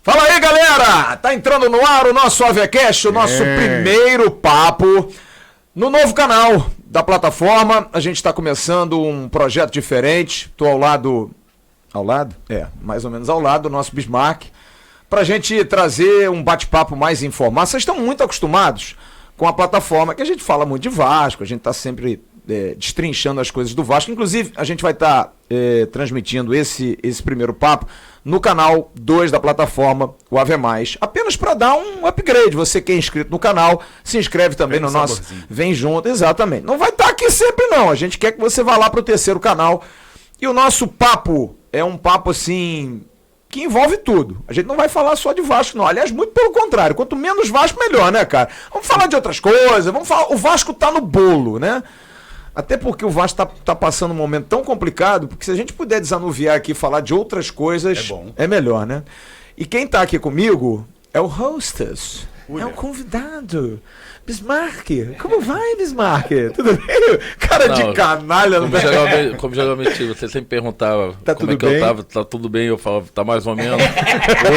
Fala aí, galera! Tá entrando no ar o nosso AVCast, o nosso primeiro papo no novo canal da plataforma. A gente tá começando um projeto diferente. Tô ao lado... Ao lado? É, mais ou menos ao lado do nosso Bismarck, pra gente trazer um bate-papo mais informado. Vocês estão muito acostumados com a plataforma, que a gente fala muito de Vasco, a gente tá sempre destrinchando as coisas do Vasco. Inclusive, a gente vai estar transmitindo esse primeiro papo no canal 2 da plataforma, o AV+, apenas para dar um upgrade. Você que é inscrito no canal, se inscreve também no nosso... Vem junto, exatamente. Não vai estar aqui sempre não, a gente quer que você vá lá para o terceiro canal. E o nosso papo é um papo assim... que envolve tudo. A gente não vai falar só de Vasco, não. Aliás, muito pelo contrário. Quanto menos Vasco, melhor, né, cara? Vamos falar de outras coisas, vamos falar... O Vasco tá no bolo, né? Até porque o Vasco tá passando um momento tão complicado, porque se a gente puder desanuviar aqui e falar de outras coisas, é melhor, né? E quem tá aqui comigo é o hostess, é o convidado. Bismarck, como vai, Bismarck? Tudo bem? Cara de canalha. Como geralmente você sempre perguntava tá como tudo é que bem? eu tava, tá tudo bem, eu falava, tá mais ou menos.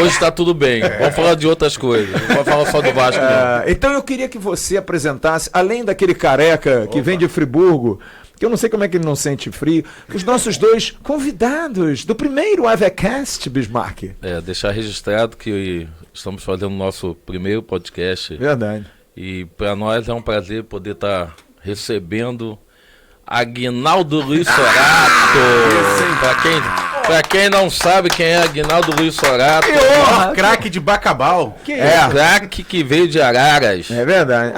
Hoje tá tudo bem, vamos falar de outras coisas, não vamos falar só do Vasco, não. Então eu queria que você apresentasse, além daquele careca que vem de Friburgo, que eu não sei como é que ele não sente frio, os nossos dois convidados do primeiro AVCast, Bismarck. Deixar registrado que estamos fazendo o nosso primeiro podcast. Verdade. E para nós é um prazer poder estar recebendo Aguinaldo Luiz Sorato. Para quem não sabe quem é Aguinaldo Luiz Sorato, craque de Bacabal. Craque que veio de Araras. É verdade.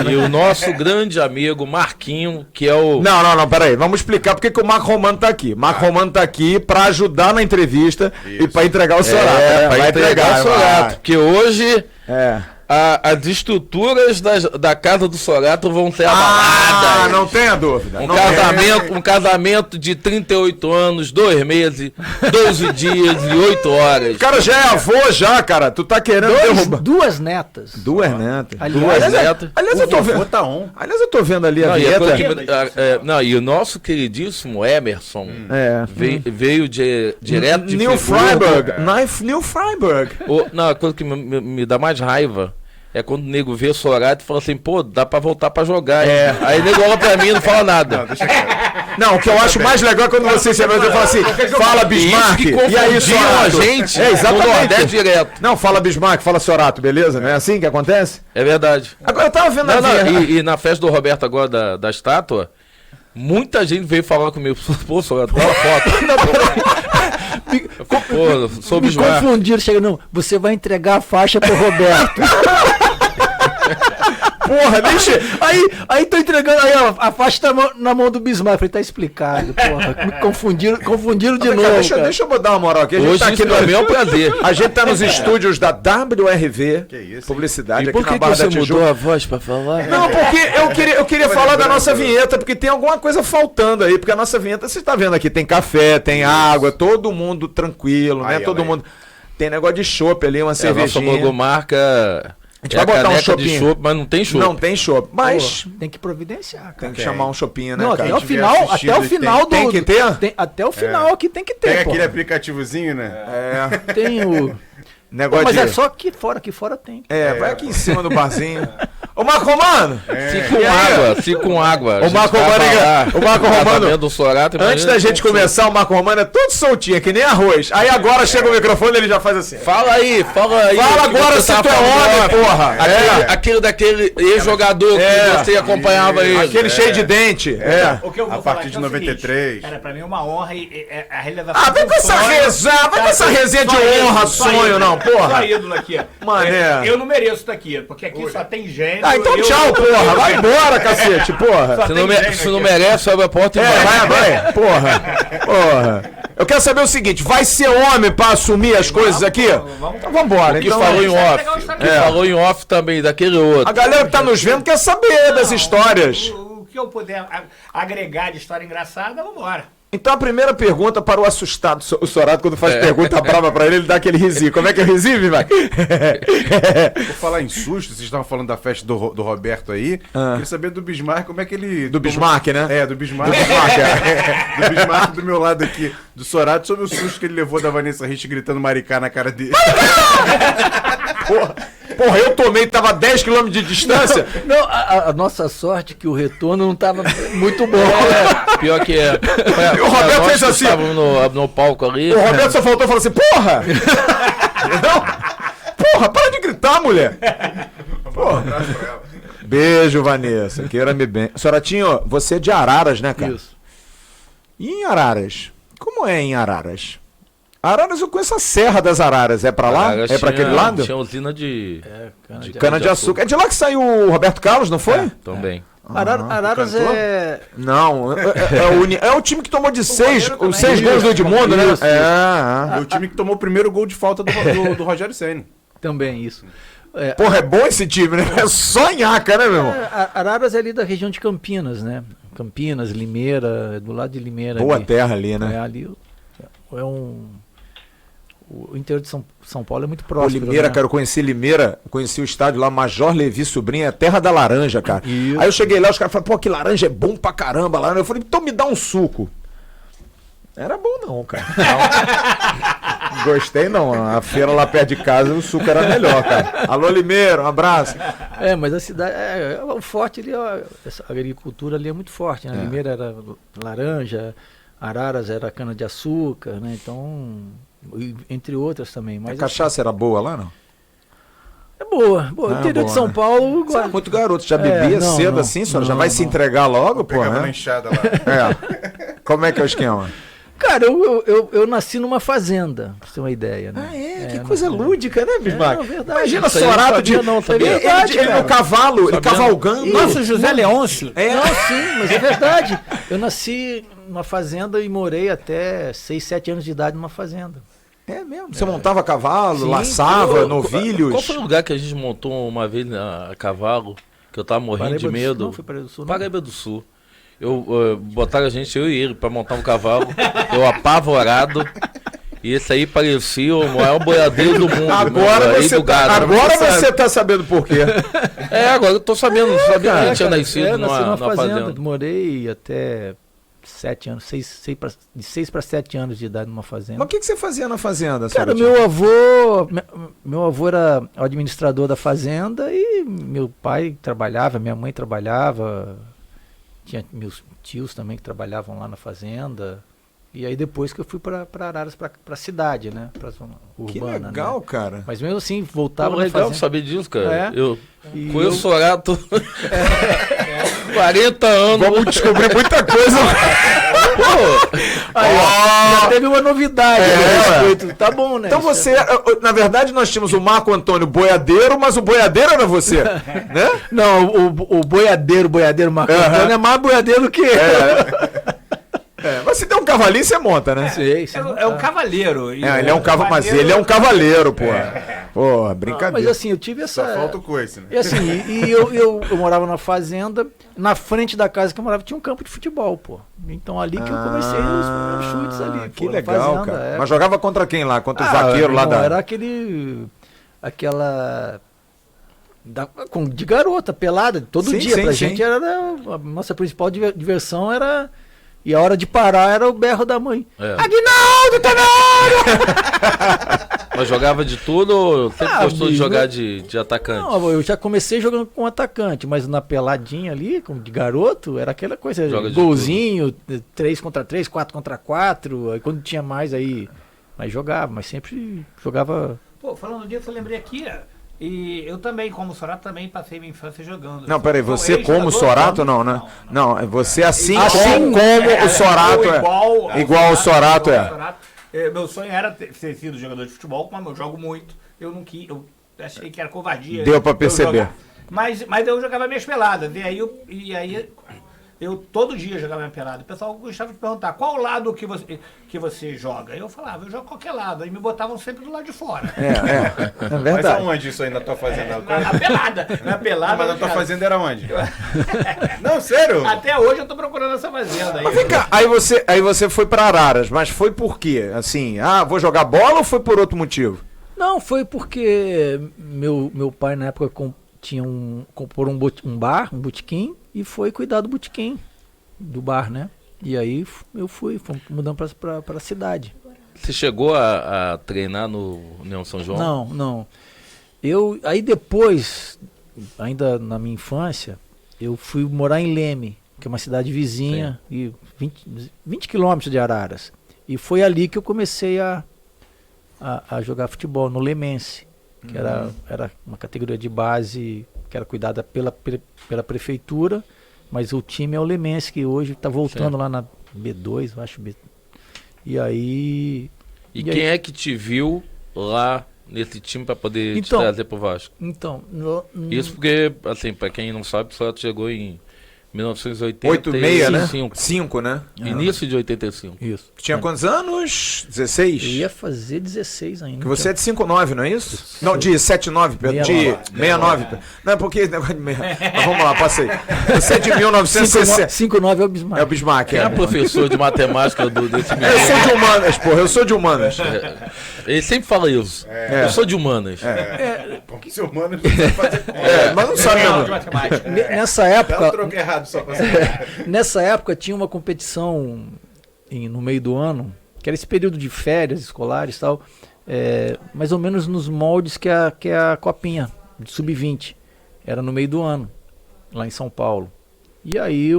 E o nosso grande amigo Marquinho, que é o... Não, peraí. Vamos explicar porque que o Marco Romano tá aqui. Marco Romano tá aqui pra ajudar na entrevista e pra entregar o Sorato. Pra entregar o Sorato. Porque hoje... As estruturas da casa do Sorato vão ser abaladas. Não tenha dúvida. Um casamento de 38 anos, 2 meses, 12 dias e 8 horas. O cara já é avô já, cara. Tu tá querendo derrubar. Duas netas. Duas netas. Aliás, eu tô vendo. Tá on. Aliás, eu tô vendo ali a vinheta. E o nosso queridíssimo Emerson veio direto de New Freiburg. New Freiburg. A coisa que me dá mais raiva é quando o nego vê Sorato e fala assim, pô, dá pra voltar pra jogar. Aí o nego olha pra mim e não fala nada. Não, o que eu acho mais legal é quando você se apresenta e fala assim, fala Bismarck, e aí Sorato. A gente exatamente. Direto. Não, fala Bismarck, fala Sorato, beleza? Não é assim que acontece? É verdade. Agora eu tava vendo e na festa do Roberto agora da estátua, muita gente veio falar comigo, pô, Sorato, dá uma foto. Pô, me confundiram, chega, não, você vai entregar a faixa pro Roberto. Porra, deixa. Aí tô entregando, aí a faixa tá na mão do Bismarck. Falei, tá explicado, porra. Me confundiram de novo. Deixa eu dar uma moral aqui. A gente hoje tá aqui também é um prazer. A gente tá nos estúdios da WRV, publicidade, e por aqui na Barra da Tijuca. Você mudou a voz pra falar? Não, porque eu queria falar da nossa vinheta, porque tem alguma coisa faltando aí, porque a nossa vinheta, você tá vendo aqui, tem café, tem água, todo mundo tranquilo, né? Todo mundo... Tem negócio de chopp ali, uma cervejinha. A nossa logomarca... A gente vai botar um chopinho. Mas não tem chopp. Não tem chopp, mas... Tem que providenciar, cara. Tem que chamar um chopinho, né, não, cara? Até o final do... Tem que ter? Até o final aqui tem que ter, Tem aquele aplicativozinho, né? Tem o... Negócio mas é só aqui fora tem. Vai aqui em cima do barzinho. Ô Marco Romano! Se com água. O Marco Romano, do Sorato, antes da gente começar, o Marco Romano é todo soltinho, que nem arroz. Aí agora chega o microfone e ele já faz assim. Fala aí. Fala agora se tu é homem, porra. Aquele ex-jogador que você acompanhava ele. Aquele cheio de dente. O que eu vou a partir de 93. Cara, pra mim é uma honra e a realização. Vem com essa resenha de honra, sonho, não, porra. Só ídolo aqui. Mané. Eu não mereço estar aqui, porque aqui só tem gênio. Então tchau, porra. Vai embora, cacete, porra. Se não merece, abre a porta e vai. Porra. Eu quero saber o seguinte, vai ser homem pra assumir as coisas aqui? Então vambora. Que falou em off. Falou em off também, daquele outro. A galera que tá nos vendo quer saber das histórias. O que eu puder agregar de história engraçada, vambora. Então a primeira pergunta para o assustado, o Sorato, quando faz pergunta brava pra ele dá aquele risinho. Como é que é o risinho, vai? Por falar em susto, vocês estavam falando da festa do Roberto aí. Queria saber do Bismarck, como é que ele... Do Bismarck, né? É, do Bismarck. Do Bismarck, Do Bismarck do meu lado aqui, do Sorato, sobre o susto que ele levou da Vanessa Rich gritando maricá na cara dele. Porra, eu tomei, tava 10 km de distância. Não, a nossa sorte é que o retorno não tava muito bom. Pior que é. O Roberto fez assim. No palco ali. O Roberto só faltou e falou assim, porra! Não? Porra, para de gritar, mulher! Porra. Beijo, Vanessa, queira-me bem. Soratinho, você é de Araras, né, cara? Isso. E em Araras? Como é em Araras? Araras, eu conheço a Serra das Araras. É pra lá? Araras É pra aquele lado? Tinha usina de Cana-de-açúcar. É de lá que saiu o Roberto Carlos, não foi? também. Araras cantor? é... Não, é o time que tomou de 6 gols do Edmundo, né? Isso. É o time que tomou o primeiro gol de falta do Rogério Ceni. Também isso. Porra, é bom esse time, né? É só nhaca, né, meu irmão? Araras é ali da região de Campinas, né? Campinas, Limeira, do lado de Limeira. Boa ali. terra ali, né? É ali. O interior de São Paulo é muito Pô, próximo. Limeira, né? cara, eu conheci Limeira, conheci o estádio lá, Major Levi Sobrinho, é terra da laranja, cara. Isso. Aí eu cheguei lá, os caras falaram, pô, que laranja é bom pra caramba lá. Eu falei, então me dá um suco. Era bom não, cara. Não. Gostei não, a feira lá perto de casa, o suco era melhor, cara. Alô, Limeira, um abraço. Mas a cidade, o forte ali, essa agricultura ali é muito forte, né? Limeira era laranja, Araras era cana-de-açúcar, né? Então, entre outras também. A Mas cachaça era boa lá, não? é boa. O interior de São Paulo... Você era muito garoto, já bebia não, cedo não, assim, senhora? Já não, vai se não. entregar logo, pô, Pegava na né? enxada lá. É. Como é que é o esquema? Cara, eu nasci numa fazenda, pra você ter uma ideia, né? Que coisa lúdica, né, Bismarck? É, verdade. Imagina Isso aí eu Sorato não de... sabia, não, sabia. Ele, ele no cavalo, ele cavalgando. Nossa, José Leôncio. Não, sim, mas é verdade. Eu nasci numa fazenda e morei até 6, 7 anos de idade numa fazenda. É mesmo? Você montava cavalo, Sim, laçava, Qual novilhos? foi o lugar que a gente montou uma vez a cavalo, que eu tava morrendo de medo? Não, foi Paraíba do Sul. Não. Paraíba do Sul. Botaram a gente, eu e ele, pra montar um cavalo. Eu apavorado. E esse aí parecia o maior boiadeiro do mundo. Agora aí você do gado. você tá sabendo por quê. Agora eu tô sabendo. Não sabia que Cara, eu tinha nascido nasci numa numa fazenda. Morei até 7 anos, de 6 para 7 anos de idade numa fazenda. Mas o que você fazia na fazenda, Cara, Soratinho? meu avô era o administrador da fazenda e meu pai trabalhava, minha mãe trabalhava, tinha meus tios também que trabalhavam lá na fazenda. E aí depois que eu fui para Araras, para cidade, né? Pra zona Que urbana, legal, né? cara. Mas mesmo assim, voltava na Legal fazenda. saber disso, cara. É. Eu E conheço o Sorato 40 anos. Vamos descobrir muita coisa. Aí, ó, já teve uma novidade a respeito. Tá bom, né? Então você, na verdade, nós tínhamos o Marco Antônio boiadeiro, mas o boiadeiro era você, né? Não, o boiadeiro Marco Antônio é mais boiadeiro que eu. Mas se der um cavalinho, você monta, né? Sei, É um cavaleiro. Ele é um cavaleiro, mas ele é um cavaleiro, pô. Pô, Mas brincadeira. assim, eu tive essa... Só falta o coice, né? E assim, eu morava na fazenda, na frente da casa que eu morava tinha um campo de futebol, pô. Então ali que eu comecei os primeiros chutes ali, Que pô, na legal, fazenda, cara. é. Mas jogava contra quem lá? Contra os vaqueiros lá não, da... Era aquela... de garota, pelada, todo Sim, dia. sim, Pra sim. gente era a nossa principal diversão era... E a hora de parar era o berro da mãe. Aguinaldo, tá na hora! Mas jogava de tudo ou sempre gostou de bicho, jogar de atacante? Não, eu já comecei jogando com atacante, mas na peladinha ali, de garoto, era aquela coisa, Joga de golzinho, 3 contra 3, 4 contra 4, aí quando tinha mais aí, mas jogava, mas sempre jogava... Pô, falando disso, eu lembrei aqui, e eu também, como Sorato, também passei minha infância jogando. Não, peraí, Bom, você como ex-jogador, Sorato, não, né? Não, é você assim Igual- como o Sorato é. Igual ao Sorato é. Meu sonho era ter sido jogador de futebol, mas eu jogo muito. Eu não quis, eu achei que era covardia. Deu pra eu perceber. jogar. Mas eu jogava minhas peladas, e aí Eu todo dia jogava minha pelada. O pessoal gostava de perguntar qual lado que você joga. Eu falava, eu jogo qualquer lado. Aí me botavam sempre do lado de fora. É Mas verdade. aonde isso aí na tua fazenda? Na pelada. Na pelada. Mas na tua fazenda era onde? Não, sério? Até hoje eu tô procurando essa fazenda aí. Mas vem cá, aí você foi pra Araras, mas foi por quê? Assim, vou jogar bola ou foi por outro motivo? Não, foi porque meu pai na época comprou um bar, um botequim, e foi cuidar do botequim, do bar, né? E aí fomos mudando pra cidade. Você chegou a treinar no União São João? Não. Aí depois, ainda na minha infância, eu fui morar em Leme, que é uma cidade vizinha, e 20 quilômetros de Araras. E foi ali que eu comecei a jogar futebol, no Lemense, que era uma categoria de base que era cuidada pela prefeitura, mas o time é o Lemense, que hoje está voltando lá na B2, eu acho. E aí... E quem é que te viu lá nesse time para poder te trazer pro Vasco? Então... Isso porque, assim, para quem não sabe, o Flávio chegou em 1985, 86, né? 5, né? Início de 85. Isso. Tinha quantos anos? 16? Eu ia fazer 16 ainda. Que você é de 5'9", não é isso? Não, de 7'9", de 69. Não, é porque... Mas vamos lá, passei. Você é de 1960. 5'9" é o Bismarck. É o Bismarck, Quem é professor de matemática desse menino? Eu sou de humanas, porra, eu sou de humanas. Ele sempre fala isso. Eu sou de humanas. Porque seu mano não sabe fazer conta. Mas não sabe Não, mesmo. de matemática. Nessa Dá um época... troco errado só pra saber. Nessa época tinha uma competição no meio do ano, que era esse período de férias escolares e tal, mais ou menos nos moldes que é a Copinha, de Sub-20. Era no meio do ano, lá em São Paulo. E aí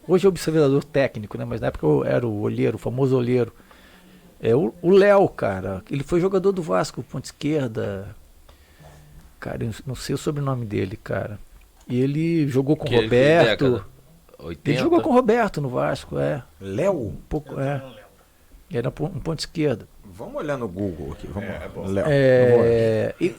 hoje é observador técnico, né? Mas na época eu era o olheiro, o famoso olheiro. O Léo, cara, ele foi jogador do Vasco, ponta esquerda. Cara, eu não sei o sobrenome dele, cara. E ele jogou com o Roberto. 80? Ele jogou com o Roberto no Vasco, Léo? pouco, Era um ponto esquerda. Vamos olhar no Google aqui. Vamos lá. bom. Léo. E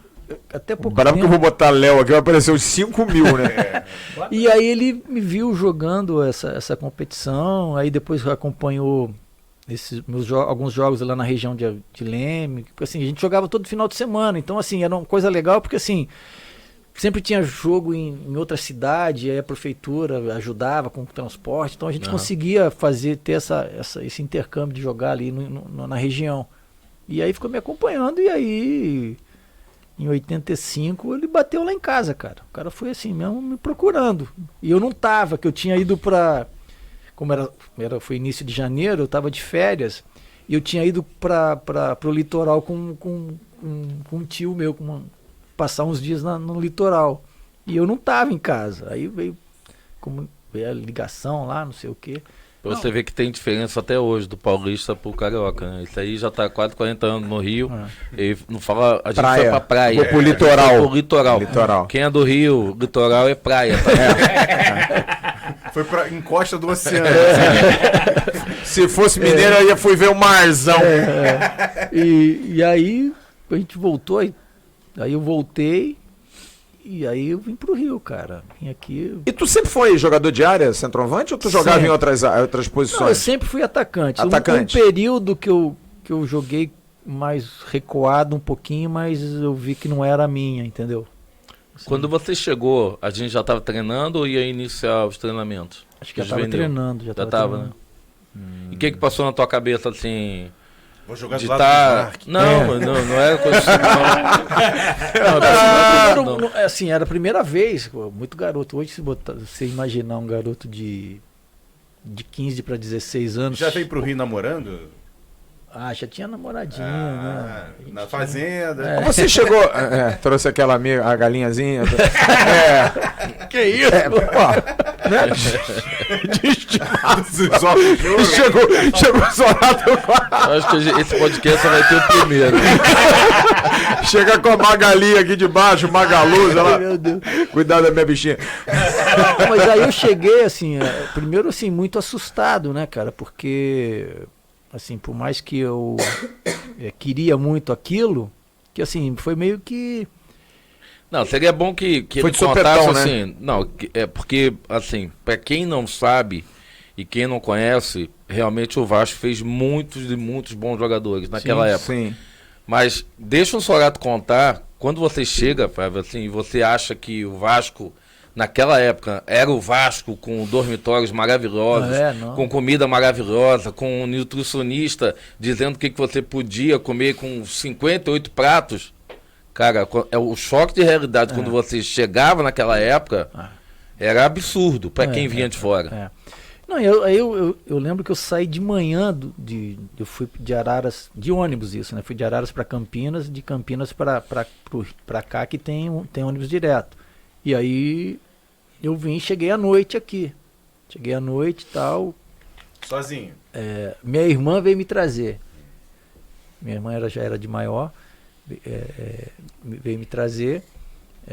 até pouco Bravo que eu tempo. vou botar Léo aqui, vai aparecer uns 5 mil, né? E aí ele me viu jogando essa competição, aí depois acompanhou alguns jogos lá na região de Leme, porque assim, a gente jogava todo final de semana, então assim, era uma coisa legal, porque assim, sempre tinha jogo em outra cidade, aí a prefeitura ajudava com o transporte, então a gente conseguia ter esse intercâmbio de jogar ali na região. E aí ficou me acompanhando, e aí em 85 ele bateu lá em casa, cara. O cara foi assim mesmo me procurando. E eu não tava, que eu tinha ido foi início de janeiro, eu tava de férias, e eu tinha ido pro litoral com um tio meu, passar uns dias no litoral. E eu não tava em casa. Aí veio a ligação lá, não sei o quê. Pra você ver que tem diferença até hoje do paulista pro carioca, né? Isso aí já tá quase 40 anos no Rio. E não fala, a gente foi pra praia. Vou pro litoral. Pro litoral. Quem é do Rio, litoral é praia. Tá? Foi pra encosta do oceano. Se fosse mineiro, eu fui ver o marzão. E aí a gente voltou, aí eu voltei. E aí eu vim pro Rio, cara. Vim aqui. E tu sempre foi jogador de área, centroavante, ou tu jogava Sempre. em outras posições? Não, eu sempre fui atacante. Atacante. Um período que eu joguei mais recuado um pouquinho, mas eu vi que não era a minha, entendeu? Assim, Quando você chegou, a gente já estava treinando ou ia iniciar os treinamentos? acho que já estava treinando. Já estava, né? E o que passou na tua cabeça, assim... Vou jogar de do lado do Bismarck. Não era coisa assim, não. Assim, era a primeira vez, pô, muito garoto. Hoje, se você imaginar um garoto de 15 para 16 anos... Já veio pro Rio namorando? Já tinha namoradinha, né? Na fazenda. Você chegou... trouxe aquela amiga, a galinhazinha. Que isso? Chegou solado. Eu acho que esse podcast vai ter o primeiro. Chega com a Magalinha aqui de baixo, Magaluz, ela... Meu Deus. Cuidado da minha bichinha. Mas aí eu cheguei, assim, primeiro, assim, muito assustado, né, cara? Porque, assim, por mais que eu queria muito aquilo, que, assim, foi meio que... Não, seria bom que Foi ele de sopetão, contasse né? assim. Não, é porque, assim, pra quem não sabe e quem não conhece, realmente o Vasco fez muitos e muitos bons jogadores naquela época. Sim. Mas deixa o Sorato contar, quando você chega, Fábio, assim, você acha que o Vasco, naquela época, era o Vasco com dormitórios maravilhosos, Não. com comida maravilhosa, com um nutricionista dizendo o que você podia comer com 58 pratos. Cara, é o choque de realidade quando você chegava naquela época, era absurdo para quem vinha de fora. Não, eu lembro que eu saí de manhã, eu fui de Araras, de ônibus isso, né? Fui de Araras para Campinas, de Campinas para cá que tem ônibus direto. E aí eu cheguei à noite aqui. Cheguei à noite e tal. Sozinho? Minha irmã veio me trazer. Minha irmã já era de maior, veio me trazer,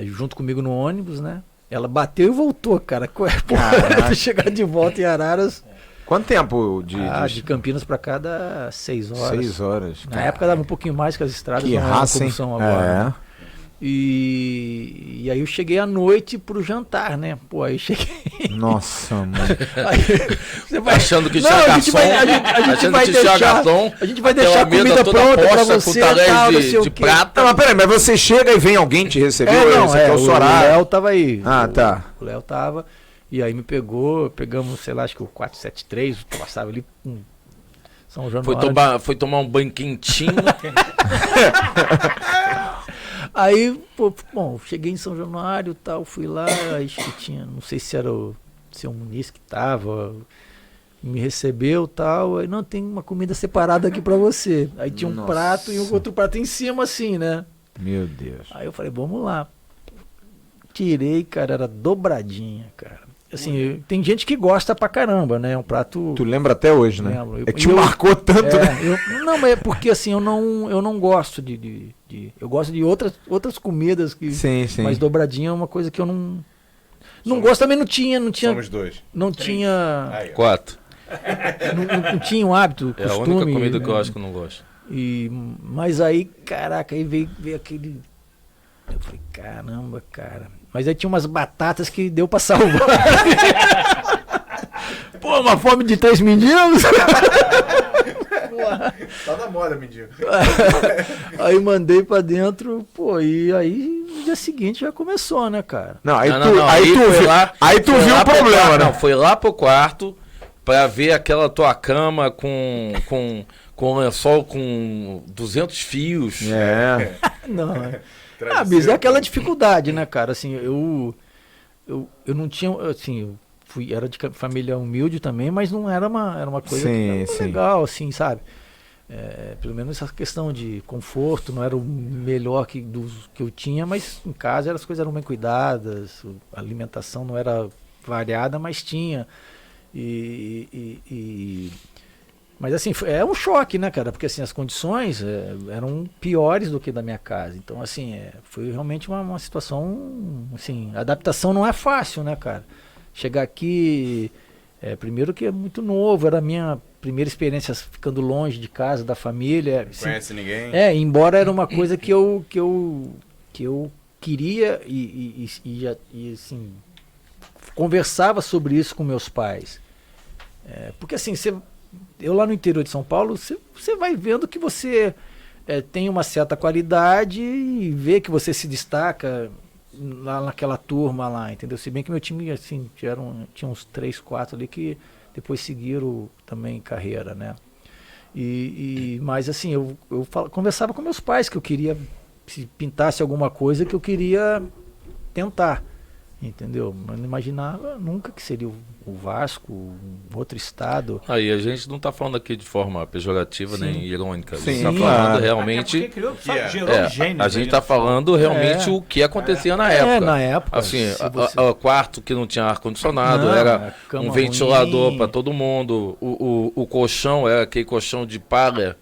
junto comigo no ônibus, né? Ela bateu e voltou, cara. Pra chegar de volta em Araras. Quanto tempo De Campinas pra cá dá 6 horas. 6 horas. Na época dava um pouquinho mais que as estradas Que não eram raça, como hein? são agora. Né? E aí eu cheguei à noite pro jantar, né? Pô, aí cheguei. Nossa, mano. Aí, você vai... Achando que Não, tinha a gente garçom, vai deixar, a gente vai deixar a comida pronta pra você e tal, não sei o de quê. prata. Não, mas peraí, mas você chega e vem alguém te receber? Esse aqui é o o Sorato. Léo tava aí. Ah, tá. O Léo tava. E aí pegamos, sei lá, acho que o 473, passava ali com São Januário. Foi tomar um banho quentinho. Aí, bom, cheguei em São Januário e tal, fui lá, acho que tinha, não sei se era o seu Muniz que tava, me recebeu e tal, aí não, tem uma comida separada aqui pra você. Aí tinha um prato e um outro prato em cima assim, né? Meu Deus. Aí eu falei, vamos lá. Tirei, cara, era dobradinha, cara. Assim, tem gente que gosta pra caramba, né? É um prato... Tu lembra até hoje, né? Lembro. É que te marcou tanto, né? Não, mas é porque assim, eu não gosto de eu gosto de outras comidas que... Sim. Mas dobradinha é uma coisa que eu não gosto, também não tinha... Somos dois. Não tinha... Aí, ó. 4. Não tinha um hábito, É a costume. única comida né? que eu acho que eu não gosto. Mas aí, caraca, aí veio aquele... Eu falei, caramba, cara. Mas aí tinha umas batatas que deu pra salvar. Pô, uma fome de 3 meninos. Tá na moda, mendigo. Aí mandei pra dentro, pô, e aí no dia seguinte já começou, né, cara? Não, aí Aí tu foi viu, lá- aí tu foi viu lá o pro problema, quarto, né? Não, foi lá pro quarto pra ver aquela tua cama com lençol com 200 fios. É. Não, é. Travesseiro, Bis, é aquela cara. dificuldade, né, cara? Assim, eu não tinha, assim, era de família humilde também, mas não era uma coisa Sim, que sim. legal, assim, sabe? Pelo menos essa questão de conforto não era o melhor dos que eu tinha, mas em casa as coisas eram bem cuidadas, a alimentação não era variada, mas tinha. Mas assim, é um choque, né, cara? Porque assim, as condições eram piores do que da minha casa. Então, assim, foi realmente uma situação, assim, a adaptação não é fácil, né, cara? Chegar aqui, primeiro que é muito novo, era a minha primeira experiência ficando longe de casa, da família. Não conhece ninguém? Embora era uma coisa que eu queria e assim, conversava sobre isso com meus pais. Porque assim, eu lá no interior de São Paulo, você vai vendo que você tem uma certa qualidade e vê que você se destaca lá naquela turma lá, entendeu? Se bem que meu time, assim, tinha uns 3, 4 ali que depois seguiram também carreira, né? Mas assim, eu conversava com meus pais que eu queria, se pintasse alguma coisa, que eu queria tentar, entendeu? Mas não imaginava nunca que seria o Vasco, um outro estado. Aí a gente não tá falando aqui de forma pejorativa nem irônica. A gente Sim, tá falando claro. realmente. Criou, Que gerou gênios. A gente ali, tá né? falando realmente o que acontecia na época. Na época. Assim, se você- o quarto que não tinha ar-condicionado, Não, era a cama um ventilador ruim. para todo mundo. O colchão era aquele colchão de palha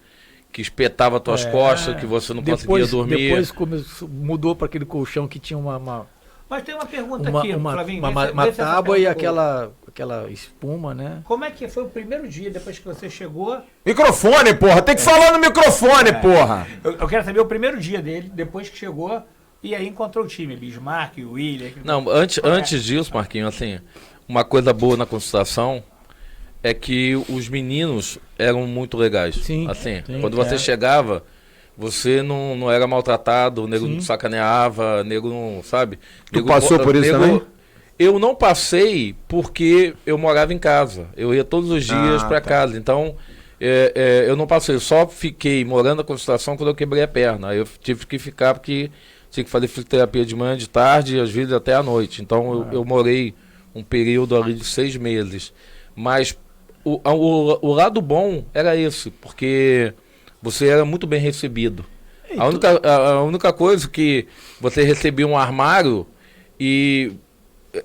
que espetava tuas costas, que você não conseguia dormir. Depois mudou para aquele colchão que tinha uma Mas tem uma pergunta aqui, Flavinho. vê se essa tábua e pergunta- aquela espuma, né? Como é que foi o primeiro dia depois que você chegou? Microfone, porra. Tem que falar no microfone, porra. Eu quero saber o primeiro dia dele, depois que chegou, E aí encontrou o time, Bismarck, o William. Não, antes disso, Marquinhos, assim, uma coisa boa na Constituição é que os meninos eram muito legais. Sim, assim, sim, quando você chegava, você não era maltratado, o nego não sacaneava, o nego não, sabe? Tu passou por isso também? Eu não passei porque eu morava em casa. Eu ia todos os dias para casa. Então, eu não passei. Eu só fiquei morando na Constituição quando eu quebrei a perna. Aí eu tive que ficar porque tinha que fazer fisioterapia de manhã, de tarde e às vezes até à noite. Então, eu morei um período ali de 6 meses. Mas o lado bom era esse, porque você era muito bem recebido. A única coisa que você recebia um armário e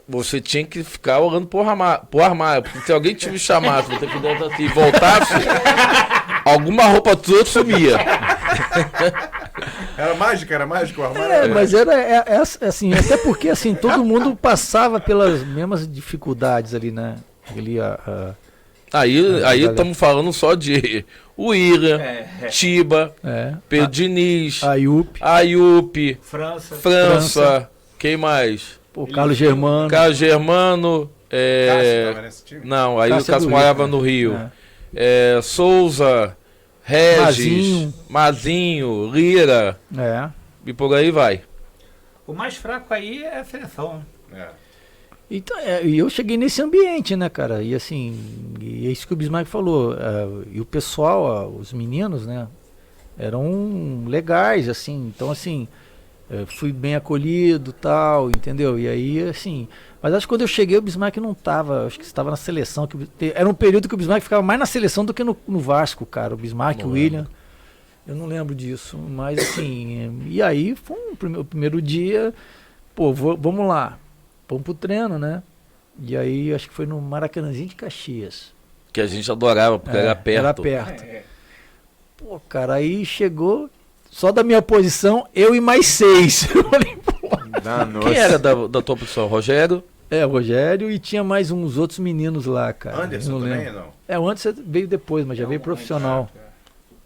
você tinha que ficar olhando pro armário. Porque se alguém te chamasse, você pudesse assim, voltasse, alguma roupa tua sumia. Era mágico o armário? Mas era assim, até porque assim, todo mundo passava pelas mesmas dificuldades ali, né? Ali Aí estamos falando só de William, Tiba, Pedro Diniz, Ayup, França, quem mais? Pô, Carlos Germano. Cássio tava nesse time? Não, aí Cássio o Cássio morava no Rio. Souza, Regis, Mazinho, Lira, e por aí vai. O mais fraco aí é a seleção. Então, e eu cheguei nesse ambiente, né, cara? E assim, e é isso que o Bismarck falou. E o pessoal, os meninos, né, eram legais, assim. Então, assim, fui bem acolhido, tal, entendeu? E aí, assim, mas acho que quando eu cheguei o Bismarck não tava, acho que estava na seleção. Era um período que o Bismarck ficava mais na seleção do que no Vasco, cara. O Bismarck, o William, eu não lembro disso. Mas assim, e aí foi o primeiro dia, pô, vamos lá. Vamos pro treino, né? E aí, acho que foi no Maracanãzinho de Caxias. Que a gente adorava, porque era perto. Era perto. Pô, cara, aí chegou, só da minha posição, eu e mais 6. Eu falei, pô. Quem era da tua posição? Rogério? O Rogério, e tinha mais uns outros meninos lá, cara. Anderson também, não? O Anderson veio depois, mas já veio profissional.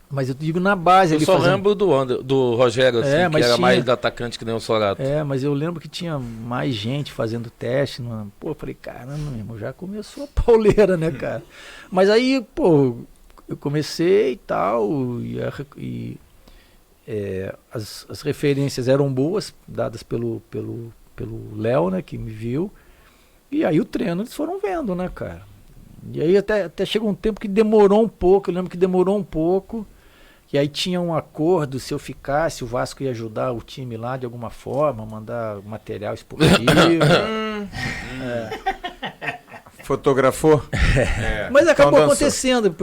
Mas eu digo na base. Eu só lembro do Rogério, assim, que era mais do atacante que nem o Sorato. Mas eu lembro que tinha mais gente fazendo teste. Pô, eu falei, caramba, meu irmão, já começou a pauleira, né, cara? Mas aí, pô, eu comecei e tal, as referências eram boas, dadas pelo Léo, né, que me viu. E aí o treino eles foram vendo, né, cara? E aí até chegou um tempo que demorou um pouco, eu lembro que demorou um pouco. E aí tinha um acordo, se eu ficasse, o Vasco ia ajudar o time lá de alguma forma, mandar material esportivo. Fotografou? Mas acabou acontecendo,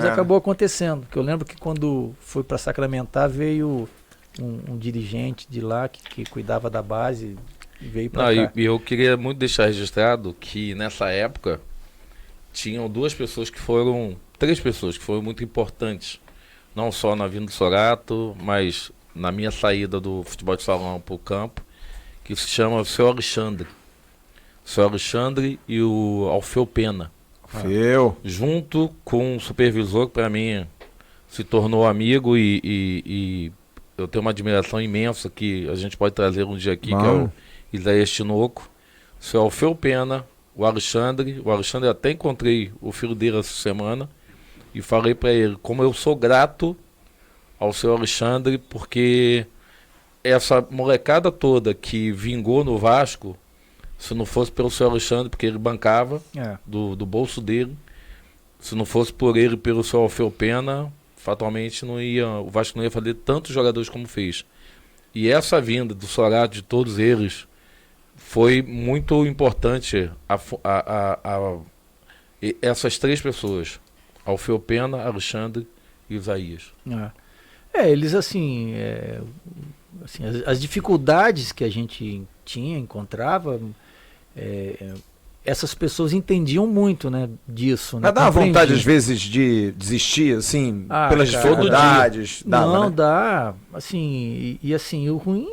acabou acontecendo. Porque eu lembro que quando fui para Sacramentar, veio um dirigente de lá que cuidava da base e veio para cá. E eu queria muito deixar registrado que nessa época tinham três pessoas que foram muito importantes. Não só na vinda do Sorato, mas na minha saída do futebol de salão para o campo, que se chama o seu Alexandre. O seu Alexandre e o Alfeu Pena. Junto com o supervisor, que para mim se tornou amigo e eu tenho uma admiração imensa que a gente pode trazer um dia aqui, que é o Isaías Tinoco. O seu Alfeu Pena, o Alexandre até encontrei o filho dele essa semana, e falei para ele como eu sou grato ao seu Alexandre, porque essa molecada toda que vingou no Vasco, se não fosse pelo seu Alexandre, porque ele bancava do bolso dele, se não fosse por ele e pelo seu Alfeu Pena, fatalmente o Vasco não ia fazer tantos jogadores como fez. E essa vinda do Sorato, de todos eles, foi muito importante essas três pessoas. Alfeu Pena, Alexandre e Isaías. Eles assim, as dificuldades que a gente encontrava, essas pessoas entendiam muito, né, disso. Né? Mas dá vontade às vezes de desistir, assim, pelas dificuldades? Dá, assim, e assim, o ruim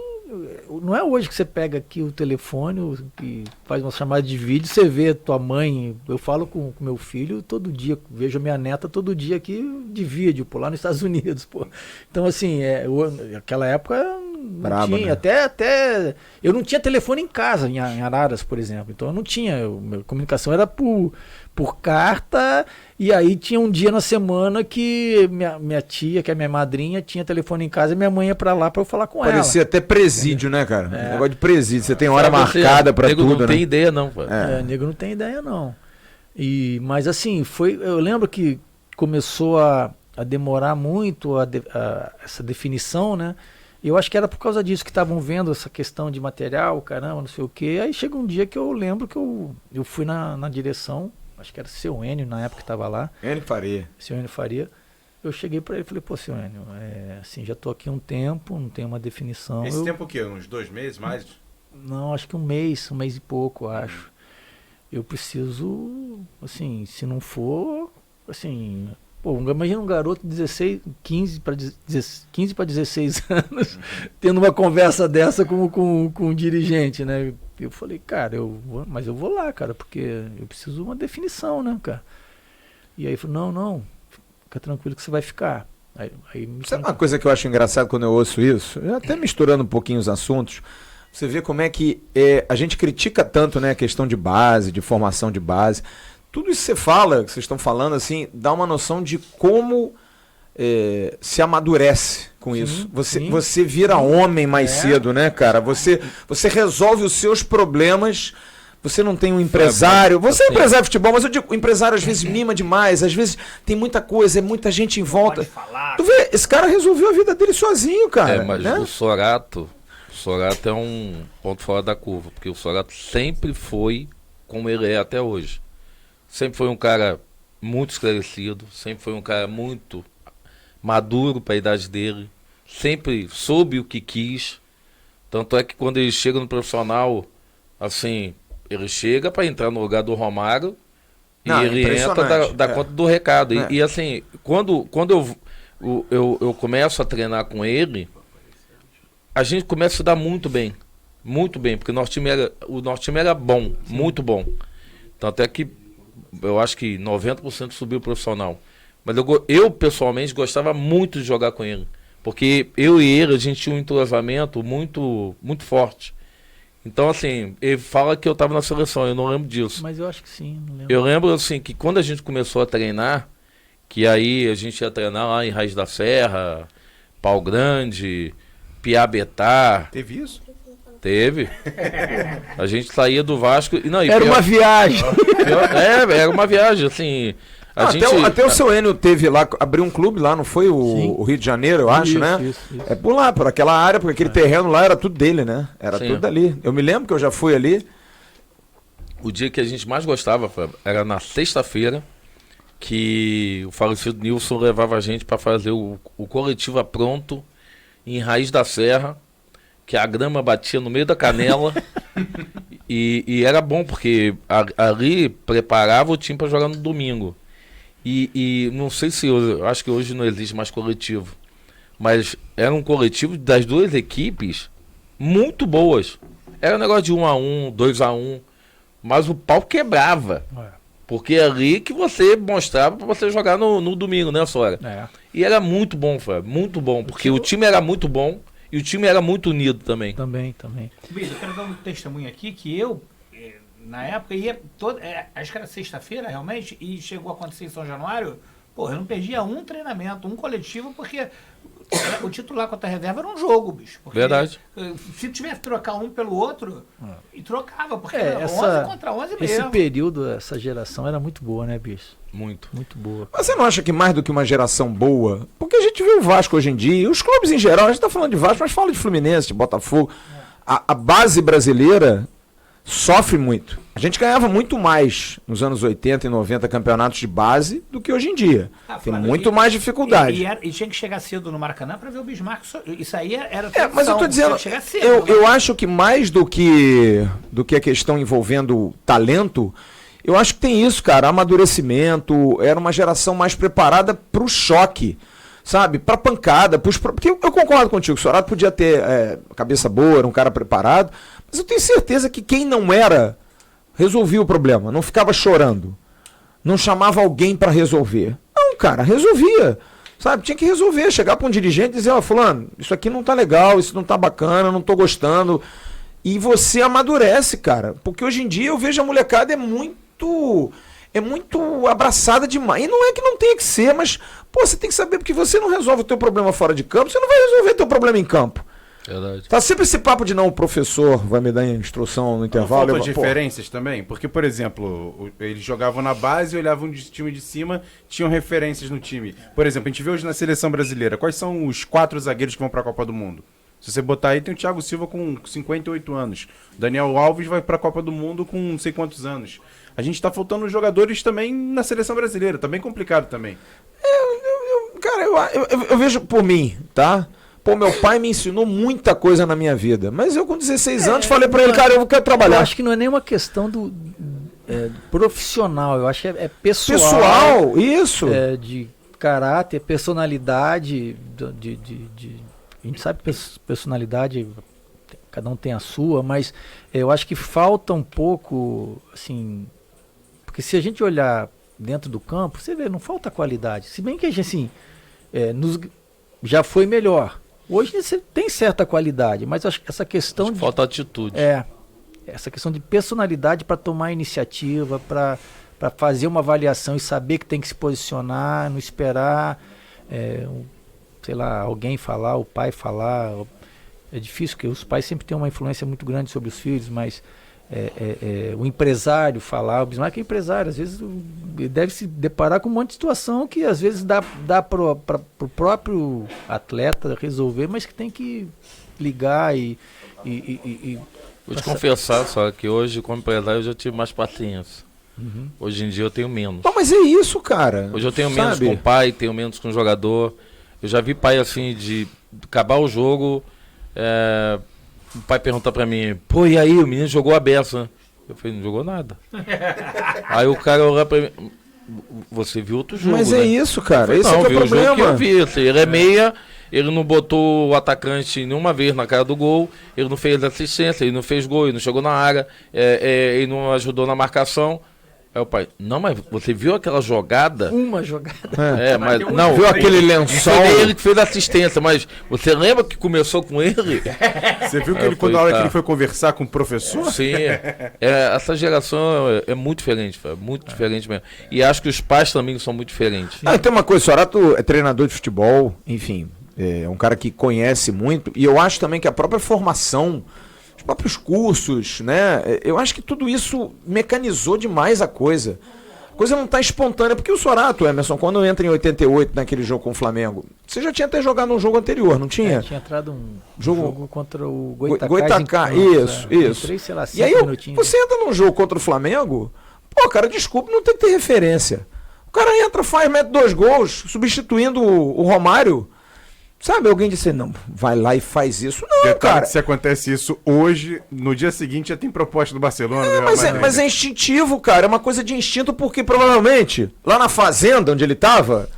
não é hoje que você pega aqui o telefone e faz uma chamada de vídeo, você vê a tua mãe. Eu falo com meu filho todo dia, vejo a minha neta todo dia aqui de vídeo, lá nos Estados Unidos, pô. Então, assim, aquela época Braba, tinha. né? Até eu não tinha telefone em casa, em Araras, por exemplo. Então eu não tinha. Minha comunicação era por carta. E aí tinha um dia na semana que minha tia, que é minha madrinha, tinha telefone em casa e minha mãe ia pra lá pra eu falar com ela. Parecia até presídio, né, cara? Negócio de presídio. Você tem hora marcada pra nego tudo, não né? tem ideia, não, pô. Nego não tem ideia, não. Mas assim, eu lembro que começou a demorar muito essa definição, né? Eu acho que era por causa disso que estavam vendo essa questão de material, caramba, não sei o quê. Aí chega um dia que eu lembro que eu fui na direção, acho que era seu Enio na época que estava lá. Enio Faria. Seu Enio Faria. Eu cheguei para ele e falei, pô, seu Enio, assim, já tô aqui um tempo, não tenho uma definição. Esse tempo o quê? Uns 2 meses, mais? Não, acho que um mês e pouco, eu acho. Eu preciso, assim, se não for, assim... Pô, imagina um garoto de 15 para 16 anos tendo uma conversa dessa com um dirigente, né? Eu falei, cara, mas eu vou lá, cara, porque eu preciso de uma definição, né, cara? E aí ele falou, não, fica tranquilo que você vai ficar. Sabe uma coisa que eu acho engraçado quando eu ouço isso? Até misturando um pouquinho os assuntos, você vê como é que a gente critica tanto, né, a questão de base, de formação de base. Tudo isso que você fala, que vocês estão falando, assim, dá uma noção de como se amadurece com isso. Você vira homem mais cedo, né, cara? Você resolve os seus problemas. Você não tem um empresário. Você é empresário de futebol, mas eu digo, o empresário às vezes mima demais, às vezes tem muita coisa, é muita gente em volta. Tu vê, esse cara resolveu a vida dele sozinho, cara. Mas né? o Sorato é um ponto fora da curva, porque o Sorato sempre foi como ele é até hoje. Sempre foi um cara muito esclarecido, sempre foi um cara muito maduro para a idade dele, sempre soube o que quis. Tanto é que quando ele chega no profissional, assim, ele chega para entrar no lugar do Romário e ele entra da conta do recado. E assim, quando eu começo a treinar com ele, a gente começa a se dar muito bem, porque o nosso time era bom, muito bom. Tanto é que eu acho que 90% subiu profissional. Mas eu pessoalmente gostava muito de jogar com ele. Porque eu e ele, a gente tinha um entrosamento muito, muito forte. Então, assim, ele fala que eu estava na seleção, eu não lembro disso. Mas eu acho que sim, não lembro. Eu lembro, assim, que quando a gente começou a treinar, que aí a gente ia treinar lá em Raiz da Serra, Pau Grande, Piabetá. Teve isso? Teve. A gente saía do Vasco. Era uma viagem. Era uma viagem, assim. Até o seu Enio teve lá, abriu um clube lá, não foi o Rio de Janeiro, eu acho, né? Isso. É por lá, por aquela área, porque aquele terreno lá era tudo dele, né? Era tudo ali. Eu me lembro que eu já fui ali. O dia que a gente mais gostava, era na sexta-feira, que o falecido Nilson levava a gente para fazer o Coletiva Pronto em Raiz da Serra, que a grama batia no meio da canela. e era bom, porque ali preparava o time para jogar no domingo. E não sei se hoje, acho que hoje não existe mais coletivo, mas era um coletivo das duas equipes muito boas. Era um negócio de 1-1, 2-1, mas o pau quebrava. Porque é ali que você mostrava para você jogar no domingo, né, Sora? E era muito bom, muito bom, porque o time era muito bom e o time era muito unido também. Também. Bicho, eu quero dar um testemunho aqui que eu, na época, ia acho que era sexta-feira realmente, e chegou a acontecer em São Januário, eu não perdia um treinamento, um coletivo, porque o titular contra a reserva era um jogo, bicho. Verdade. Se tivesse que trocar um pelo outro, e trocava, porque era 11 contra 11 mesmo. Esse período, essa geração era muito boa, né, bicho? Muito boa. Mas você não acha que mais do que uma geração boa, porque a gente vê o Vasco hoje em dia, os clubes em geral, a gente tá falando de Vasco, mas fala de Fluminense, de Botafogo, a base brasileira sofre muito. A gente ganhava muito mais nos anos 80 e 90 campeonatos de base do que hoje em dia. Tem muito mais dificuldade. E tinha que chegar cedo no Maracanã para ver o Bismarck. Isso aí era mas eu tô dizendo, eu acho que mais do que a questão envolvendo talento, eu acho que tem isso, cara, amadurecimento, era uma geração mais preparada pro choque, sabe, pra pancada, porque eu concordo contigo, o Sorato podia ter cabeça boa, era um cara preparado, mas eu tenho certeza que quem não era, resolvia o problema, não ficava chorando, não chamava alguém para resolver. Não, cara, resolvia. Sabe? Tinha que resolver, chegar para um dirigente e dizer, ó, fulano, isso aqui não tá legal, isso não tá bacana, não tô gostando. E você amadurece, cara. Porque hoje em dia eu vejo a molecada é muito abraçada demais. E não é que não tenha que ser, mas, pô, você tem que saber, porque você não resolve o teu problema fora de campo, você não vai resolver o teu problema em campo. Verdade. Tá sempre esse papo de não, o professor vai me dar instrução no intervalo. Falta de referências também? Porque, por exemplo, eles jogavam na base, olhavam o time de cima, tinham referências no time. Por exemplo, a gente vê hoje na seleção brasileira, quais são os 4 zagueiros que vão pra Copa do Mundo? Se você botar aí, tem o Thiago Silva com 58 anos. Daniel Alves vai pra Copa do Mundo com não sei quantos anos. A gente tá faltando jogadores também na seleção brasileira, tá bem complicado também. Cara, eu vejo por mim, tá? Pô, meu pai me ensinou muita coisa na minha vida. Mas eu com 16 anos falei pra ele, cara, eu quero trabalhar. Eu acho que não é nem uma questão do profissional, eu acho que é pessoal. Pessoal, isso. De caráter, personalidade, a gente sabe que personalidade, cada um tem a sua, mas eu acho que falta um pouco, assim, porque se a gente olhar dentro do campo, você vê, não falta qualidade. Se bem que a gente, assim, já foi melhor. Hoje você tem certa qualidade, mas acho que essa questão de... Falta atitude. Essa questão de personalidade para tomar iniciativa, para fazer uma avaliação e saber que tem que se posicionar, não esperar, sei lá, alguém falar, o pai falar. É difícil, porque os pais sempre têm uma influência muito grande sobre os filhos, mas o empresário falar, o Bismarck é empresário, às vezes ele deve se deparar com um monte de situação que às vezes dá para o próprio atleta resolver, mas que tem que ligar e vou te confessar só que hoje, como empresário, eu já tive mais paciência. Hoje em dia eu tenho menos. Não, mas é isso, cara. Hoje eu tenho menos com o pai, tenho menos com o jogador. Eu já vi pai assim, de acabar o jogo, o pai pergunta pra mim, pô, e aí, o menino jogou a beça? Eu falei, não jogou nada. Aí o cara olha pra mim, você viu outro jogo, mas né? é isso, cara. Falei, Esse não, é que é o viu o jogo que problema. eu vi. Assim, ele é meia, ele não botou o atacante nenhuma vez na cara do gol, ele não fez assistência, ele não fez gol, ele não chegou na área, ele não ajudou na marcação. Aí o pai, não, mas você viu aquela jogada? uma jogada. Mas não, Viu aquele lençol? foi ele que fez a assistência, mas você lembra que começou com ele? Você viu que ele, quando a hora que ele foi conversar com o professor? Sim, essa geração é muito diferente, muito diferente mesmo. E acho que os pais também são muito diferentes. Tem uma coisa, o Sorato é treinador de futebol, enfim, é um cara que conhece muito, e eu acho também que a própria formação, os próprios cursos, né? Eu acho que tudo isso mecanizou demais a coisa. A coisa não está espontânea, porque o Sorato, Emerson, quando entra em 88 naquele jogo com o Flamengo, você já tinha até jogado num jogo anterior, não tinha? Tinha entrado um Jogo- jogo contra o Goitacás. Goitacás, em Campos, isso. Entrei, sei lá, E aí, 5 minutinhos. você entra num jogo contra o Flamengo, pô, cara, desculpa, não tem que ter referência. O cara entra, mete 2 gols, substituindo o Romário. Sabe, alguém disse, não, vai lá e faz isso. Não, Detalhe cara. que se acontece isso hoje, no dia seguinte já tem proposta do Barcelona. do Real Madrid. Mas é instintivo, cara. É uma coisa de instinto, porque provavelmente, lá na fazenda onde ele tava,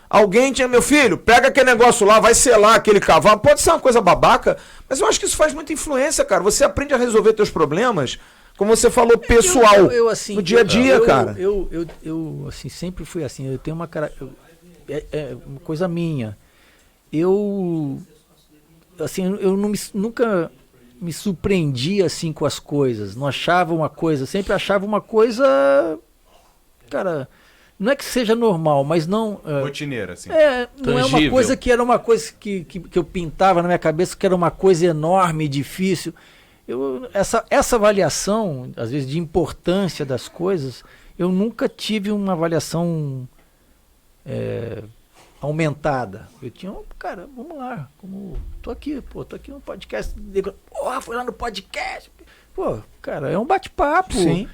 alguém tinha, meu filho, pega aquele negócio lá, vai selar aquele cavalo. Pode ser uma coisa babaca, mas eu acho que isso faz muita influência, cara. Você aprende a resolver teus problemas, como você falou, pessoal. Assim, no dia a dia, cara. Eu assim, sempre fui assim. Eu tenho uma cara. É uma coisa minha. Eu nunca me surpreendia assim com as coisas, não achava uma coisa, sempre achava uma coisa, cara, não é que seja normal, mas não... Rotineira, assim. Não é uma coisa que era uma coisa que eu pintava na minha cabeça, que era uma coisa enorme, difícil. Essa avaliação, às vezes, de importância das coisas, eu nunca tive uma avaliação... aumentada. Eu tinha, cara, vamos lá, tô aqui no podcast, foi lá no podcast, cara, é um bate-papo. Sim.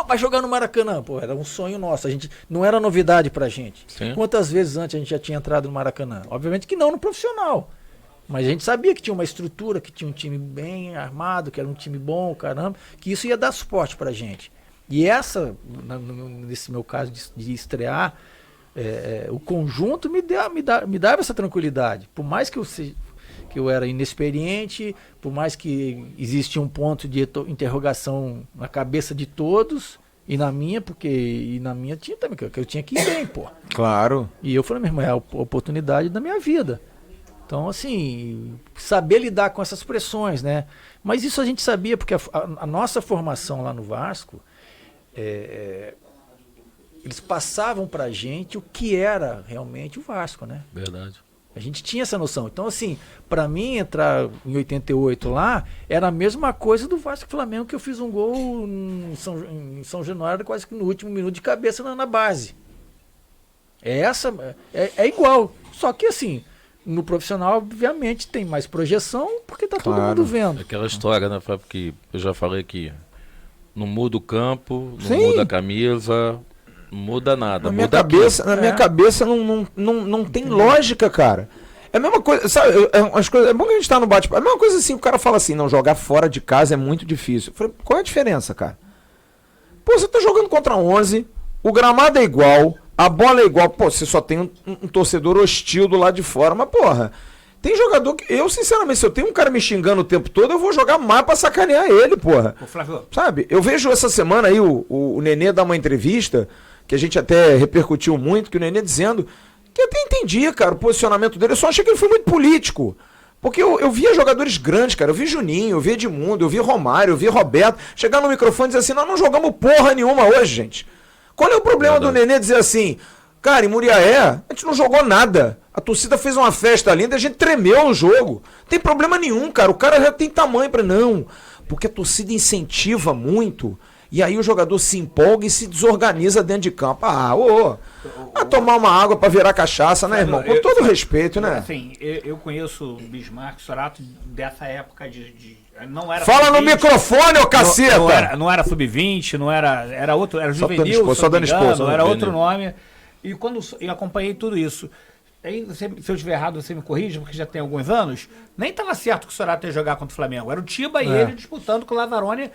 Vai jogar no Maracanã, era um sonho nosso, a gente, não era novidade pra gente. Sim. Quantas vezes antes a gente já tinha entrado no Maracanã? Obviamente que não no profissional, mas a gente sabia que tinha uma estrutura, que tinha um time bem armado, que era um time bom, caramba, que isso ia dar suporte pra gente. E nesse meu caso de estrear, o conjunto me dava essa tranquilidade. Por mais que eu era inexperiente, por mais que existia um ponto de interrogação na cabeça de todos, E na minha tinha também, que eu tinha que ir bem, pô. Claro. E eu falei, meu irmão, é a oportunidade da minha vida. Então, assim, saber lidar com essas pressões, né? Mas isso a gente sabia, porque a nossa formação lá no Vasco, eles passavam pra gente o que era realmente o Vasco, né? Verdade. A gente tinha essa noção. Então, assim, pra mim entrar em 88 lá, era a mesma coisa do Vasco e Flamengo, que eu fiz um gol em São Januário, quase que no último minuto de cabeça na base. É igual. Só que, assim, no profissional, obviamente, tem mais projeção, porque tá todo mundo vendo. Aquela história, né, Fábio, que eu já falei aqui. Não muda o campo, não Sim. muda a camisa, não muda nada. Na minha muda cabeça, aquilo. minha cabeça não tem lógica, cara. É a mesma coisa, sabe? É bom que a gente tá no bate-papo. É a mesma coisa assim, o cara fala assim, não, jogar fora de casa é muito difícil. Eu falei, qual é a diferença, cara? Pô, você tá jogando contra 11, o gramado é igual, a bola é igual. Pô, você só tem um torcedor hostil do lado de fora, mas porra, tem jogador que... Eu, sinceramente, se eu tenho um cara me xingando o tempo todo, eu vou jogar mais pra sacanear ele, porra. Ô, Flávio. Sabe? Eu vejo essa semana aí o Nenê dar uma entrevista, que a gente até repercutiu muito, que o Nenê dizendo que eu até entendia, cara, o posicionamento dele. Eu só achei que ele foi muito político. Porque eu via jogadores grandes, cara. Eu vi Juninho, eu vi Edmundo, eu vi Romário, eu vi Roberto chegar no microfone e dizer assim, nós não jogamos porra nenhuma hoje, gente. Qual é o problema do Nenê dizer assim, cara, em Muriaé, a gente não jogou nada. A torcida fez uma festa linda e a gente tremeu o jogo. Não tem problema nenhum, cara. O cara já tem tamanho pra... Não, porque a torcida incentiva muito e aí o jogador se empolga e se desorganiza dentro de campo. Vai tomar uma água pra virar cachaça, né, irmão? Com todo respeito, né? Assim, eu conheço o Bismarck, Sorato, dessa época não era Fala no sub-20, microfone, ô caceta! não era sub-20, era outro, era Só juvenil, dando só dando expulso, era né? outro nome. E quando eu acompanhei tudo isso, aí se eu estiver errado, você me corrige, porque já tem alguns anos, nem estava certo que o Sorato ia jogar contra o Flamengo. Era o Tiba e ele disputando com o Lazzaroni,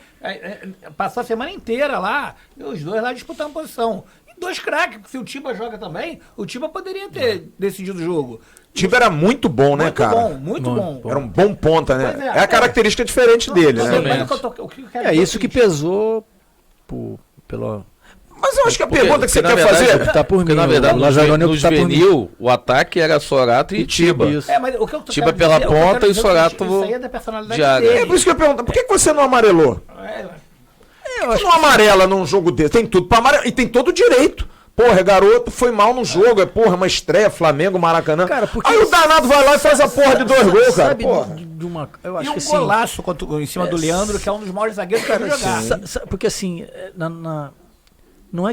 passou a semana inteira lá, e os dois lá disputando posição. E dois craques, se o Tiba joga também, o Tiba poderia ter decidido o jogo. Tiba era muito bom, né, cara? Muito bom. Era um bom ponta, né? Pois é, É a característica diferente dele, né? Mas o que eu quero É dizer isso que o seguinte, pesou pela... Mas eu acho que a Porque- pergunta que você porque, quer na verdade, fazer... Tá por Porque, mim, na verdade, o no Lazzaroni no tá por mim. juvenil, o ataque era Sorato e Tiba. Isso. mas o que eu Tiba quero pela dizer, o que eu ponta quero e dizer é o Sorato seguinte, isso aí é da personalidade de área. dele. É por isso que eu pergunto, por que você não amarelou? Eu acho Não amarela num jogo desse. Tem tudo pra amarelar. E tem todo o direito. Porra, garoto, foi mal no jogo. Porra, uma estreia, Flamengo, Maracanã. Cara, porque aí o danado vai lá e faz a porra de 2 gols, cara. Sabe Porra. de uma... Eu acho E um que assim, golaço em cima do Leandro, que é um dos maiores zagueiros que eu vi jogar. porque assim, não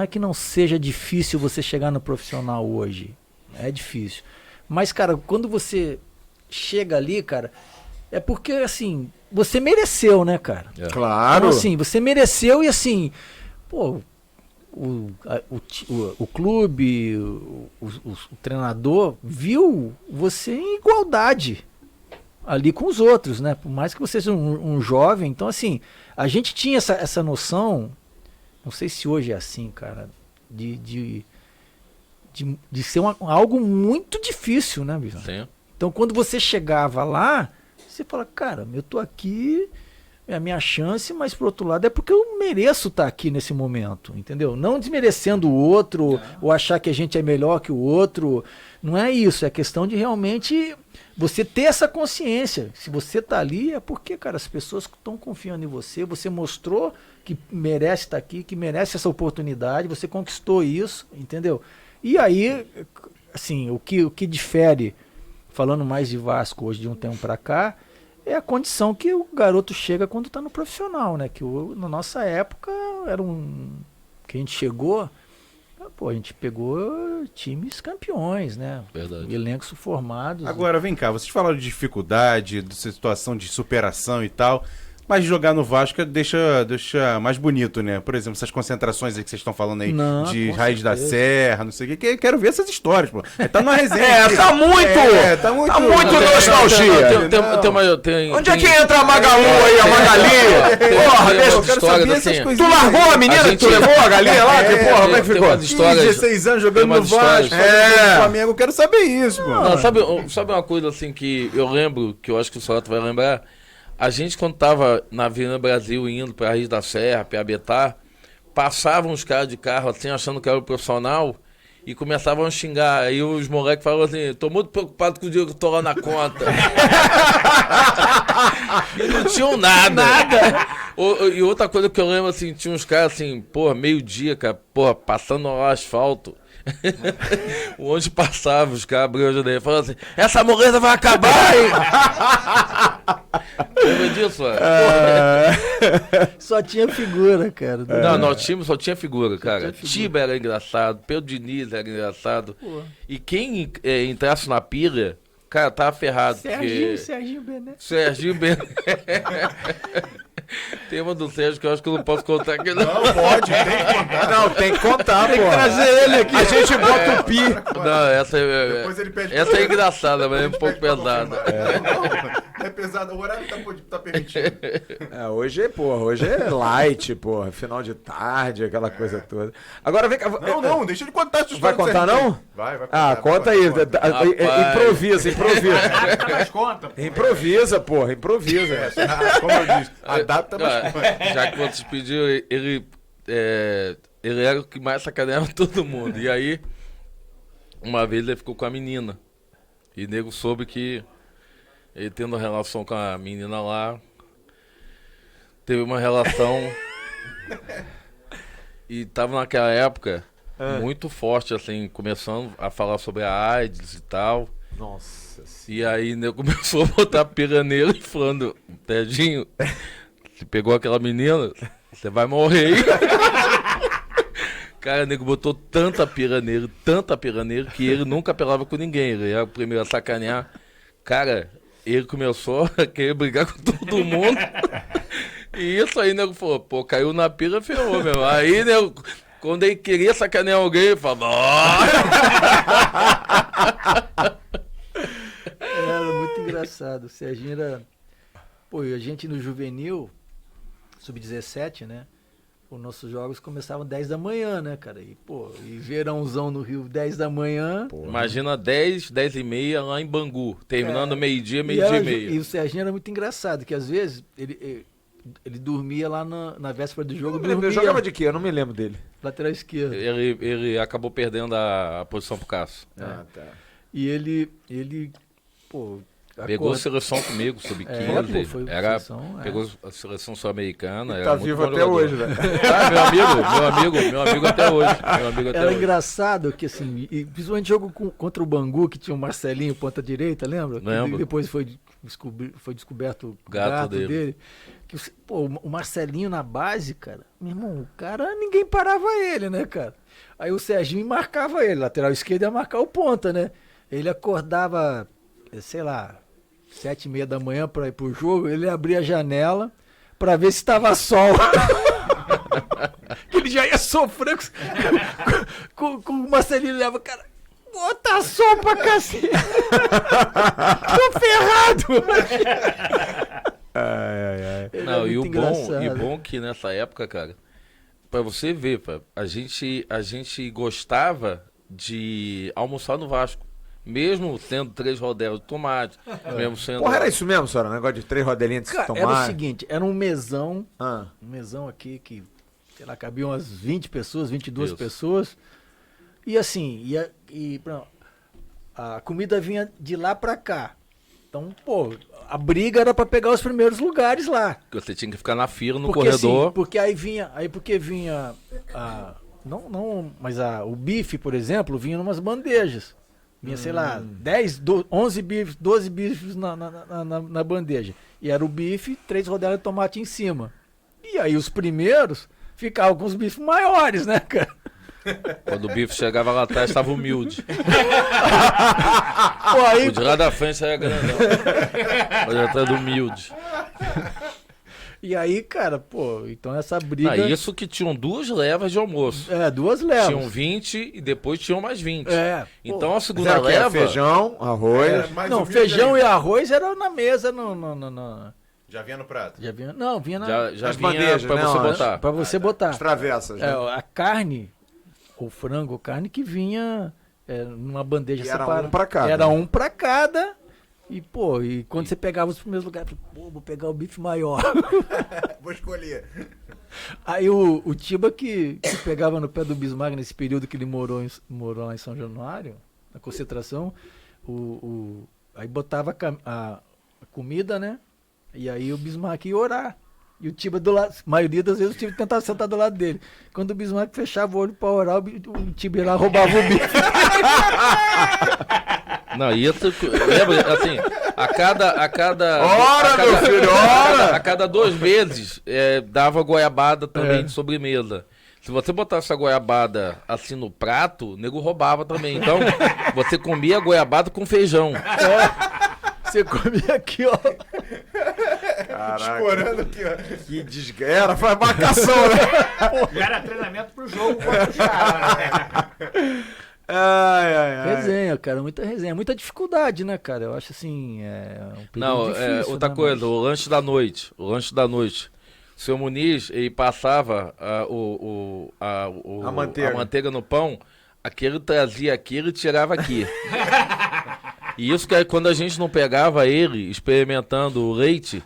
é que não seja difícil você chegar no profissional hoje. É difícil. Mas, cara, quando você chega ali, cara, é porque, assim, você mereceu, né, cara? Claro. Então, assim, você mereceu e, assim, pô, o clube, o treinador viu você em igualdade ali com os outros, né? Por mais que você seja um jovem. Então, assim, a gente tinha essa noção, não sei se hoje é assim, cara, de ser algo muito difícil, né, Bisão? Sim. Então, quando você chegava lá, você fala, cara, eu tô aqui, é a minha chance, mas por outro lado é porque eu mereço estar aqui nesse momento, entendeu? Não desmerecendo o outro, ou achar que a gente é melhor que o outro, não é isso, é questão de realmente você ter essa consciência. Se você tá ali é porque, cara, as pessoas estão confiando em você, você mostrou que merece estar aqui, que merece essa oportunidade, você conquistou isso, entendeu? E aí, assim, o que difere, falando mais de Vasco hoje de um tempo para cá, é a condição que o garoto chega quando está no profissional, né? Que na nossa época era que a gente chegou, pô, a gente pegou times campeões, né? Verdade. Elencos formados. Agora, vem cá, vocês falaram de dificuldade, de situação de superação e tal, mas jogar no Vasco deixa mais bonito, né? Por exemplo, essas concentrações aí que vocês estão falando aí, Não, de com Raiz da certeza. Serra, não sei o quê. Quero ver essas histórias, pô. Tá numa resenha. aqui. Tá muito! Tá muito, Tá muito Não, nostalgia. Onde Onde é que entra a Magalu aí, a Magali? Porra, deixa eu quero saber essas coisinhas. Tu largou a menina A gente- que tu levou a galinha lá? Que porra, como é que tem ficou? umas histórias- 16 anos jogando tem no umas histórias. Vasco, jogando no Flamengo. Eu quero saber isso, pô. Não, sabe uma coisa assim que eu lembro, que eu acho que o Sorato vai lembrar? A gente, quando tava na Avenida Brasil indo pra Raiz da Serra, pra Abetá, passavam os caras de carro assim, achando que era o profissional, e começavam a xingar. Aí os moleques falavam assim, tô muito preocupado com o dia que eu tô lá na conta. E não tinham nada. E outra coisa que eu lembro, assim, tinha uns caras assim, porra, meio-dia, cara, porra, passando no asfalto. Onde passava, os caras abriam a janela e falavam assim, essa moleza vai acabar, hein? Lembra disso, Só tinha figura, cara. Não, o time só tinha figura, cara. Tiba era engraçado, Pedro Diniz era engraçado. Pô. E quem entrasse na pilha, cara, tava ferrado. Serginho Bené. Serginho Bené. Tem uma do Sérgio que eu acho que eu não posso contar aqui, não. Não, pode, tem que contar. Não, tem que contar, pô. Trazer ele aqui. A gente bota o pi. Não, essa Depois ele pede essa pra- é engraçada, mas é um Depois pouco pede pra pesada. confirmar. Não é pesado, o horário tá permitido. Hoje, porra, hoje é light, porra. Final de tarde, aquela coisa toda. Agora vem cá. Não, deixa ele contar essa Vai história. contar, certinho. não? Vai contar. Ah, conta aí. Rapaz. Improvisa. Adapta mais conta. pô. Improvisa, porra, improvisa. Como eu disse, adapta mais. Já que vocês pediram, ele era o que mais sacaneava todo mundo. E aí, uma vez ele ficou com a menina. E o nego soube que ele tendo relação com a menina lá, teve uma relação e tava naquela época muito forte, assim, começando a falar sobre a AIDS e tal. Nossa. E aí o nego começou a botar pira nele, falando, Tedinho, você pegou aquela menina, você vai morrer. Cara, o nego botou tanta pira nele, que ele nunca apelava com ninguém. Ele era o primeiro a sacanear. Cara, ele começou a querer brigar com todo mundo. E isso aí, nego falou, pô, caiu na pira, ferrou, meu. Aí, nego, quando ele queria sacanear alguém, ele falava, Era muito engraçado. O Serginho era. Pô, e a gente no juvenil, sub-17, né? Os nossos jogos começavam 10 da manhã, né, cara? E, pô, e verãozão no Rio, 10 da manhã. imagina 10, 10 e meia lá em Bangu, terminando meio-dia, E, meio-dia e meia. e o Serginho era muito engraçado, que às vezes ele dormia lá na véspera do jogo. Ele Dormia, jogava de quê? Eu não me lembro dele. lateral esquerdo. Ele acabou perdendo a posição pro Cássio. Ah, tá. E ele pô. Pegou a acorda- seleção comigo, sub-15. pô, foi seleção, Pegou a seleção sul-americana. Tá era muito vivo bom até jogador. hoje, velho. Ah, meu amigo até hoje. Meu amigo até Era hoje. engraçado que, assim, e principalmente jogo contra o Bangu, que tinha o Marcelinho, ponta direita, lembra? Lembro. Que depois foi descoberto o Gato gato dele. dele. Que, pô, o Marcelinho na base, cara, meu irmão, o cara, ninguém parava ele, né, cara? Aí o Serginho marcava ele, lateral esquerdo ia marcar o ponta, né? Ele acordava, sei lá, 7h30 da manhã pra ir pro jogo, ele abria a janela pra ver se tava sol. Que ele já ia sofrer com o Marcelinho, leva, cara, bota sol pra cacete. Tô ferrado. Ele Não, é e o muito bom engraçado. que nessa época, cara, pra você ver, a gente gostava de almoçar no Vasco. Mesmo sendo 3 rodelas de tomate, mesmo sendo... Porra, era isso mesmo, senhora? Negócio de 3 rodelinhas de Cara, tomate. era o seguinte, era um mesão Ah, aqui que, sei lá, cabiam umas 20 pessoas, 22 Isso. pessoas. E assim, a comida vinha de lá pra cá. Então, pô, a briga era pra pegar os primeiros lugares lá. Você tinha que ficar na fila, no Porque, corredor. assim, porque vinha o bife, por exemplo, vinha numas bandejas. Vinha, sei lá, 11 bifes, 12 bifes na bandeja. E era o bife, 3 rodelas de tomate em cima. E aí os primeiros ficavam com os bifes maiores, né, cara? Quando o bife chegava lá atrás, estava humilde. Pô, aí, O de lá da frente era grandão. Mas atrás do humilde. e aí, cara, pô, então essa briga... Isso que tinham 2 levas de almoço. 2 levas. Tinham 20 e depois tinham mais 20. É, pô. Então a mas segunda era o quê? leva... Feijão, arroz. É, mais Não, humilde feijão ainda. e arroz era na mesa, Já vinha no prato. já vinha, não, vinha na... Já As vinha bandejas, pra né, você ó, botar. Pra você botar. As travessas, né? A carne, ou frango ou carne que vinha numa bandeja E era separada. um pra cada. Era um pra cada. E, pô, e quando você pegava os primeiros lugares, pô, vou pegar o bife maior. Vou escolher. Aí o Tiba que pegava no pé do Bismarck nesse período que ele morou lá em São Januário, na concentração, aí botava a comida, né? E aí o Bismarck ia orar. E o Tiba do lado, a maioria das vezes o Tiba tentava sentar do lado dele. Quando o Bismarck fechava o olho pra orar, o Tiba ia lá e roubava o bife. Não, isso, lembra, assim, a cada Ora, meu filho, ora! a cada 2 meses dava goiabada também de sobremesa. Se você botasse a goiabada assim no prato, o nego roubava também. Então, você comia a goiabada com feijão. Você comia aqui, ó. Caraca, Escorando aqui, ó. que desguerra, foi marcação, né? Já era treinamento pro jogo contra os caras, né? Ai. Resenha, cara, muita resenha. Muita dificuldade, né, cara? Eu acho assim, um período Não, difícil, outra né, coisa, mas- o lanche da noite. O seu Muniz, ele passava A manteiga. a manteiga no pão, aquele trazia aquilo e tirava aqui. E isso que aí, quando a gente não pegava ele experimentando o leite,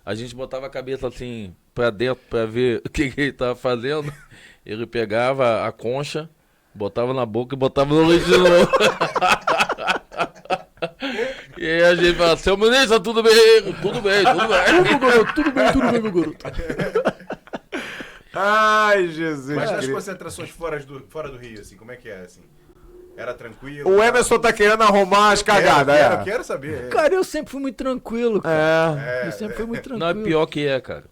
a gente botava a cabeça assim pra dentro pra ver o que ele tava fazendo. Ele pegava a concha, botava na boca e botava no leite de novo. E aí a gente fala, seu Muniz, tá tudo bem? Tudo bem, tudo bem. Tudo bem, meu garoto. Ai, Jesus. Mas nas Cristo. concentrações fora do Rio, assim, como é que é, assim? Era tranquilo? O Emerson tá querendo arrumar as cagadas, Eu quero saber. Cara, eu sempre fui muito tranquilo, cara. É. Eu sempre fui muito tranquilo. Não, é pior que é, cara.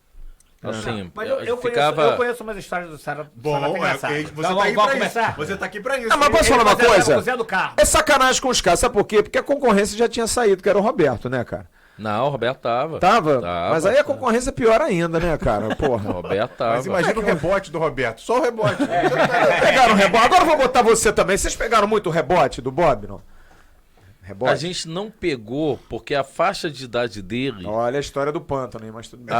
Assim, Mas eu ficava... conheço umas histórias do Sara. Bom, você Você tá aí pra começar? isso. Você tá aqui pra isso. Ah, mas posso falar uma coisa? O Zé do Carmo. É sacanagem com os caras, sabe por quê? Porque a concorrência já tinha saído, que era o Roberto, né, cara? Não, o Roberto tava. Tava? Tava, Mas aí a concorrência é pior ainda, né, cara? O Porra. Roberto tava. Mas imagina o rebote do Roberto. Só o rebote. Pegaram o rebote. Agora eu vou botar você também. Vocês pegaram muito o rebote do Bob, não? Rebote? A gente não pegou porque a faixa de idade dele... Olha a história do pântano, hein? Mas tudo bem.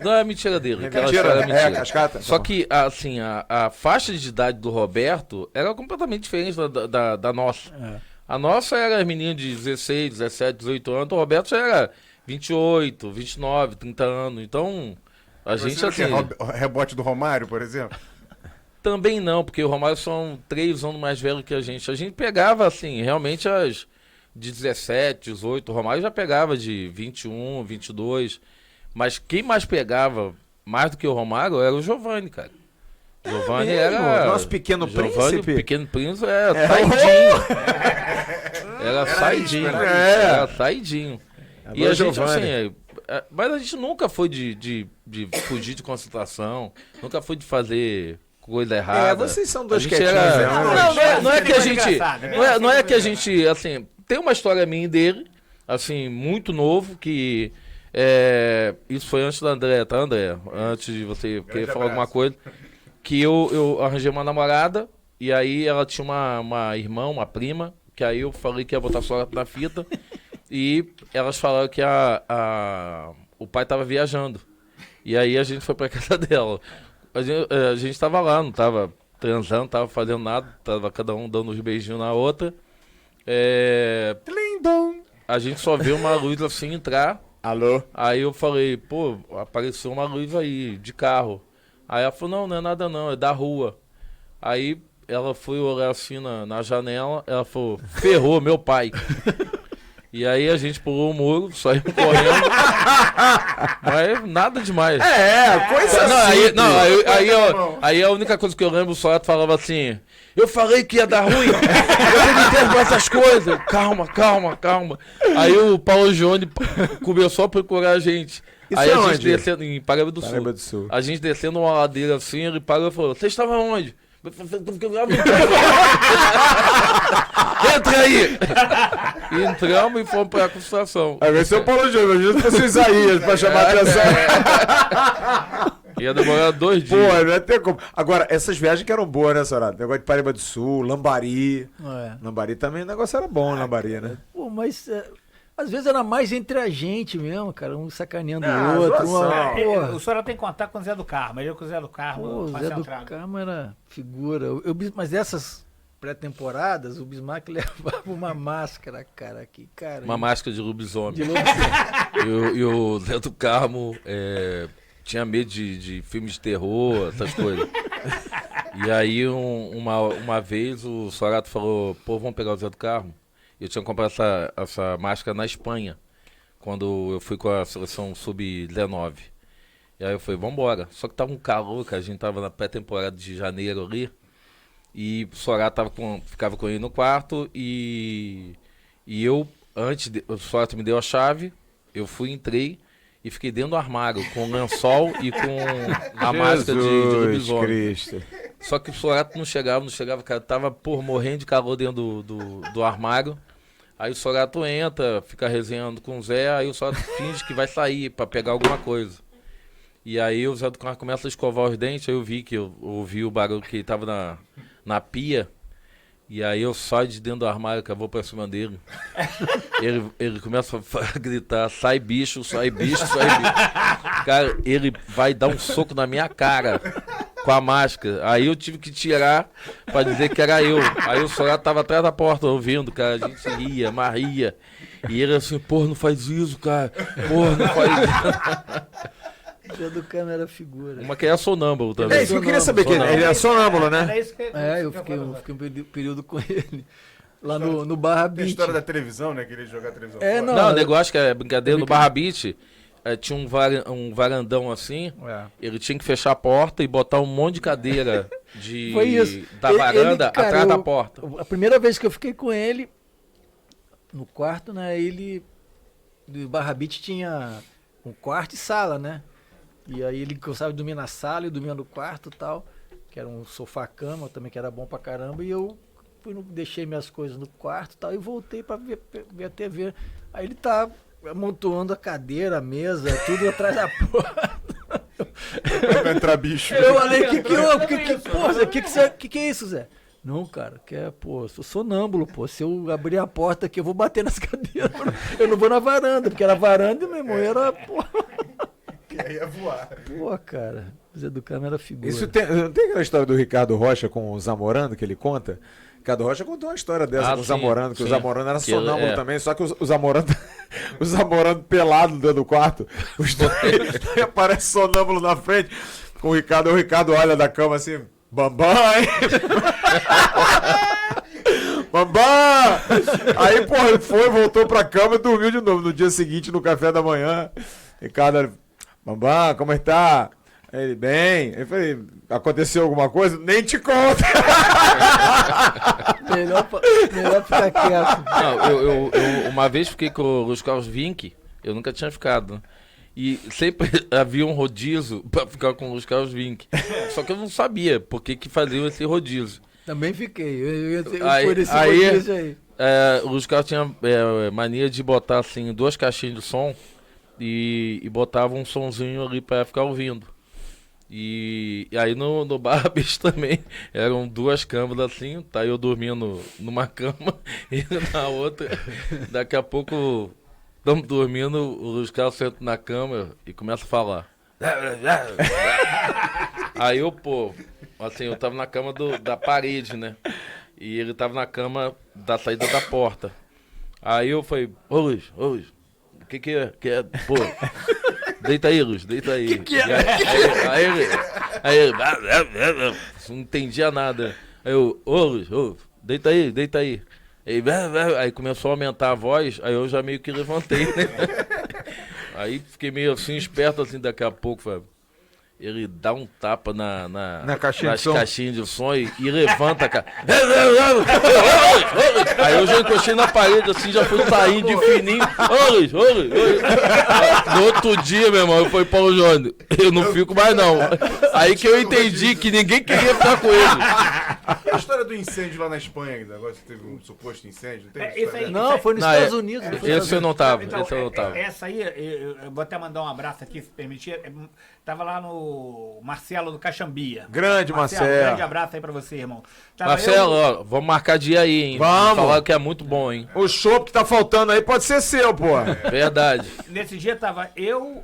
Não, é mentira dele. Aquela Mentira, história é né? mentira. Cascata? Só Tá que, assim, a faixa de idade do Roberto era completamente diferente da nossa. A nossa era menina de 16, 17, 18 anos. O Roberto já era 28, 29, 30 anos. Então, a gente, Você assim... não quer rebote do Romário, por exemplo? Também não, porque o Romário são 3 anos mais velho que a gente. A gente pegava, assim, realmente as de 17, 18. O Romário já pegava de 21, 22. Mas quem mais pegava, mais do que o Romário, era o Giovanni, cara. Giovanni mesmo? era... Nosso pequeno príncipe? O pequeno príncipe era saidinho. Era saidinho. Era saidinho. E a gente, assim... mas a gente nunca foi de fugir de concentração. Nunca foi de fazer... coisa errada. Vocês são dois A gente quietinhos, era- né? Não é que a Coisa gente. engraçada, né? Não é que a gente, assim, tem uma história minha e dele, assim, muito novo, que isso foi antes da André, tá, André? Antes de você querer falar alguma coisa. Que eu arranjei uma namorada, e aí ela tinha uma irmã, uma prima, que aí eu falei que ia botar só na fita, e elas falaram que o pai tava viajando. E aí a gente foi pra casa dela. A gente tava lá, não tava transando, tava fazendo nada, tava cada um dando uns beijinhos na outra. A gente só viu uma luz assim entrar. Alô? Aí eu falei, pô, apareceu uma luz aí, de carro. Aí ela falou, não é nada não, é da rua. Aí ela foi olhar assim na janela, ela falou, ferrou, meu pai. E aí a gente pulou o muro, saímos correndo. Mas nada demais. Coisa Não, assim. aí a única coisa que eu lembro, o Sorato falava assim, eu falei que ia dar ruim, eu não entendo com essas coisas. Calma. Aí o Paulo Gione começou a procurar a gente. Isso Aí é a gente onde? descendo em Paraíba do Sul. Paraíba do Sul. A gente descendo uma ladeira assim, ele parou e falou, você estava onde? Entra aí! E entramos e fomos pra concentração. Aí vai ser o Paulo Júnior, imagina se fosse o Isaías pra chamar a atenção. Ia demorar 2 dias. Pô, não ia ter como. Agora, essas viagens que eram boas, né, Sorato? Negócio de Paraíba do Sul, Lambari. Lambari também, o negócio era bom, Lambari, né? Pô, mas às vezes era mais entre a gente mesmo, cara, um sacaneando Ah, o outro. zoação. Porra. O senhor tem que contar com o Zé do Carmo. Ele com o Zé do Carmo. Pô, o passa Zé do entrada. Carmo era figura. Mas essas pré-temporadas, o Bismarck levava uma máscara, cara, aqui, cara. Uma máscara de lobisomem. De lobisomem. E o Zé do Carmo tinha medo de filmes de terror, essas coisas. E aí, uma vez, o Sorato falou, pô, vamos pegar o Zé do Carmo? Eu tinha comprado essa máscara na Espanha, quando eu fui com a seleção sub-19. E aí eu falei, vambora. Só que tava um calor, que a gente tava na pré-temporada de janeiro ali. E o Sorato ficava com ele no quarto. E eu, o Sorato me deu a chave. Eu entrei e fiquei dentro do armário, com o lençol e com a máscara de lobisomem. Cristo. Só que o Sorato não chegava, cara. Tava, morrendo de calor dentro do armário. Aí o Sorato entra, fica resenhando com o Zé. Aí o Sorato finge que vai sair pra pegar alguma coisa. E aí o Zé do Carmo começa a escovar os dentes, aí eu ouvi o barulho que ele tava na pia. E aí eu saio de dentro do armário, que eu vou pra cima dele. Ele começa a gritar, sai bicho, sai bicho, sai bicho. Cara, ele vai dar um soco na minha cara com a máscara. Aí eu tive que tirar pra dizer que era eu. Aí o Sorato tava atrás da porta ouvindo, cara. A gente ria, mas ria. E ele assim, porra, não faz isso, cara. Porra, não faz isso. O Zé do Carmo era figura. Uma que é sonâmbulo também. É isso que eu queria saber, que ele é sonâmbulo, né? Era isso que Eu fiquei um período com ele. Lá no Barra Tem a Beach. história da televisão, né? Que ele jogar a televisão É, fora. Não, o negócio que é brincadeira no Barra Beach. Tinha um varandão assim. É. Ele tinha que fechar a porta e botar um monte de cadeira Foi isso. da varanda Cara, atrás da porta. A primeira vez que eu fiquei com ele, no quarto, né? Ele. Do Barra Beach tinha um quarto e sala, né? E aí ele gostava de dormir na sala e dormia no quarto e tal. Que era um sofá-cama também, que era bom pra caramba. E eu deixei minhas coisas no quarto e tal. E voltei pra ver a TV. Aí ele tá amontoando a cadeira, a mesa, tudo atrás da porta. Vai entrar bicho. Eu falei, que é isso, Zé? Não, cara, eu sou sonâmbulo, pô. Se eu abrir a porta aqui, eu vou bater nas cadeiras. Eu não vou na varanda, porque era varanda e meu irmão era, pô. Que aí ia voar. Pô, cara, o Zé do Carmo era figura. Não tem aquela história do Ricardo Rocha com o Zamorano que ele conta? Ricardo Rocha contou uma história dessa com o sim, Zamorano, que sim. o Zamorano era Que sonâmbulo também, só que o Zamorano pelado dentro do quarto, os dois aparece sonâmbulo na frente, com o Ricardo olha da cama assim, Bambam, hein? Bambam! Aí, porra, ele voltou pra cama e dormiu de novo. No dia seguinte, no café da manhã, Ricardo, Bambam, como está? Ele, bem. Eu falei, aconteceu alguma coisa? Nem te conta! melhor ficar quieto. Não, eu uma vez fiquei com o Luiz Carlos Vinck, eu nunca tinha ficado. E sempre havia um rodízio pra ficar com o Luiz Carlos Vinck. Só que eu não sabia por que faziam esse rodízio. Também fiquei. Eu Aí- fui nesse aí- rodízio aí. O Luiz Carlos tinha mania de botar assim 2 caixinhas de som e botava um sonzinho ali pra ficar ouvindo. E aí no Barra Beach também eram 2 camas assim, tá eu dormindo numa cama e na outra. Daqui a pouco estamos dormindo, o Luiz Carlos senta na cama e começa a falar. Aí eu, assim, eu tava na cama da parede, né? E ele tava na cama da saída da porta. Aí eu falei, ô Luiz, o que é? Pô, deita aí, Luiz, deita aí. Que é? Aí ele, não entendia nada. Aí eu, ô Luiz, deita aí. Aí começou a aumentar a voz, aí eu já meio que levantei, né? Aí fiquei meio assim, esperto assim, daqui a pouco, Fábio. Ele dá um tapa Na caixinha nas de som. caixinhas de som e levanta, cara. Aí eu já encostei na parede assim, já fui saindo de fininho. Ô Luiz. No outro dia, meu irmão, eu falei, Paulo Júnior, eu não fico mais não. Aí que eu entendi que ninguém queria ficar com ele. E a história do incêndio lá na Espanha, agora que teve um suposto incêndio, não tem É, história isso aí. dessa? Não, foi nos Não, Estados Unidos. Foi nos Estados Esse eu não tava, Então, esse eu não tava. essa aí, eu vou até mandar um abraço aqui, se permitir. Tava lá no Marcelo do Caxambia. Grande Marcelo. Um grande abraço aí pra você, irmão. Tava Marcelo, eu- ó, vamos marcar dia aí, hein? Vamos. Falaram que é muito bom, hein? O chopp que tá faltando aí pode ser seu, pô. Verdade. Nesse dia tava eu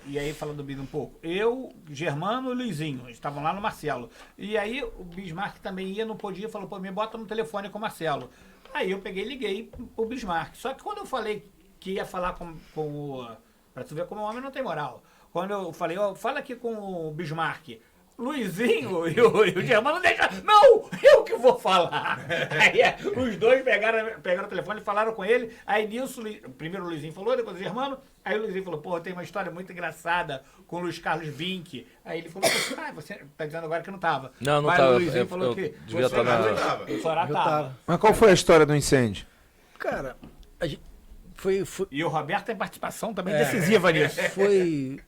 e aí falando do Bida um pouco, eu, Germano e Luizinho, estavam lá no Marcelo. E aí o Bismarck também ia, não podia, falou, pô, me bota no telefone com o Marcelo. Aí eu peguei e liguei o Bismarck. Só que quando eu falei que ia falar com o... Pra tu ver como o homem não tem moral. Quando eu falei, ó, fala aqui com o Bismarck. Luizinho e o Germano não deixa. Não, eu que vou falar. Aí os dois pegaram o telefone e falaram com ele. Aí nisso, primeiro o Luizinho falou, depois o Germano. Aí o Luizinho falou, pô, tem uma história muito engraçada com o Luiz Carlos Vinck. Aí ele falou, você tá dizendo agora que não tava. Não Mas tava. o Luizinho falou que devia estar na... o Sorá tava. Mas qual foi a história do incêndio? Cara, a gente foi E o Roberto tem participação também decisiva nisso.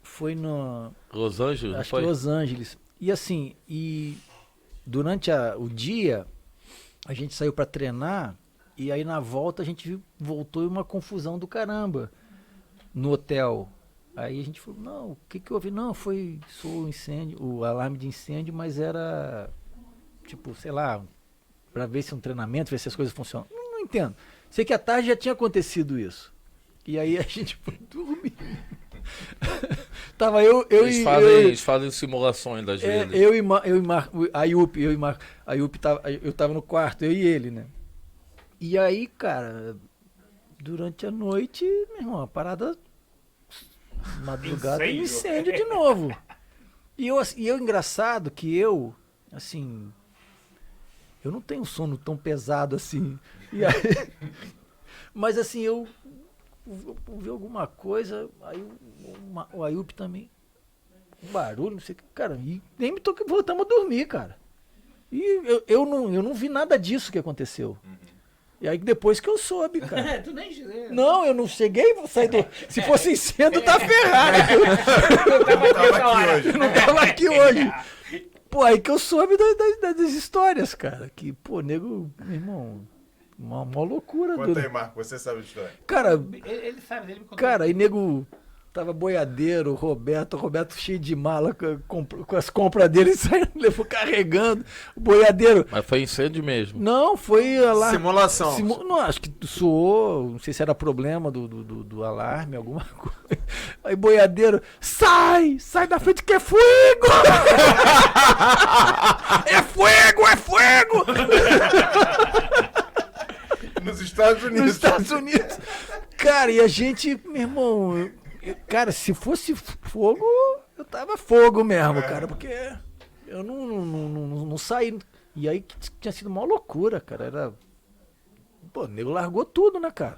foi no Los Angeles, não acho foi? que Los Angeles. E assim, durante o dia a gente saiu para treinar e aí na volta a gente voltou em uma confusão do caramba no hotel. Aí a gente falou, não, o que houve? Não, foi o incêndio, o alarme de incêndio, mas era tipo, sei lá, para ver se um treinamento, ver se as coisas funcionam. Não entendo. Sei que à tarde já tinha acontecido isso. E aí a gente foi dormir. Tava Eles fazem simulações das vezes. eu e Marco, a Yup eu tava no quarto, eu e ele, né? E aí, cara, durante a noite, meu irmão, a parada madrugada, incêndio de novo. E eu engraçado que eu, assim, eu não tenho sono tão pesado assim. E aí, mas assim, eu vi alguma coisa, aí o Ayup também, um barulho, não sei o que, cara, e nem me toquei, voltamos a dormir, cara. E eu não vi nada disso que aconteceu. E aí depois que eu soube, cara. Tu nem... Não, eu não cheguei, sair do... Se fosse cedo, tá ferrado. Eu não tava aqui hoje. Pô, aí que eu soube das histórias, cara. Que, pô, nego, meu irmão, uma loucura. Conta aí, Marco, você sabe a história. Cara, Ele sabe, ele me contou. cara, aí nego tava boiadeiro, Roberto cheio de mala com as compras dele, saindo, levou carregando, o boiadeiro. Mas foi incêndio mesmo. Não, foi lá. Simulação. Não, acho que soou, não sei se era problema do alarme, alguma coisa. Aí boiadeiro, sai da frente que é fogo! É fogo! Nos Estados Unidos. Nos Estados Unidos. Cara, e a gente, meu irmão, cara, se fosse fogo, eu tava fogo mesmo, cara, porque eu não saí. E aí tinha sido uma loucura, cara. Era. Pô, o nego largou tudo, né, cara?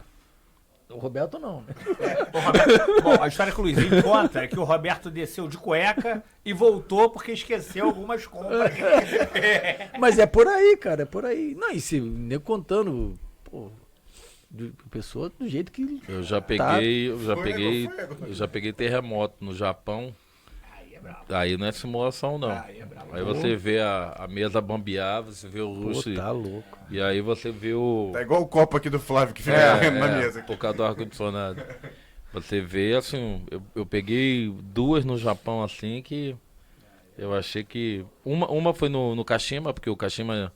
O Roberto não, né? Bom, a história que o Luizinho conta é que o Roberto desceu de cueca e voltou porque esqueceu algumas compras. Mas é por aí, cara, é por aí. Não, e se o nego contando, pô, pessoa do jeito que. Eu já peguei terremoto no Japão. Aí é bravo. Aí não é simulação, não. Aí é bravo. Aí você vê a mesa bambear, você vê o Pô, luxo. tá louco. E aí você vê o. Tá igual o copo aqui do Flávio que fica correndo na mesa. Aqui. Por causa do ar-condicionado. Você vê, assim, eu peguei duas no Japão, assim, que eu achei que... Uma foi no Kashima, porque o Kashima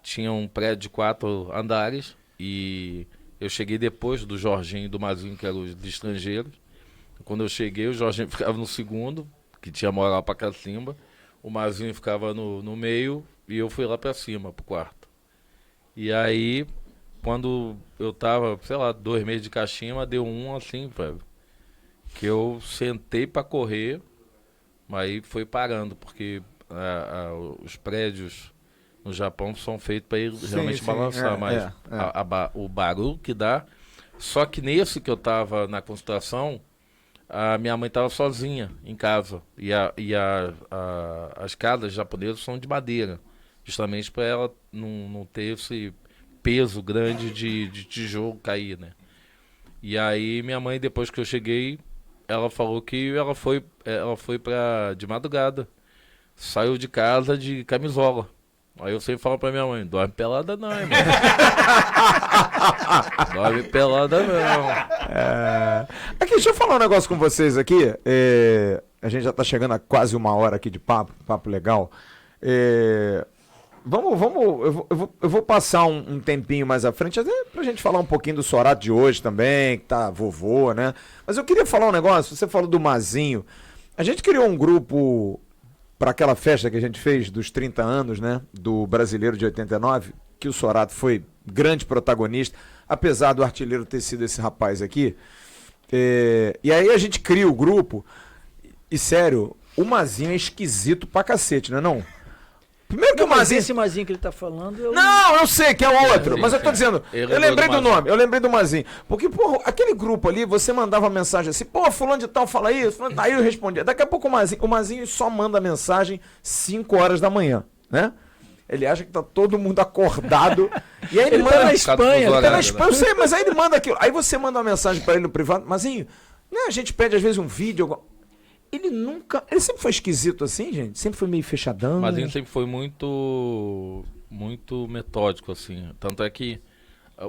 tinha um prédio de 4 andares, e eu cheguei depois do Jorginho e do Mazinho, que eram os de estrangeiros. Quando eu cheguei, o Jorginho ficava no segundo, que tinha moral pra cacimba, o Mazinho ficava no meio, e eu fui lá pra cima, pro quarto. E aí, quando eu tava, sei lá, 2 meses de Kashima, deu um assim, velho, que eu sentei pra correr, mas aí foi parando, porque os prédios no Japão são feitos para ele realmente balançar, mas o barulho que dá. Só que nesse que eu tava na concentração, a minha mãe tava sozinha em casa, e as casas japonesas são de madeira, justamente para ela não ter esse peso grande de tijolo cair, né? E aí minha mãe, depois que eu cheguei, ela falou que ela foi de madrugada, saiu de casa de camisola. Aí eu sempre falo pra minha mãe, dorme pelada não, irmão. Dorme pelada não. Aqui, deixa eu falar um negócio com vocês aqui. A gente já tá chegando a quase 1 hora aqui de papo legal. eu vou passar um tempinho mais à frente, até pra gente falar um pouquinho do Sorato de hoje também, que tá vovô, né? Mas eu queria falar um negócio, você falou do Mazinho. A gente criou um grupo para aquela festa que a gente fez dos 30 anos, né? Do Brasileiro de 89, que o Sorato foi grande protagonista, apesar do artilheiro ter sido esse rapaz aqui. E aí a gente cria o grupo, e sério, o Mazinho é esquisito pra cacete, não é não? Primeiro que o Mazinho... Esse Mazinho que ele tá falando... Não, eu sei que é o outro, sim, mas eu tô sim. dizendo, eu lembrei do nome, eu lembrei do Mazinho. Porque, porra, aquele grupo ali, você mandava mensagem assim, pô, fulano de tal fala isso, aí eu respondia. Daqui a pouco o Mazinho só manda mensagem 5 horas da manhã, né? Ele acha que tá todo mundo acordado. E aí ele manda tá na Espanha, ele tá na horário, Espanha, eu sei, mas aí ele manda aquilo. Aí você manda uma mensagem pra ele no privado, Mazinho, né, a gente pede às vezes um vídeo, ele sempre foi esquisito assim, gente? Sempre foi meio fechadão. Mas ele sempre foi muito metódico, assim. Tanto é que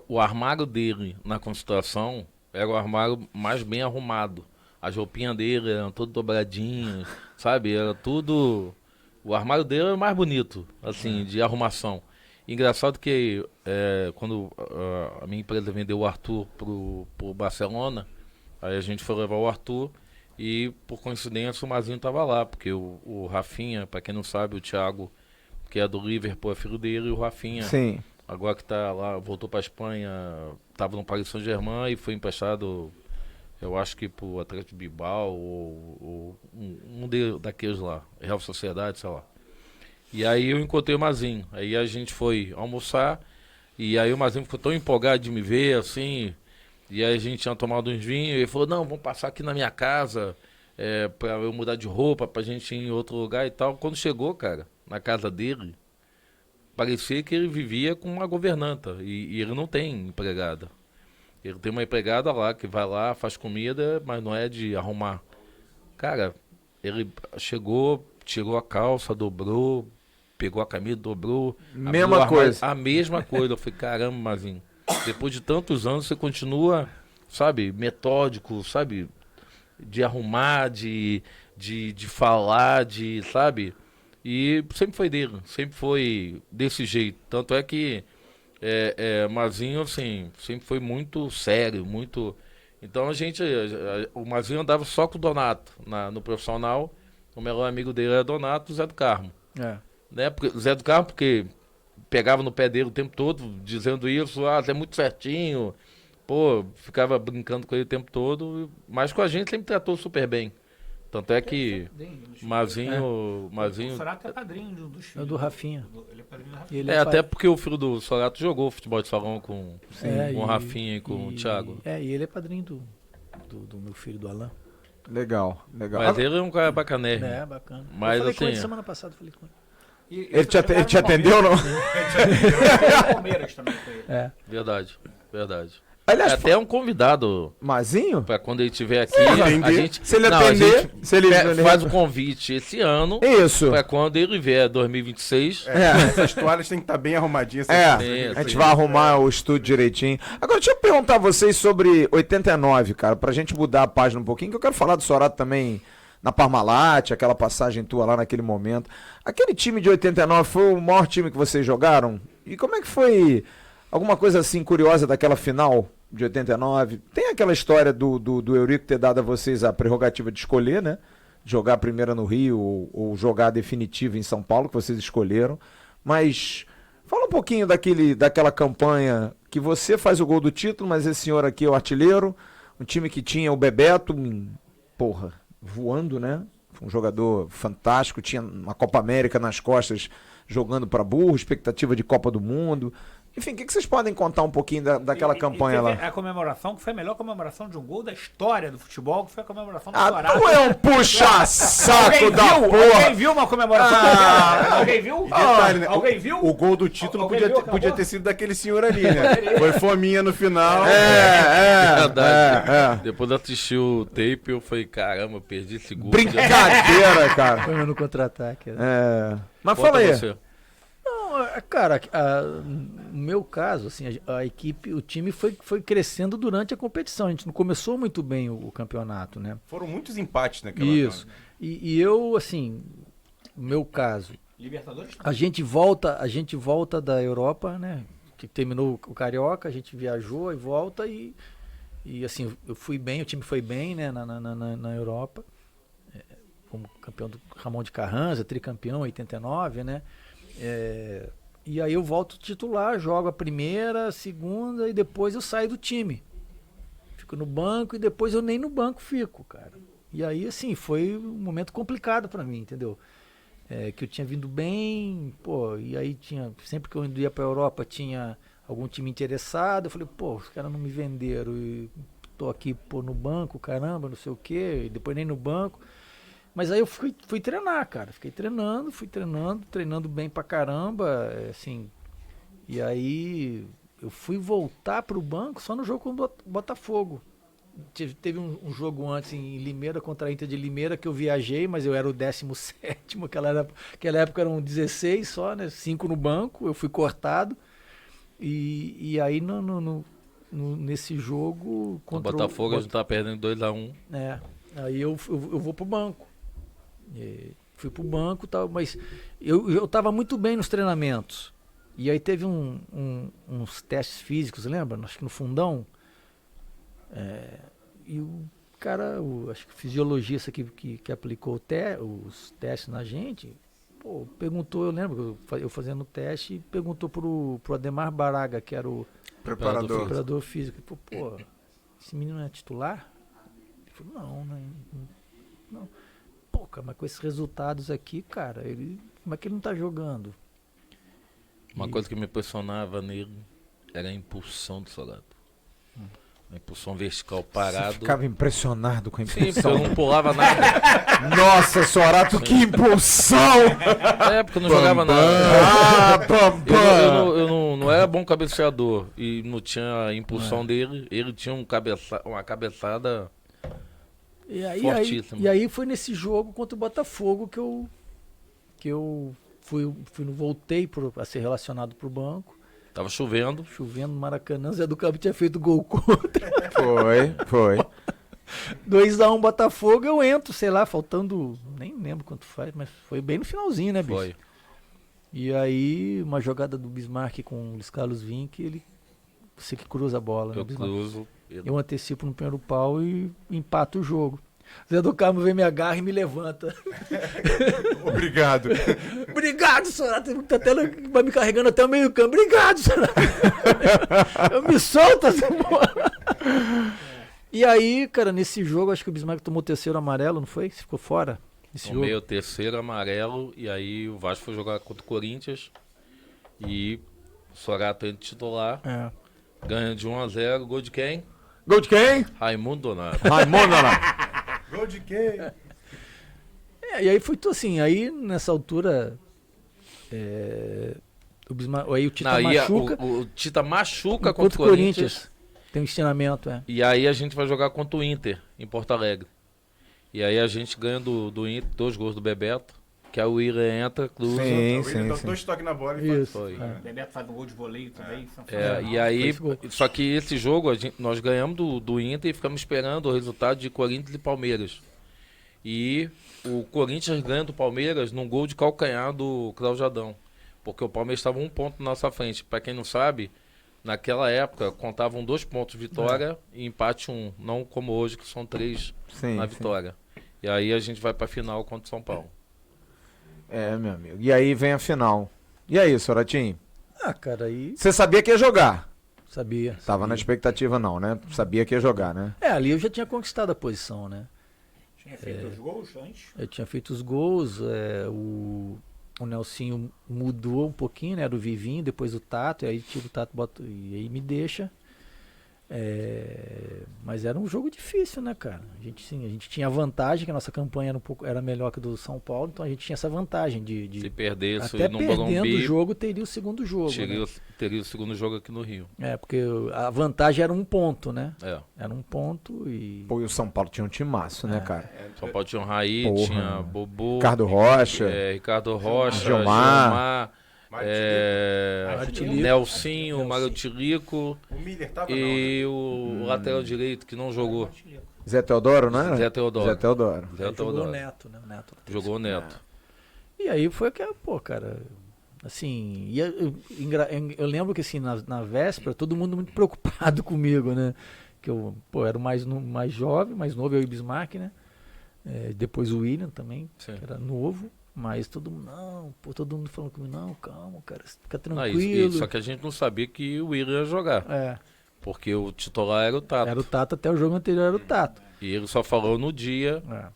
o armário dele na concentração era o armário mais bem arrumado. As roupinhas dele eram todas dobradinhas, sabe? Era tudo... O armário dele era o mais bonito, assim, de arrumação. Engraçado que quando a minha empresa vendeu o Arthur pro Barcelona, aí a gente foi levar o Arthur e, por coincidência, o Mazinho estava lá, porque o Rafinha, para quem não sabe, o Thiago, que é do Liverpool, é filho dele, e o Rafinha, Sim. agora que tá lá, voltou para Espanha, estava no Paris Saint-Germain e foi emprestado, eu acho que pro Atlético de Bilbao ou daqueles lá, Real Sociedade, sei lá. E aí eu encontrei o Mazinho, aí a gente foi almoçar e aí o Mazinho ficou tão empolgado de me ver, assim, e aí a gente tinha tomado uns vinhos e ele falou, não, vamos passar aqui na minha casa pra eu mudar de roupa, pra gente ir em outro lugar e tal. Quando chegou, cara, na casa dele, parecia que ele vivia com uma governanta e ele não tem empregada. Ele tem uma empregada lá que vai lá, faz comida, mas não é de arrumar. Cara, ele chegou, tirou a calça, dobrou, pegou a camisa, dobrou. Mesma coisa. A mesma coisa. Eu falei, caramba, Mazinho, depois de tantos anos você continua, sabe, metódico, sabe, de arrumar, de falar, sabe? E sempre foi dele, sempre foi desse jeito. Tanto é que Mazinho, assim, sempre foi muito sério, muito... Então o Mazinho andava só com o Donato no profissional. O melhor amigo dele era Donato, o Zé do Carmo. Né? Porque, Zé do Carmo, porque pegava no pé dele o tempo todo, dizendo isso, é muito certinho. Pô, ficava brincando com ele o tempo todo, mas com a gente sempre tratou super bem. Tanto é que Mazinho... O Sorato é padrinho dos filhos. É do Rafinha. Ele é padrinho do Rafinha. Ele até porque o filho do Sorato jogou futebol de salão com o Rafinha e com o Thiago. E ele é padrinho do meu filho, do Alan. Legal. Mas ele é um cara bacanérrimo. É, bacana. Mas, eu falei com ele assim, semana passada, falei com ele. Ele te atendeu ou não? Palmeiras também foi ele. Verdade. Aliás, Até um convidado Mazinho? para quando ele estiver aqui. Atender. A gente, Se ele não, atender, a gente se ele faz o convite esse ano. Isso. Para quando ele vier 2026. Essas toalhas têm que estar bem arrumadinhas. A gente vai arrumar o estúdio direitinho. Agora, deixa eu perguntar a vocês sobre 89, cara, pra gente mudar a página um pouquinho, que eu quero falar do Sorato também na Parmalat, aquela passagem tua lá naquele momento. Aquele time de 89 foi o maior time que vocês jogaram? E como é que foi alguma coisa assim curiosa daquela final de 89? Tem aquela história do Eurico ter dado a vocês a prerrogativa de escolher, né? Jogar a primeira no Rio ou jogar a definitiva em São Paulo, que vocês escolheram. Mas fala um pouquinho daquela campanha que você faz o gol do título, mas esse senhor aqui é o artilheiro. Um time que tinha o Bebeto, voando, né? Um jogador fantástico, tinha uma Copa América nas costas, jogando para burro, expectativa de Copa do Mundo. Enfim, o que vocês podem contar um pouquinho daquela campanha lá? A comemoração, que foi a melhor comemoração de um gol da história do futebol, que foi a comemoração do Ah, Sorato. tu é um puxa-saco da Alguém porra! viu uma comemoração? Alguém viu? Detalhe, né? Alguém viu? O gol do título Alguém podia, viu aquela podia bola? ter sido daquele senhor ali, né? Foi fominha no final. Verdade. Depois eu assisti o tape, eu falei, caramba, eu perdi esse gol. Brincadeira, cara. Foi no contra-ataque. Mas Conta fala aí. você. Não, cara, no meu caso, assim, a equipe, o time foi crescendo durante a competição. A gente não começou muito bem o campeonato, né? Foram muitos empates naquela Isso. E eu, assim, no meu caso, Libertadores? A gente volta da Europa, né? Que terminou o Carioca, a gente viajou e volta e assim, eu fui bem, o time foi bem, né? Na Europa. Como campeão do Ramon de Carranza, tricampeão, 89, né? E aí eu volto titular, jogo a primeira, a segunda e depois eu saio do time. Fico no banco e depois eu nem no banco fico, cara. E aí, assim, foi um momento complicado pra mim, entendeu? Que eu tinha vindo bem, pô, e aí sempre que eu ia pra Europa tinha algum time interessado, eu falei, pô, os caras não me venderam e tô aqui, pô, no banco, caramba, não sei o quê, e depois nem no banco. Mas aí eu fui treinar, cara, fui treinando bem pra caramba, assim, e aí eu fui voltar pro banco só no jogo com o Botafogo. Teve um jogo antes em Limeira contra a Inter de Limeira que eu viajei, mas eu era o 17º, aquela época eram 16 só, né? 5 no banco, eu fui cortado. E aí nesse jogo contra o Botafogo a gente tá perdendo 2-1. Aí eu vou pro banco. Fui pro banco e tal, mas eu tava muito bem nos treinamentos. E aí teve uns testes físicos, lembra? Acho que no fundão. E o cara, acho que o fisiologista que aplicou os testes na gente, pô, perguntou, eu lembro, eu fazendo o teste, perguntou pro Ademar Baraga, que era o preparador físico. Pô, esse menino é titular? Ele falou, não. Pô, cara, mas com esses resultados aqui, cara, como é que ele não tá jogando? Uma coisa que me impressionava nele era a impulsão do Sorato. A impulsão vertical parado. Você ficava impressionado com a Sim, impulsão. porque eu não pulava nada. Nossa, Sorato, que impulsão! Porque eu não jogava nada. Eu não era bom cabeceador e não tinha a impulsão dele. Ele tinha uma cabeçada fortíssima. E aí foi nesse jogo contra o Botafogo que eu voltei a ser relacionado pro banco. Tava chovendo. Chovendo no Maracanã, Zé do Cabo tinha feito gol contra. Foi. 2-1 Botafogo, eu entro, sei lá, faltando, nem lembro quanto faz, mas foi bem no finalzinho, né, bicho? Foi. E aí, uma jogada do Bismarck com o Luiz Carlos Vinck, você que cruza a bola. Eu né, cruzo. Eu antecipo no primeiro pau e empato o jogo. Zé do Carmo vem, me agarra e me levanta. Obrigado. Obrigado, Sorato. Vai me carregando até o meio campo. Obrigado, Sorato. Eu me solto essa bola. E aí, cara, nesse jogo, acho que o Bismarck tomou o terceiro amarelo, não foi? Você ficou fora? Tomei o terceiro amarelo e aí o Vasco foi jogar contra o Corinthians e o Sorato entra titular. Ganha de 1-0. Gol de quem? Gol de quem? Raimundo Donato. Gol de quem? E aí foi tudo assim, aí nessa altura aí o Tita machuca. O Tita machuca contra o Corinthians. Tem um ensinamento, E aí a gente vai jogar contra o Inter, em Porto Alegre. E aí a gente ganha do Inter 2 gols do Bebeto, que a Willian entra, cruza. Sim. 2 toques na bola e Isso. faz. O Bebeto faz um gol de voleio também. E aí, só que esse jogo nós ganhamos do Inter e ficamos esperando o resultado de Corinthians e Palmeiras. E o Corinthians ganha do Palmeiras num gol de calcanhar do Cláudio Jadão. Porque o Palmeiras estava 1 ponto na nossa frente. Para quem não sabe, naquela época contavam 2 pontos vitória e empate 1. Não como hoje, que são 3 na vitória. E aí a gente vai para a final contra o São Paulo. Meu amigo. E aí vem a final. E aí, Soratinho? Cara, aí... Você sabia que ia jogar? Sabia. Tava na expectativa não, né? Sabia que ia jogar, né? Ali eu já tinha conquistado a posição, né? Tinha feito os gols antes? Eu tinha feito os gols, o Nelsinho mudou um pouquinho, né? Era o Vivinho, depois o Tato, e aí tira o Tato, e aí me deixa. Mas era um jogo difícil, né, cara? A gente tinha a vantagem que a nossa campanha era melhor que a do São Paulo, então a gente tinha essa vantagem de se perdesse até no perdendo Morumbi, o jogo, teria o segundo jogo. Teria o segundo jogo aqui no Rio. Porque a vantagem era 1 ponto, né? Era 1 ponto e... Pô, e o São Paulo tinha um timaço, né, cara? São Paulo tinha o Raí, tinha Bobo, Ricardo Rocha, Gilmar, Martilico. Nelsinho, Mário Tilico O Miller tava e o lateral direito que não jogou. Zé Teodoro, não era? Zé Teodoro. Zé Teodoro. Jogou o Neto, né? Jogou o Neto. E aí foi que, pô, cara, assim, eu lembro que assim, na véspera, todo mundo muito preocupado comigo, né? Que eu, pô, era o mais jovem, mais novo, eu e o Bismarck, né? Depois o William também, Sim. que era novo. Mas todo mundo falando comigo, não, calma, cara, fica Não, tranquilo. só que a gente não sabia que o Willian ia jogar. É, Porque o titular era o Tato. era o Tato, até o jogo anterior era o Tato. E ele só falou no dia É.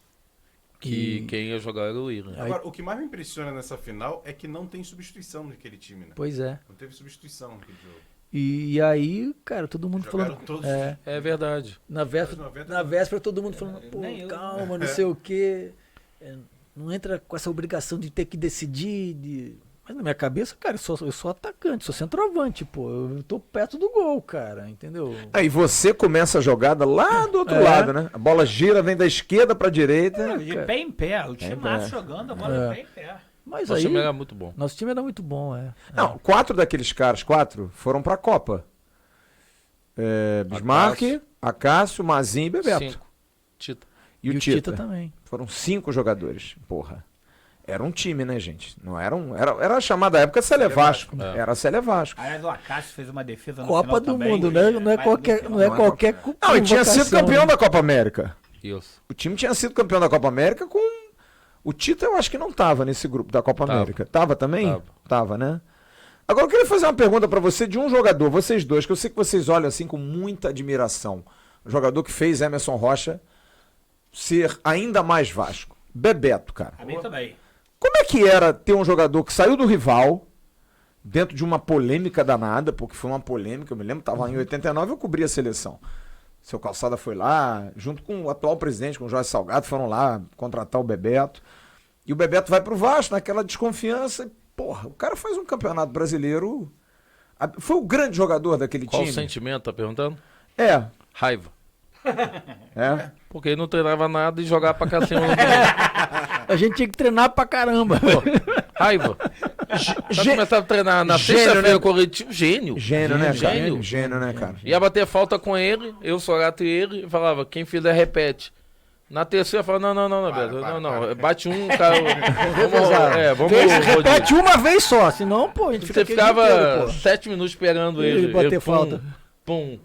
que E- quem ia jogar era o Willian. Aí- Agora, o que mais me impressiona nessa final é que não tem substituição naquele time, né? Pois é. Não teve substituição naquele jogo. E aí, cara, todo mundo Jogaram falando. todos É verdade. Na véspera, Mas 90 na véspera todo mundo falando, pô, Nem eu. calma, não sei o quê. Não entra com essa obrigação de ter que decidir. Mas na minha cabeça, cara, eu sou atacante, sou centroavante, pô. Eu tô perto do gol, cara, entendeu? Aí você começa a jogada lá do outro lado, né? A bola gira, vem da esquerda pra direita. De pé em pé, o time massa jogando, a bola de pé em pé. Mas O aí, time era muito bom. nosso time era muito bom, Não, 4 daqueles caras, 4, foram pra Copa. Bismarck, Acácio, Mazinho e Bebeto. 5. Tita. E o Tita. também. Foram 5 jogadores, porra. Era um time, né, gente? Não era era a chamada época Célé Vasco. É. Era Célé Vasco. Aliás, o Acácio fez uma defesa no Copa final do também. Mundo, né? Não é Mas qualquer, no não é final- qualquer Não, e tinha sido convocação, campeão né? da Copa América. Isso. O time tinha sido campeão da Copa América com... O Tita eu acho que não tava nesse grupo da Copa Tava. América. Tava também? Tava. Tava, né? Agora eu queria fazer uma pergunta pra você de um jogador, vocês dois, que eu sei que vocês olham assim com muita admiração. Um jogador que fez Emerson Rocha ser ainda mais Vasco. Bebeto, cara. A mim também. Como é que era ter um jogador que saiu do rival, dentro de uma polêmica danada, porque foi uma polêmica, eu me lembro, estava em 89, eu cobri a seleção. Seu Calçada foi lá, junto com o atual presidente, com o Jorge Salgado, foram lá contratar o Bebeto. E o Bebeto vai pro Vasco, naquela desconfiança. E, porra, o cara faz um campeonato brasileiro. Foi o grande jogador daquele Qual o time. sentimento, tá perguntando? É, Raiva. é. Porque ele não treinava nada e jogava pra cacete. A gente tinha que treinar pra caramba. Raiva. Já começava a treinar na Gênio, sexta-feira né? coletivo. Gênio. Gênio, né, cara? Gênio. Gênio, né, cara? Ia bater falta com ele, eu, Sorato e ele, e falava, quem fizer repete. Na terceira eu falava, não, Beto, não. Bate um, cara. Vamos Repete uma vez só, senão, pô, a gente Você fica aqui o dia ficava inteiro, pô. 7 minutos esperando Ele ele. bater Ele, falta. Pum.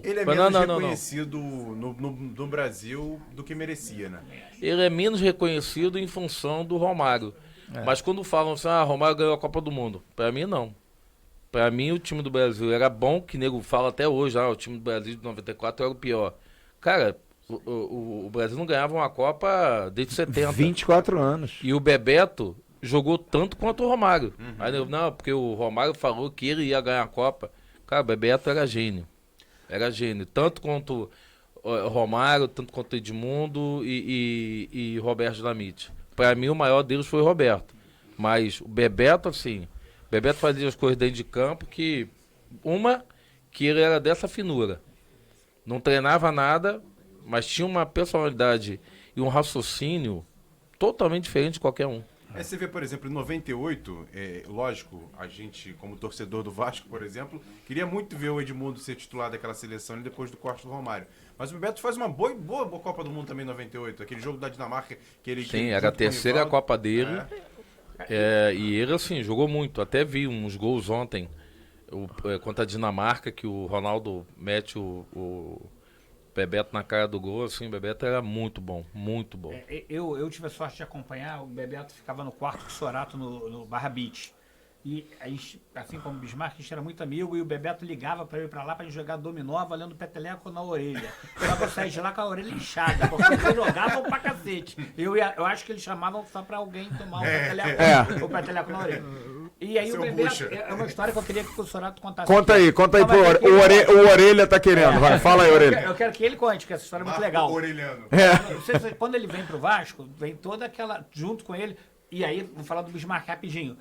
Ele é Falei, menos não. reconhecido no Brasil do que merecia, né? Ele é menos reconhecido em função do Romário. Mas quando falam assim, Romário ganhou a Copa do Mundo. Pra mim, não. Pra mim, o time do Brasil era bom, que nego fala até hoje, o time do Brasil de 94 era o pior. Cara, o Brasil não ganhava uma Copa desde 70. 24 anos. E o Bebeto jogou tanto quanto o Romário. Aí eu, não, porque o Romário falou que ele ia ganhar a Copa. Cara, o Bebeto era gênio. Era gênio. Tanto quanto o Romário, tanto quanto o Edmundo e Roberto Dinamite. Pra mim, o maior deles foi o Roberto. Mas o Bebeto, assim... Bebeto fazia as coisas dentro de campo que ele era dessa finura. Não treinava nada, mas tinha uma personalidade e um raciocínio totalmente diferente de qualquer um. Você vê, por exemplo, em 98, lógico, a gente, como torcedor do Vasco, por exemplo, queria muito ver o Edmundo ser titular daquela seleção e depois do corte do Romário. Mas o Bebeto faz uma boa Copa do Mundo também em 98, aquele jogo da Dinamarca que ele... Sim, era a terceira Copa dele. E ele, assim, jogou muito. Até vi uns gols ontem contra a Dinamarca, que o Ronaldo mete o Bebeto na cara do gol. Assim, o Bebeto era muito bom, muito bom. Eu tive a sorte de acompanhar, o Bebeto ficava no quarto com o Sorato no Barra Beach. E aí, assim como o Bismarck, a gente era muito amigo e o Bebeto ligava pra eu ir pra lá pra gente jogar dominó valendo peteleco na orelha. Só que eu saí de lá com a orelha inchada, porque eles jogavam pra cacete. Eu acho que eles chamavam só pra alguém tomar o peteleco na orelha. E aí Seu o Bebeto, bucha. é uma história que eu queria que o Sorato contasse. Conta aí Calma pro que ele- o Orelha tá querendo. Vai, fala aí, Orelha. Eu quero que ele conte, que essa história é muito legal. Orelhano. Não sei se- Quando ele vem pro Vasco, vem toda aquela. Junto com ele. E aí, vou falar do Bismarck rapidinho.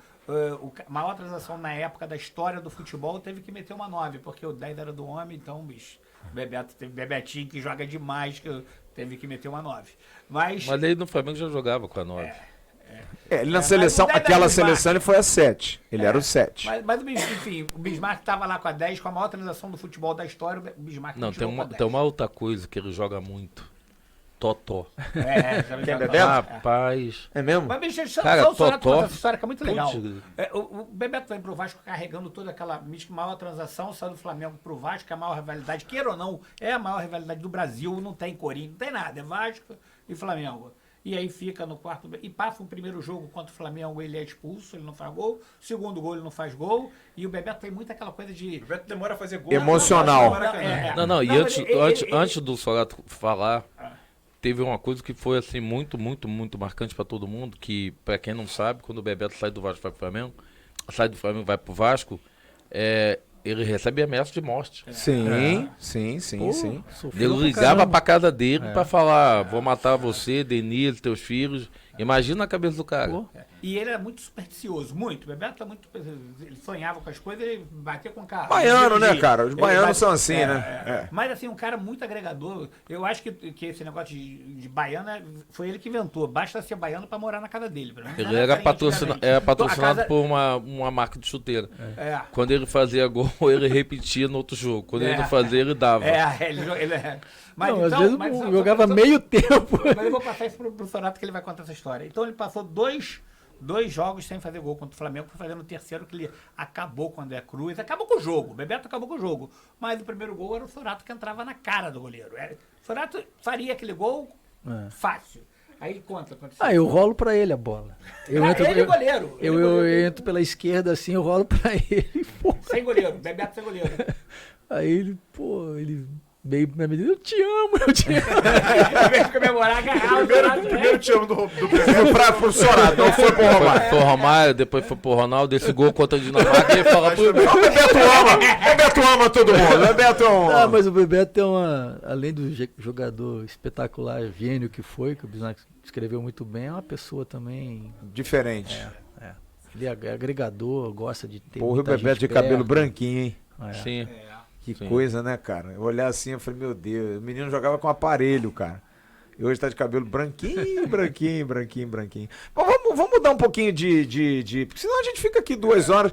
A maior transação na época da história do futebol teve que meter uma 9, porque o 10 era do homem, então, bicho. Bebetinho que joga demais, que teve que meter uma 9. Mas. Mas ele no Flamengo já jogava com a 9. Ele na seleção, mas o aquela Bismarck- seleção ele foi a 7. Ele era o 7. Mas, enfim, o Bismarck tava lá com a 10, com a maior transação do futebol da história. O Bismarck Não, continuou com a 10. tem uma outra coisa que ele joga muito. Totó. Quem é Bebeto? Rapaz. É mesmo? Mas, bicho, só Cara, o Sorato Totó. conta essa história que é muito legal. Putz. O Bebeto vem pro Vasco carregando toda aquela mística, maior transação, sai do Flamengo pro Vasco, que é a maior rivalidade, queira ou não, é a maior rivalidade do Brasil, não tem Corinthians, não tem nada, é Vasco e Flamengo. E aí fica no quarto, e passa o primeiro jogo contra o Flamengo, ele é expulso, ele não faz gol, segundo gol ele não faz gol, e o Bebeto tem muito aquela coisa de... O Bebeto demora a fazer gol. Emocional. Não, e Não, antes do Sorato falar, teve uma coisa que foi assim muito marcante pra todo mundo, que pra quem não sabe, quando o Bebeto sai do Vasco e vai pro Flamengo, sai do Flamengo e vai pro Vasco, ele recebe ameaça de morte. Sim. Ele ligava pra casa dele pra falar, vou matar você, Denise, teus filhos. Imagina a cabeça do cara. Pô. E ele era muito supersticioso, muito. O Bebeto é muito. Ele sonhava com as coisas, ele batia com o carro. Baiano, né, cara? Os Ele baianos bate- são assim, né? Mas assim, um cara muito agregador. Eu acho que esse negócio de baiano foi ele que inventou. Basta ser baiano pra morar na casa dele. Pelo menos Ele era era assim, patrocinado antigamente. A casa- por uma marca de chuteira. É. Quando ele fazia gol, ele repetia no outro jogo. Quando ele não fazia, ele dava. Mas Não, então, às vezes mas só- jogava só- meio tempo. Mas eu vou passar isso pro Sorato que ele vai contar essa história. Então ele passou dois jogos sem fazer gol contra o Flamengo, foi fazendo o terceiro que ele acabou com o André Cruz, acabou com o jogo, o Bebeto acabou com o jogo. Mas o primeiro gol era o Sorato que entrava na cara do goleiro. O Sorato faria aquele gol fácil. Aí ele conta. Eu rolo pra ele a bola. Eu Ele é goleiro. Eu, Ele é goleiro. entro pela esquerda assim, eu rolo pra ele. Pô. Sem goleiro, Bebeto sem goleiro. Aí ele, ele veio pra mim, eu te amo. Em vez de comemorar, agarrar o Sorato. Primeiro te amo do Foi pro Sorato, não foi pro Romário. Foi o Romário, depois foi pro Ronaldo, esse gol contra a Dinamarca, ele fala pro O Bebeto ama todo mundo. O Bebeto é um... Mas o Bebeto é além do jogador espetacular, gênio que foi, que o Bismarck escreveu muito bem, é uma pessoa também. Diferente. Ele é agregador, gosta de ter. Porra, o muita Bebeto gente de cabelo perto. branquinho, hein? Sim. Que Sim. coisa, né, cara? Eu olhar assim, eu falei, meu Deus, o menino jogava com aparelho, cara. E hoje tá de cabelo branquinho. Bom, vamos mudar um pouquinho de... Porque senão a gente fica aqui 2 horas.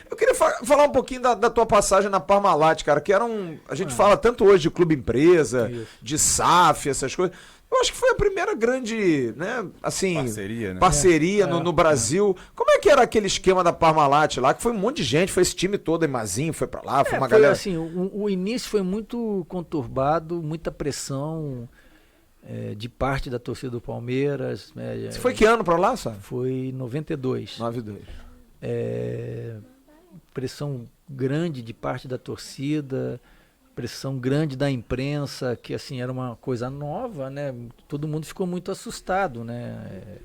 Eu queria falar um pouquinho da tua passagem na Parmalat, cara, que era a gente fala tanto hoje de clube empresa, de SAF, essas coisas. Eu acho que foi a primeira grande, né, assim... Parceria, né? Parceria no Brasil. Como é que era aquele esquema da Parmalat lá? Que foi um monte de gente, foi esse time todo, Mazinho foi pra lá, foi uma galera... Assim, o início foi muito conturbado, muita pressão de parte da torcida do Palmeiras. Você foi que ano pra lá, sabe? Foi 92. 92. Pressão grande de parte da torcida, pressão grande da imprensa, que assim era uma coisa nova, né? Todo mundo ficou muito assustado, né?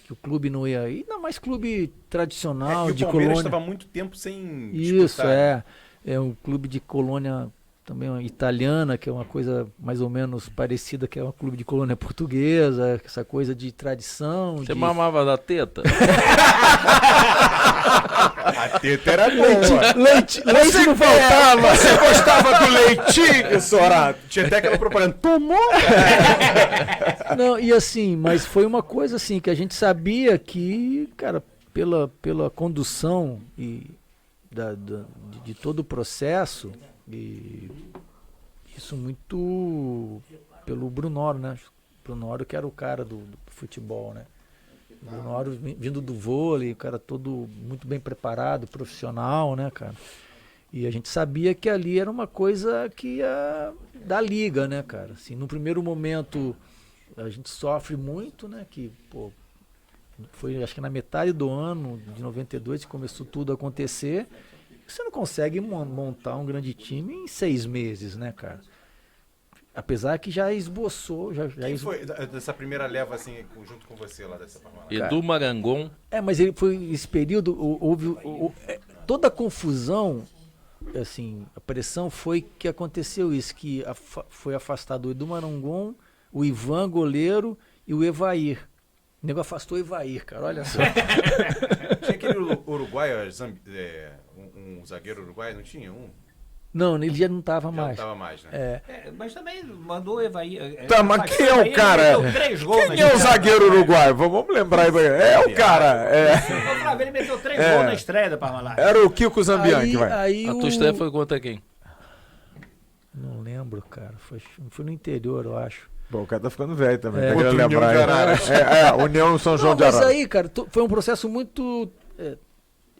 Que o clube não ia, ainda mais clube tradicional de o Palmeiras colônia. estava muito tempo sem Isso, disputar. é um clube de colônia também italiana, que é uma coisa mais ou menos parecida, que é um clube de colônia portuguesa, essa coisa de tradição. Você de... mamava da teta? A teta era boa. Leite não faltava. Você gostava do leitinho, Sorato? Tinha até aquela propaganda. Tomou? Não, e assim, mas foi uma coisa assim que a gente sabia que, cara, pela condução e de todo o processo, e isso muito pelo Brunoro, né? Brunoro que era o cara do futebol, né? Brunoro vindo do vôlei, o cara todo muito bem preparado, profissional, né, cara? E a gente sabia que ali era uma coisa que ia da liga, né, cara? Assim, no primeiro momento a gente sofre muito, né? Que, pô, foi acho que na metade do ano de 92 que começou tudo a acontecer. Você não consegue montar um grande time em 6 meses, né, cara? Apesar que já esboçou... Quem foi dessa primeira leva, assim, junto com você lá dessa Parmalat? Edu Marangon. Mas ele foi esse período, houve toda a confusão, assim, a pressão foi que aconteceu isso, que foi afastado o Edu Marangon, o Ivan, goleiro, e o Evair. O nego afastou o Evair, cara, olha só. Tinha aquele uruguaio, um zagueiro uruguaio, não tinha um? Não, ele já não estava Já mais. não tava mais, né? Mas também mandou o Evair. Tá, mas quem é o cara? Quem é o zagueiro uruguaio? Vamos lembrar aí. É o cara. Ele meteu 3 gols na estreia da Parmalat. Era o Kiko Zambianchi, vai. Aí A tua estreia foi contra quem? Não lembro, cara. Foi no interior, eu acho. Bom, o cara tá ficando velho também. É. Tá querendo Contra o União lembrar de aí. Araras. União São João Não, de mas Arara. aí, cara, foi um processo muito...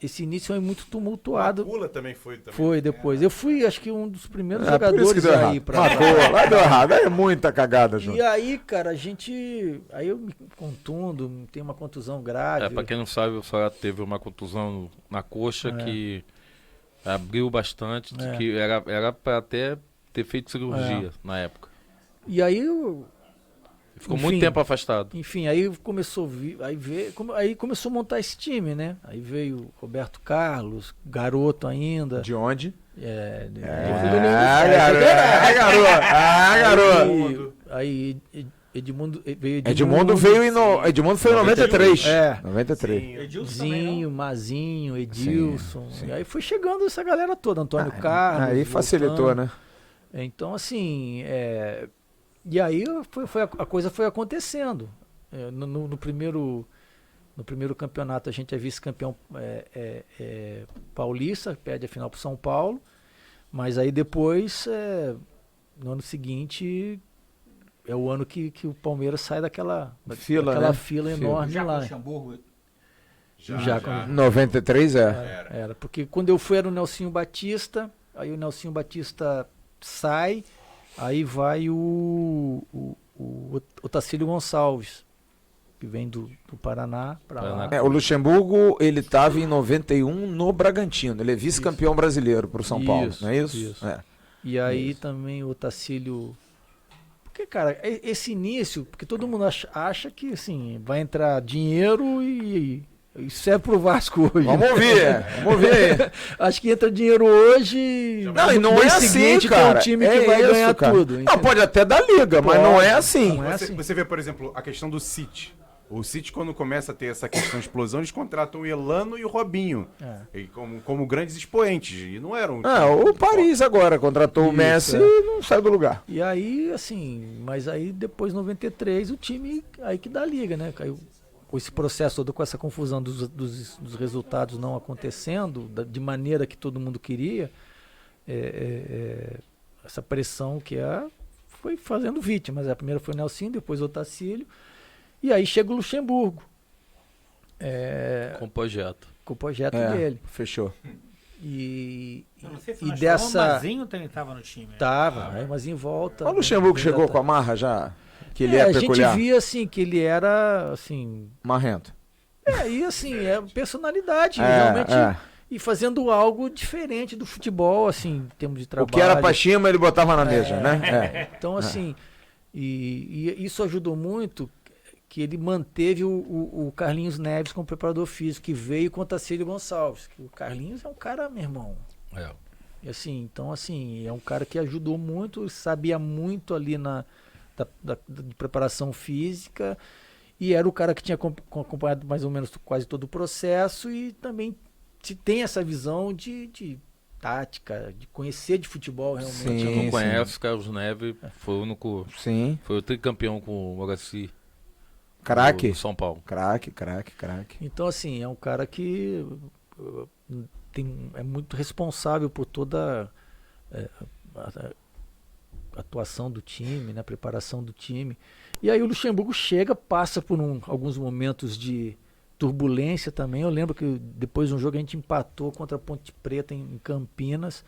esse início foi muito tumultuado. Pula também foi. Também. Foi depois. Eu fui, acho que um dos primeiros Por isso que jogadores deu aí errado. pra... Matou, lá deu errado. Aí é muita cagada, João. E aí, cara, a gente... Aí eu me contundo, tenho uma contusão grave. Pra quem não sabe, o Sorato teve uma contusão na coxa que abriu bastante, É. que era pra até ter feito cirurgia na época. E aí eu... Ficou Enfim. muito tempo afastado. Enfim, aí começou aí começou a montar esse time, né? Aí veio Roberto Carlos, garoto ainda. De onde? Garoto. Aí Edmundo veio Edmundo foi em 93. É. 93. Edilson também, não? Zinho, Mazinho, Edilson. Sim. E aí foi chegando essa galera toda, Antônio Carlos. Aí facilitou, voltando. né? Então, assim, e aí a coisa foi acontecendo. No primeiro campeonato a gente é vice-campeão paulista, perde a final para São Paulo, mas aí depois, no ano seguinte, é o ano que o Palmeiras sai daquela Fila, né? fila enorme Já com lá. Luxemburgo. Já com- 93 Era, porque quando eu fui era o Nelsinho Batista, aí o Nelsinho Batista sai, aí vai o Otacílio Gonçalves, que vem do Paraná para lá. O Luxemburgo, ele tava em 91 no Bragantino. Ele é vice-campeão brasileiro pro São Paulo, Isso, não é isso? isso. É. E aí também o Otacílio... Porque, cara, esse início, porque todo mundo acha que, assim, vai entrar dinheiro e serve pro Vasco hoje. Vamos ouvir, vamos ouvir. Acho que entra dinheiro hoje. Não, e não no é mês assim, seguinte cara. tem um time É que vai isso, ganhar cara. tudo. Não, entendeu? pode até dar liga, mas não é assim. Não é Você, assim. você vê, por exemplo, a questão do City. O City, quando começa a ter essa questão de explosão, eles contratam o Elano e o Robinho. É. E como grandes expoentes. E não eram. O Paris agora contratou o Isso, Messi é. e não sai do lugar. E aí, assim, mas aí depois, 93, o time aí que dá liga, né? Caiu com esse processo todo, com essa confusão dos resultados não acontecendo de maneira que todo mundo queria, essa pressão foi fazendo vítimas. A primeira foi o Nelsinho, depois o Otacílio, e aí chega o Luxemburgo. Com o projeto. Com o projeto dele. Fechou. E Eu não sei se e nós dessa... falamos, o Mazinho também estava no time. Tava, aí o Mazinho volta. O Luxemburgo vem chegou da- com a marra já, que ele é a peculiar. gente via assim que ele era assim, Marrento. e assim, personalidade, É, realmente, é. e fazendo algo diferente do futebol, assim, em termos de O trabalho. que era pra cima, ele botava na mesa, né? É. Então, assim, e isso ajudou muito, que ele manteve o Carlinhos Neves como preparador físico, que veio com o Otacílio Gonçalves. Que o Carlinhos é um cara, meu irmão. É. E assim, então, assim, é um cara que ajudou muito, sabia muito ali de preparação física, e era o cara que tinha acompanhado mais ou menos quase todo o processo, e também tem essa visão de tática, de conhecer de futebol realmente. Sim. Você não conhece, Carlos Neves foi o único. Sim. Foi o tricampeão com o Moraci. Craque. do São Paulo. Craque. Então, assim, é um cara que é muito responsável por toda a atuação do time, né, a preparação do time. E aí o Luxemburgo chega, passa por alguns momentos de turbulência também. Eu lembro que depois de um jogo a gente empatou contra a Ponte Preta em Campinas.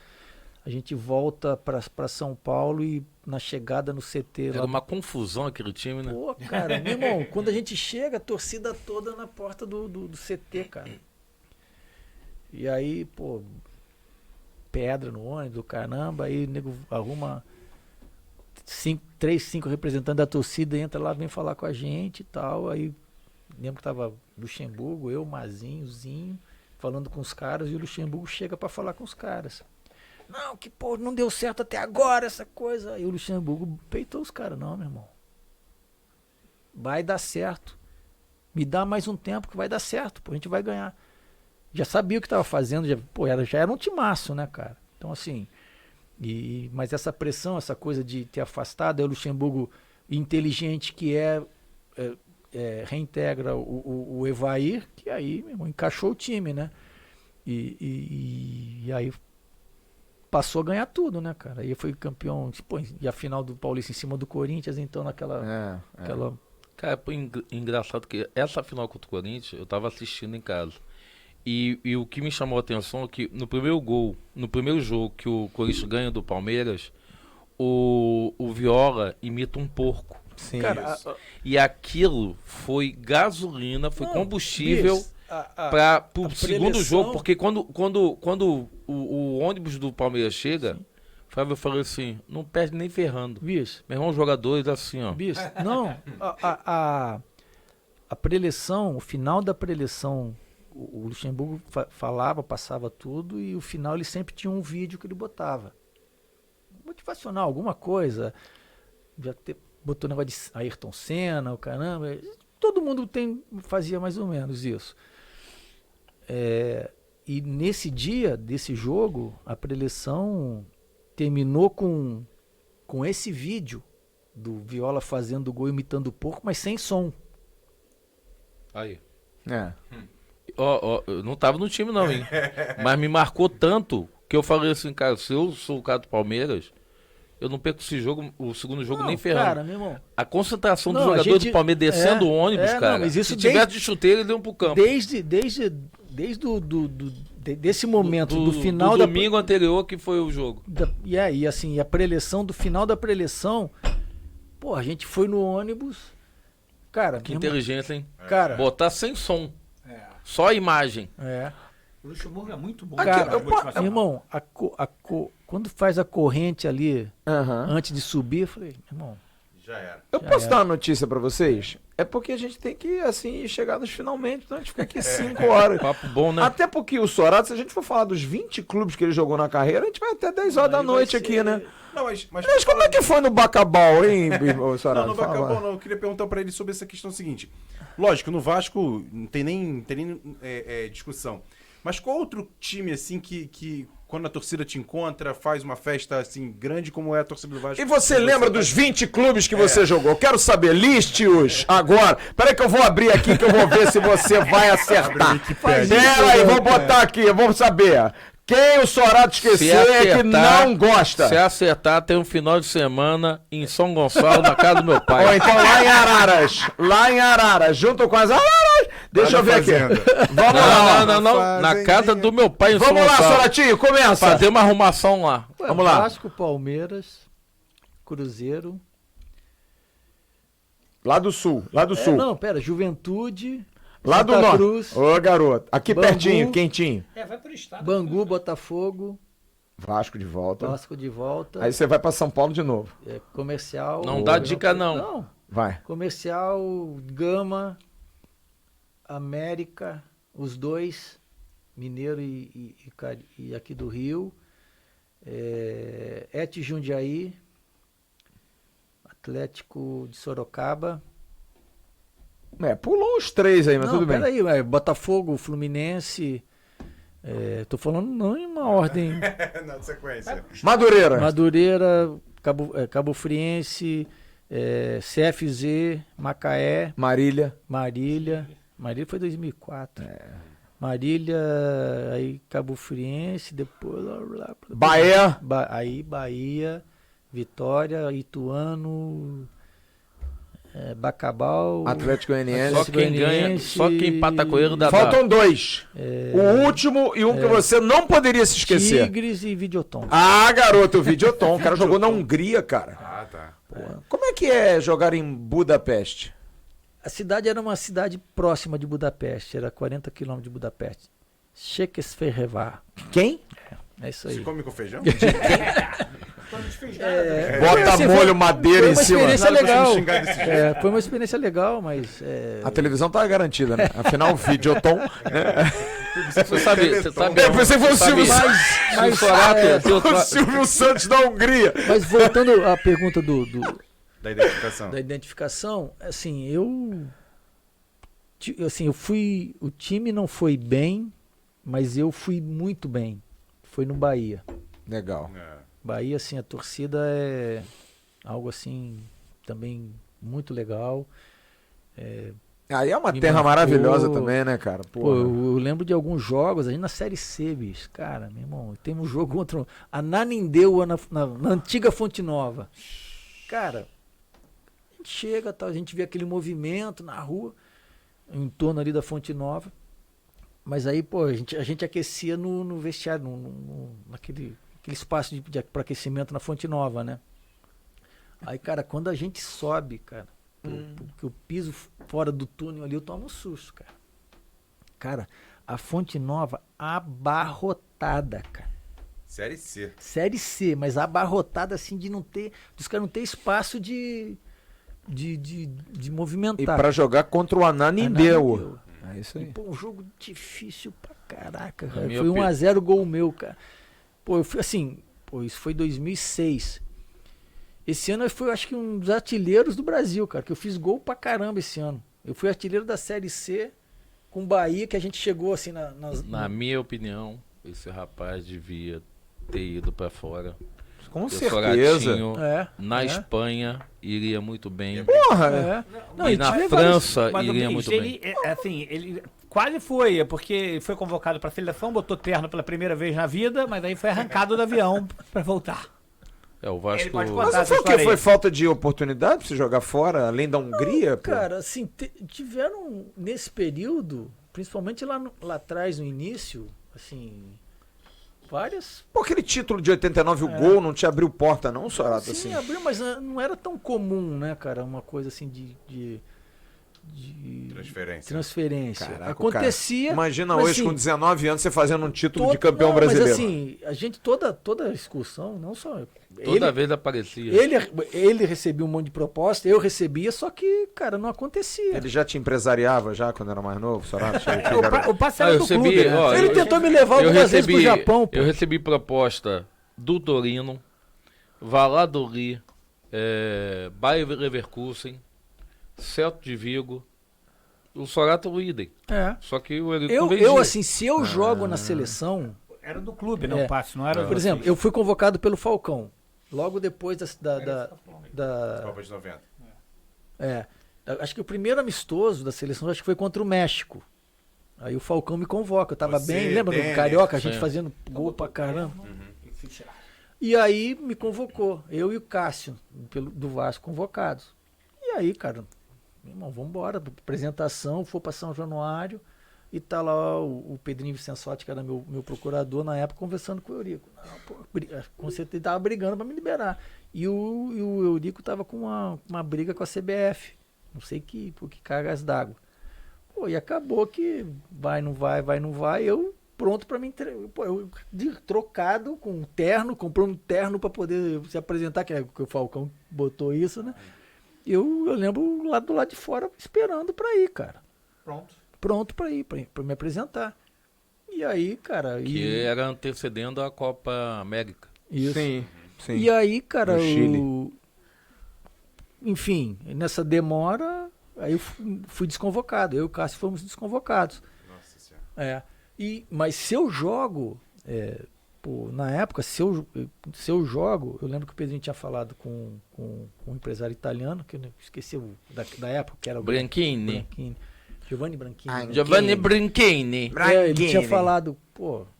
A gente volta para São Paulo e na chegada no CT Era lá. uma confusão aquele time, né? Pô, cara, meu irmão, quando a gente chega, a torcida toda na porta do CT, cara. E aí, pô, pedra no ônibus, do caramba, aí o nego arruma 5 representantes da torcida, entra lá, vem falar com a gente e tal. Aí lembro que tava Luxemburgo, eu, Mazinho, Zinho, falando com os caras, e o Luxemburgo chega pra falar com os caras. Não, que pô, não deu certo até agora essa coisa. Aí o Luxemburgo peitou os caras, não, meu irmão. Vai dar certo. Me dá mais um tempo que vai dar certo, pô, a gente vai ganhar. Já sabia o que estava fazendo, já era um timaço, né, cara? Então, assim, mas essa pressão, essa coisa de ter afastado, aí o Luxemburgo inteligente que reintegra o Evair, que aí, meu irmão, encaixou o time, né? E aí passou a ganhar tudo, né, cara? Aí foi campeão, tipo, e a final do Paulista em cima do Corinthians, então naquela... aquela... Cara, pô, engraçado que essa final contra o Corinthians, eu tava assistindo em casa. E o que me chamou a atenção é que no primeiro jogo que o Corinthians ganha do Palmeiras, o Viola imita um porco. Sim. Cara, E aquilo foi gasolina, foi combustível para o segundo jogo, porque quando o ônibus do Palmeiras chega, Flávio falou assim, não perde nem ferrando. Bicho, Meu irmão, os jogadores assim, ó. bicho, não, a preleção, o final da preleção, o Luxemburgo falava, passava tudo, e o final ele sempre tinha um vídeo que ele botava. Motivacional, alguma coisa. Já botou negócio de Ayrton Senna, o caramba. Todo mundo fazia mais ou menos isso. E nesse dia desse jogo, a preleção terminou com esse vídeo do Viola fazendo o gol imitando o porco, mas sem som. Aí. É. Ó, eu não tava no time não, hein? Mas me marcou tanto que eu falei assim, cara, se eu sou o cara do Palmeiras, eu não perco esse jogo, o segundo jogo nem ferrando. Cara, meu irmão, A concentração dos Não, a jogadores gente- do Palmeiras descendo o ônibus, não, cara. mas isso Se desde- tivesse de chuteiro, eles iam pro campo. desde desse momento, do final do da domingo anterior que foi o jogo. e assim, a preleção, do final da preleção, pô, a gente foi no ônibus, cara, Que meu irmão, inteligência, hein? cara, Botar sem som. É. Só a imagem. O Luxemburgo é muito bom. Aqui, cara, eu- motivacional. irmão, quando faz a corrente ali, Aham. antes de subir, eu falei, irmão, Já era. Eu Já posso era. dar uma notícia pra vocês? É porque a gente tem que, assim, chegar nos finalmente, então a gente fica aqui 5 horas. Papo bom, né? Até porque o Sorato, se a gente for falar dos 20 clubes que ele jogou na carreira, a gente vai até 10 horas da Aí vai noite ser- aqui, né? Não, mas Mas como é que foi no Bacabal, hein, Sorato? Não, no Fala. Bacabal não. Eu queria perguntar pra ele sobre essa questão seguinte. Lógico, no Vasco não tem nem discussão. Mas qual outro time, assim, que quando a torcida te encontra, faz uma festa, assim, grande como é a torcida do Vasco? E você lembra dos 20 clubes que você jogou? Quero saber, liste-os agora. Peraí que eu vou abrir aqui que eu vou ver se você vai acertar. Pera aí, vou botar aqui, vamos saber. Quem o Sorato esqueceu é que não gosta. Se acertar, tem um final de semana em São Gonçalo, na casa do meu pai. Ou então lá em Araras, junto com as Araras. Deixa eu ver aqui. Vamos lá. Não. Na casa do meu pai em São Vamos lá, Gonçalo. Soratinho, começa. Fazer uma arrumação lá. ué, Vamos lá. Vasco, Palmeiras, Cruzeiro, Lá do sul. não, pera, Juventude, Lá do Santa norte. Cruz, Ô, garoto. Aqui Bangu. pertinho, quentinho. Vai pro estado. Bangu, Botafogo, Vasco de volta. Vasco de volta, Aí você vai pra São Paulo de novo. Comercial. Não dá dica, não. Não, Vai. Comercial, Gama, América, os dois, Mineiro e aqui do Rio, Et Jundiaí, Atlético de Sorocaba. Pulou os 3 aí, mas Não, tudo bem. peraí, Botafogo, Fluminense, tô falando não em uma ordem, Na sequência. Madureira. Madureira, Cabo Friense, CFZ, Macaé, Marília. Marília foi 2004. Marília, aí Cabo Friense, depois Bahia. aí Bahia, Vitória, Ituano, Bacabal, Atlético Goianiense. Só quem ganha, só quem empata com ele dá. Faltam 2. O último e um que você não poderia se esquecer. Tigres e Videoton. Ah, garoto, o Videoton. O cara jogou na Hungria, cara. Ah, tá. Como é que é jogar em Budapeste? A cidade era uma cidade próxima de Budapeste, era 40 quilômetros de Budapeste. Székesfehérvár. Quem? É isso Se aí. come com feijão? Bota assim, molho, madeira foi em uma cima. experiência Nada pra legal. você me xingar desse jeito. Foi uma experiência legal, mas A televisão tá garantida, né? Afinal, o Videoton. Você sabe. Eu pensei que fosse o Silvio Santos. Mas o Sorato, O Silvio Santos da Hungria. Mas voltando à pergunta Da identificação. da identificação, assim, eu fui, o time não foi bem, mas eu fui muito bem. Foi no Bahia. Legal. Bahia, assim, a torcida é algo assim também muito legal. Aí é uma Me terra marcou. maravilhosa também, né, cara? Pô, Porra. eu lembro de alguns jogos, a gente na Série C, bicho. Cara, meu irmão, tem um jogo contra a Nanindeua na antiga Fonte Nova. Cara, a gente chega, tal, a gente vê aquele movimento na rua, em torno ali da Fonte Nova. Mas aí, pô, a gente aquecia no vestiário, naquele espaço para aquecimento na Fonte Nova, né? Aí, cara, quando a gente sobe, cara, que eu piso fora do túnel ali, eu tomo um susto, cara. Cara, a Fonte Nova abarrotada, cara. Série C. Série C, mas abarrotada assim de não ter, dos caras não ter espaço de movimentar. E pra jogar contra o Ananindeua. Ananindeua. É isso E, aí. pô, um jogo difícil pra caraca, Na cara. minha Foi opinião. 1-0 gol meu, cara. Pô, eu fui assim, pô, isso foi 2006. Esse ano eu fui, acho que, um dos artilheiros do Brasil, cara, que eu fiz gol pra caramba esse ano. Eu fui artilheiro da Série C com o Bahia, que a gente chegou assim Na minha opinião, esse rapaz devia ter ido pra fora. Com O certeza. Soratinho, É, na é. Espanha, iria muito bem. Porra, É. Não, E e na tive vários- França, Mas o iria bicho, muito ele, bem. assim, ele quase foi, porque foi convocado pra seleção, botou terno pela primeira vez na vida, mas aí foi arrancado do avião pra voltar. É, o Vasco. Ele pode Mas contar não essa foi o quê? história Foi aí. falta de oportunidade pra você jogar fora, além da Hungria? pô? Cara, assim, tiveram nesse período, principalmente lá atrás, no início, assim, várias. Pô, aquele título de 89, o gol, não te abriu porta não, Sorato? Sim, Assim? abriu, mas não era tão comum, né, cara? Uma coisa assim de Transferência. transferência. Caraca, Acontecia. cara, imagina mas, hoje assim, com 19 anos você fazendo um título de todo- campeão não, brasileiro. Mas assim, a gente, toda excursão, não só. Toda vez aparecia. Ele recebia um monte de proposta, eu recebia, só que, cara, não acontecia. Ele já te empresariava já quando era mais novo, Sorato? Chega aqui, O, garoto. o passe era Ah, eu do recebi, clube, né? ó, Ele eu- tentou me levar algumas vezes pro Japão, pô. Eu recebi proposta do Torino, Valladolid, Bayer Leverkusen, Celta de Vigo, o Sorato o idem. É. Só que o Eurico Eu, não vendia. eu, assim, se eu jogo na seleção, Era do clube, né? É. O passe, não era por exemplo, eu fui convocado pelo Falcão, logo depois da Copa de 90. acho que o primeiro amistoso da seleção acho que foi contra o México. Aí o Falcão me convoca, eu tava Você, bem, lembra do Denner, Carioca, a gente sim. fazendo gol pra caramba. E aí me convocou, eu e o Cássio, do Vasco, convocados. E aí, cara, meu irmão, vambora, apresentação, for pra São Januário, e tá lá o Pedrinho Vicençotti, que era meu procurador na época, conversando com o Eurico. Não, pô, com certeza ele tava brigando pra me liberar. E o Eurico tava com uma briga com a CBF, não sei por que cargas d'água. Pô, e acabou que vai, não vai, eu pronto pra me entregar. Pô, eu trocado com um terno, comprou um terno pra poder se apresentar, que o Falcão botou isso, né? Eu lembro lá do lado de fora esperando pra ir, cara. Pronto pra ir, pra me apresentar. E aí, cara... Que era antecedendo a Copa América. Isso. Sim, sim. E aí, cara, No Chile. enfim, nessa demora, aí eu fui desconvocado. Eu e o Cássio fomos desconvocados. Nossa senhora. Mas se eu jogo, na época, se eu jogo, eu lembro que o Pedrinho tinha falado com um empresário italiano, que eu esqueci da época, que era o Branchini. Giovanni Branchini. Ah, né? Giovanni Branchini. Ele tinha falado,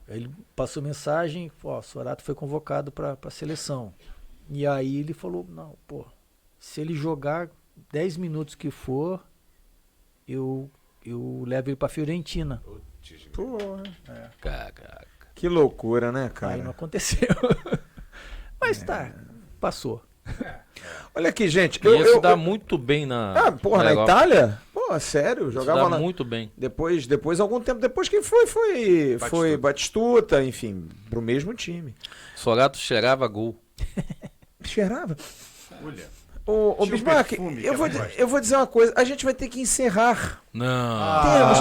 ele passou mensagem, Sorato foi convocado para a seleção. E aí ele falou, não, se ele jogar 10 minutos que for, eu levo ele para Fiorentina. Caraca. Que loucura, né, cara? Aí não aconteceu. Mas tá, passou. Olha aqui, gente. Ia se dar muito bem na. Ah, porra, na Europa. Itália? Pô, sério, Se jogava dá na... muito bem. Depois, algum tempo depois, quem foi Batistuta, enfim, pro mesmo time. Sorato cheirava gol. Cheirava. Olha. Ô, Tinha um Bismarck, perfume que eu ela gosta. vou dizer uma coisa, a gente vai ter que encerrar. Não. Temos.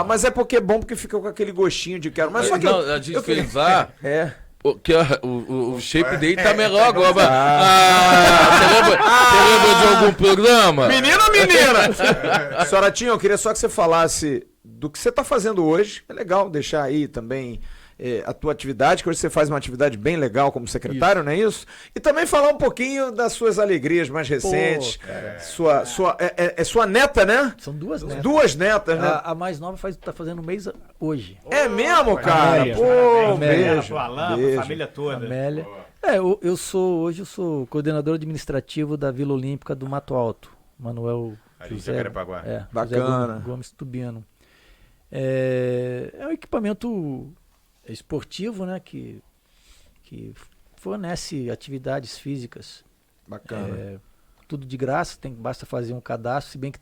Mas é porque é bom, porque fica com aquele gostinho de quero. Mas só que Não, a gente fez lá. É. O shape dele tá melhor agora. Você lembra de algum programa? Menino ou menina? Soratinho, eu queria só que você falasse do que você tá fazendo hoje. É legal deixar aí também a tua atividade, que hoje você faz uma atividade bem legal como secretário, não é isso? E também falar um pouquinho das suas alegrias mais recentes. Sua neta, né? São duas netas. Duas netas, né? A mais nova tá fazendo um mês hoje. É mesmo, cara? Amélia, Pô, Amélia, beijo. pro Alain, beijo. pra família toda. Amélia. Hoje eu sou coordenador administrativo da Vila Olímpica do Mato Alto. Manuel Ali em José, Jacarepaguá. Bacana. José Gomes Tubiano. É um equipamento esportivo, né, que fornece atividades físicas. Bacana. Tudo de graça, basta fazer um cadastro, se bem que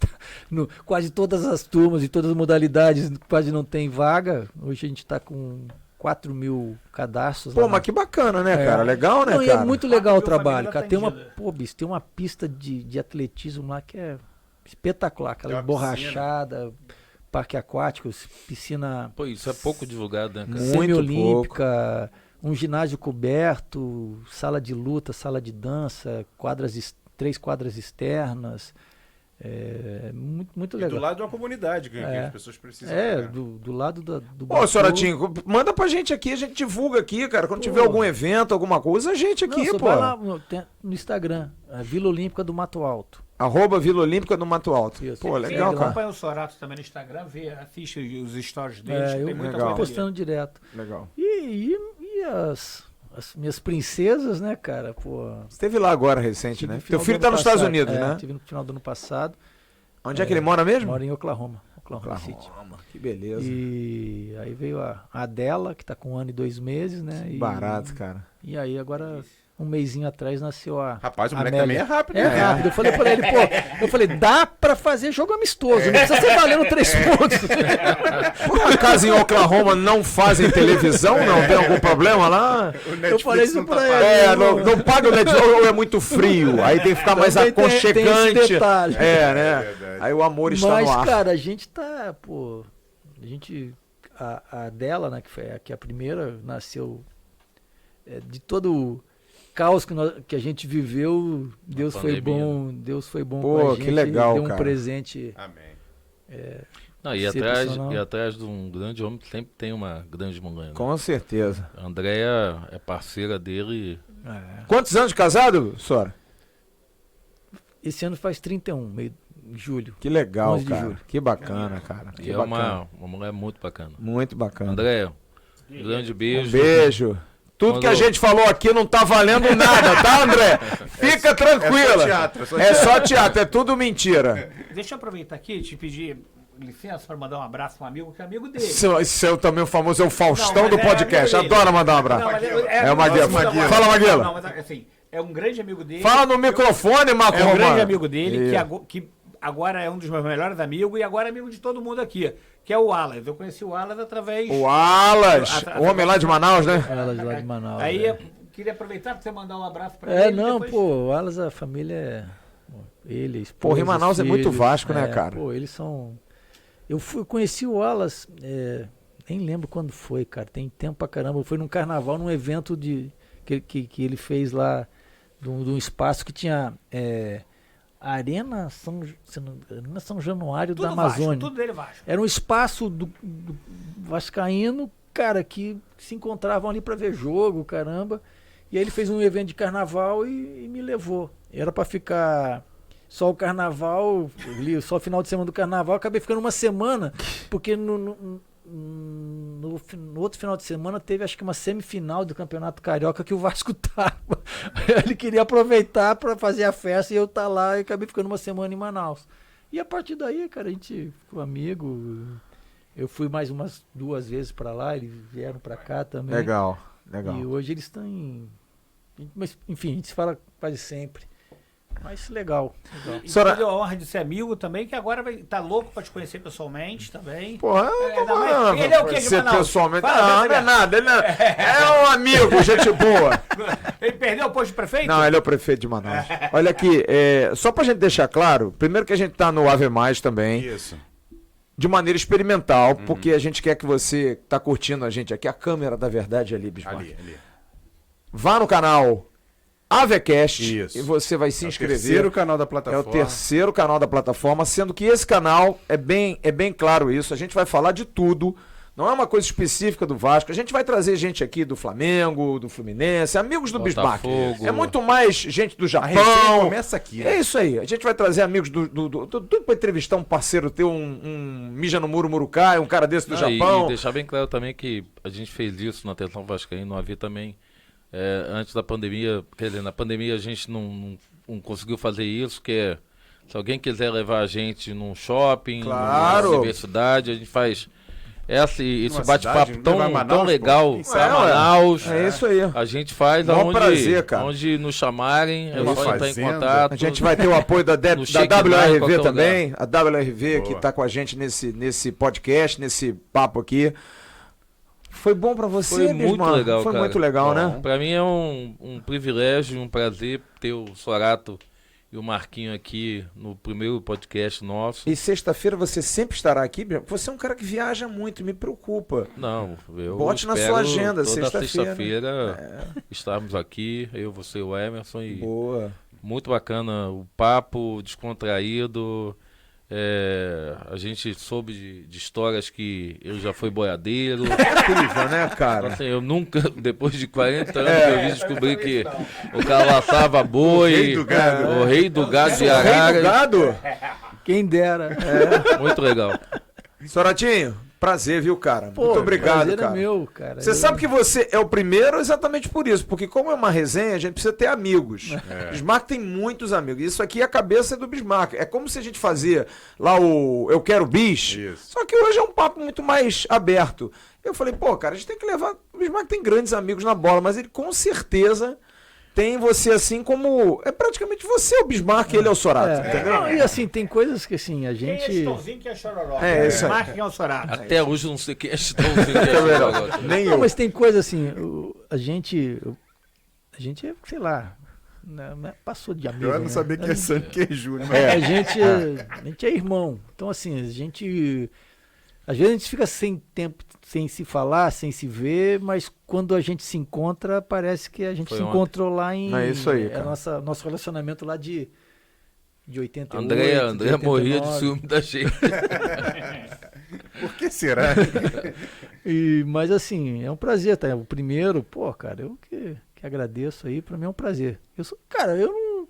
quase todas as turmas e todas as modalidades quase não tem vaga. Hoje a gente está com 4.000 cadastros. Pô, lá mas que bacana, né, cara? Legal, né, Não, e cara? é muito legal o 4.000 trabalho, famílias cara. atendidas. Tem uma pista de atletismo lá que é espetacular, Tem aquela uma borrachada, parque aquático, piscina Pô, isso é pouco divulgado, né, cara? Muito semi-olímpica, um ginásio coberto, sala de luta, sala de dança, 3 quadras externas. Muito E legal. do lado de uma comunidade que as pessoas precisam. jogar. Do lado do Ô, Batu. Soratinho, manda pra gente aqui, a gente divulga aqui, cara. Quando tiver algum evento, alguma coisa, a gente Não, aqui, só pô. vai lá no Instagram, Vila Olímpica do Mato Alto. @ Vila Olímpica do Mato Alto. Isso. Pô, Quem legal, cara. acompanha o Sorato também no Instagram, assiste os stories deles, Eu tem muita legal. tô coisa ali. postando direto. Legal. E as minhas princesas, né, cara? Pô, Você esteve lá agora, recente, tive né? no Teu final filho do tá ano nos Estados passado. Unidos, né? Tive no final do ano passado. Onde é que ele mora mesmo? Mora em Oklahoma City. Oklahoma. Que beleza. E aí veio a Adela, que tá com 1 ano e 2 meses, né? Barato, cara. E aí agora, um mêsinho atrás, nasceu a Rapaz, o a moleque Amélia. também é rápido, É né? rápido. Eu falei pra ele, dá pra fazer jogo amistoso, não precisa ser valendo 3 pontos. Por acaso em Oklahoma não fazem televisão? Não tem algum problema lá? O Eu falei isso não tá pra ele. pagando. Não paga o Netflix ou é muito frio. Aí tem que ficar mais Também tem aconchegante. esse detalhe. Né? verdade. Aí o amor está Mas, no ar. cara, a gente tá, a Adela, né, que é a primeira, nasceu de todo o caos que a gente viveu, Deus foi pandemia, bom, Deus foi bom Pô, com a que gente, legal, deu um cara. presente. Amém. Não, e Excepcional. atrás de um grande homem sempre tem uma grande mulher. Né? Com certeza. A Andréia é parceira dele. Quantos anos de casado, Sora? Esse ano faz 31, meio de julho. Que legal, 11 de cara. julho. Que bacana, cara. E Que é bacana. uma mulher muito bacana. Muito bacana. Andréia, grande beijo. Um beijo. Tudo Quando- que a gente falou aqui não tá valendo nada, tá, André? Fica tranquila. É só teatro, é tudo mentira. Deixa eu aproveitar aqui e te pedir licença para mandar um abraço para um amigo, que é amigo dele. Isso é também o famoso, é o Faustão Não, do mas é podcast. amigo dele. Adora mandar um abraço. Não, mas É o Maguila. Maguila. Fala, Maguila. Não, mas assim, é um grande amigo dele. Fala no microfone, Marco É um grande Romano. amigo dele, Isso. que agora é um dos meus melhores amigos e agora é amigo de todo mundo aqui, que é o Alas. Eu conheci o Alas através... O Alas, o homem lá de Manaus, né? Ela lá de Manaus. Aí é. eu queria aproveitar para você mandar um abraço para ele. Não, depois- pô, o Alas, a família é. Ele, a esposa, Porra, em Manaus os é muito filhos, Vasco, né, cara? Pô, eles são. Conheci o Alas, nem lembro quando foi, cara. Tem tempo pra caramba. Foi num carnaval, num evento que ele fez lá, de um espaço que tinha Arena São Januário tudo da Vasco, Amazônia. tudo dele Vasco. Era um espaço do vascaíno, cara, que se encontravam ali pra ver jogo, caramba. E aí ele fez um evento de carnaval e me levou. Era pra ficar só o carnaval, só o final de semana do carnaval. Acabei ficando uma semana, porque no outro final de semana teve acho que uma semifinal do Campeonato Carioca que o Vasco tava. Ele queria aproveitar pra fazer a festa e eu tá lá e acabei ficando uma semana em Manaus. E a partir daí, cara, a gente ficou amigo. Eu fui mais umas 2 vezes pra lá, eles vieram pra cá também. Legal. E hoje eles estão em... Mas, enfim, a gente se fala quase sempre. Mas legal. E Senhora- tive a honra de ser amigo também, que agora tá louco pra te conhecer pessoalmente também. Porra, Ainda mais- ele é o quê de você Manaus? pessoalmente. Fala, Não é nada. Ele é um amigo, gente boa. Ele perdeu o posto de prefeito? Não, ele é o prefeito de Manaus. Olha aqui, só pra gente deixar claro, primeiro que a gente tá no Ave Mais também, Isso. de maneira experimental, porque a gente quer que você que tá curtindo a gente aqui, a câmera da verdade ali, Bismarck. Ali. Vá no canal Avecast Isso. e você vai se É o inscrever. terceiro canal da É o plataforma. terceiro canal da plataforma, sendo que esse canal é bem claro isso. A gente vai falar de tudo Não é uma coisa específica do Vasco. A gente vai trazer gente aqui do Flamengo, do Fluminense, amigos do Bismarck. Botafogo. É muito mais gente do A Japão. resenha começa aqui, né? É isso aí. A gente vai trazer amigos tudo pra entrevistar um parceiro teu, um Mija no Muro Murucai, um cara desse do Japão. E deixar bem claro também que a gente fez isso na Atenção Vascaína, não havia também, antes da pandemia, quer dizer, na pandemia a gente não conseguiu fazer isso, que é, se alguém quiser levar a gente num shopping, Claro. numa universidade, a gente faz esse Numa bate-papo cidade, tão, levar Manaus, tão pô. legal Quem pra sabe? Manaus. É isso aí. A gente faz Maior prazer, cara. onde nos chamarem, é Uma só entrar em fazenda. contato. A gente vai ter o apoio da No Shake Night, WRV qualquer também. A WRV que Boa. está com a gente nesse podcast, nesse papo aqui. Foi bom para você, Foi muito Bismarck? legal, Foi cara. muito legal, Bom. né? Pra mim é um privilégio, um prazer ter o Sorato e o Marquinho aqui no primeiro podcast nosso. E sexta-feira você sempre estará aqui, Bismarck? Você é um cara que viaja muito, me preocupa. Não, eu Bote na espero sua agenda, toda sexta-feira. sexta-feira estarmos aqui, eu, você e o Emerson. E Boa. muito bacana o papo, descontraído. A gente soube de histórias que ele já foi boiadeiro. Incrível, né, cara? Assim, eu nunca, depois de 40 anos, eu vim descobrir que o cara laçava boi, rei do gado. o rei do gado de Rei do Arara. gado? Quem dera. Muito legal. Soratinho, prazer, viu, cara? Pô, muito obrigado, prazer cara. É meu, cara. Você sabe que você é o primeiro exatamente por isso, porque como é uma resenha, a gente precisa ter amigos. Bismarck tem muitos amigos. Isso aqui é a cabeça do Bismarck. É como se a gente fazia lá o Eu Quero Bis, Isso. só que hoje é um papo muito mais aberto. Eu falei, pô, cara, a gente tem que levar... O Bismarck tem grandes amigos na bola, mas ele com certeza tem você assim como... É praticamente você o Bismarck e ele é o Sorato, entendeu? Não, e assim, tem coisas que assim, a Quem é gente. Chitãozinho, quem é Chororó? É, isso aí. Marquem ao Sorato. Até hoje eu não sei quem é Chitãozinho. Quem é agora. Nem Não, eu. mas tem coisa assim, a gente, sei lá, né, passou de amigo. Eu não né? sabia que é Santo Queijo, né? A gente é irmão. Então, assim, às vezes a gente fica sem tempo, sem se falar, sem se ver, mas quando a gente se encontra, parece que a gente Foi se ontem. encontrou lá em... É isso aí, cara. Nosso relacionamento lá de 88, André de morria de 89. ciúme da gente. Por que será? Mas assim, é um prazer, tá? O primeiro, pô, cara, eu que agradeço aí, pra mim é um prazer. Cara, eu não...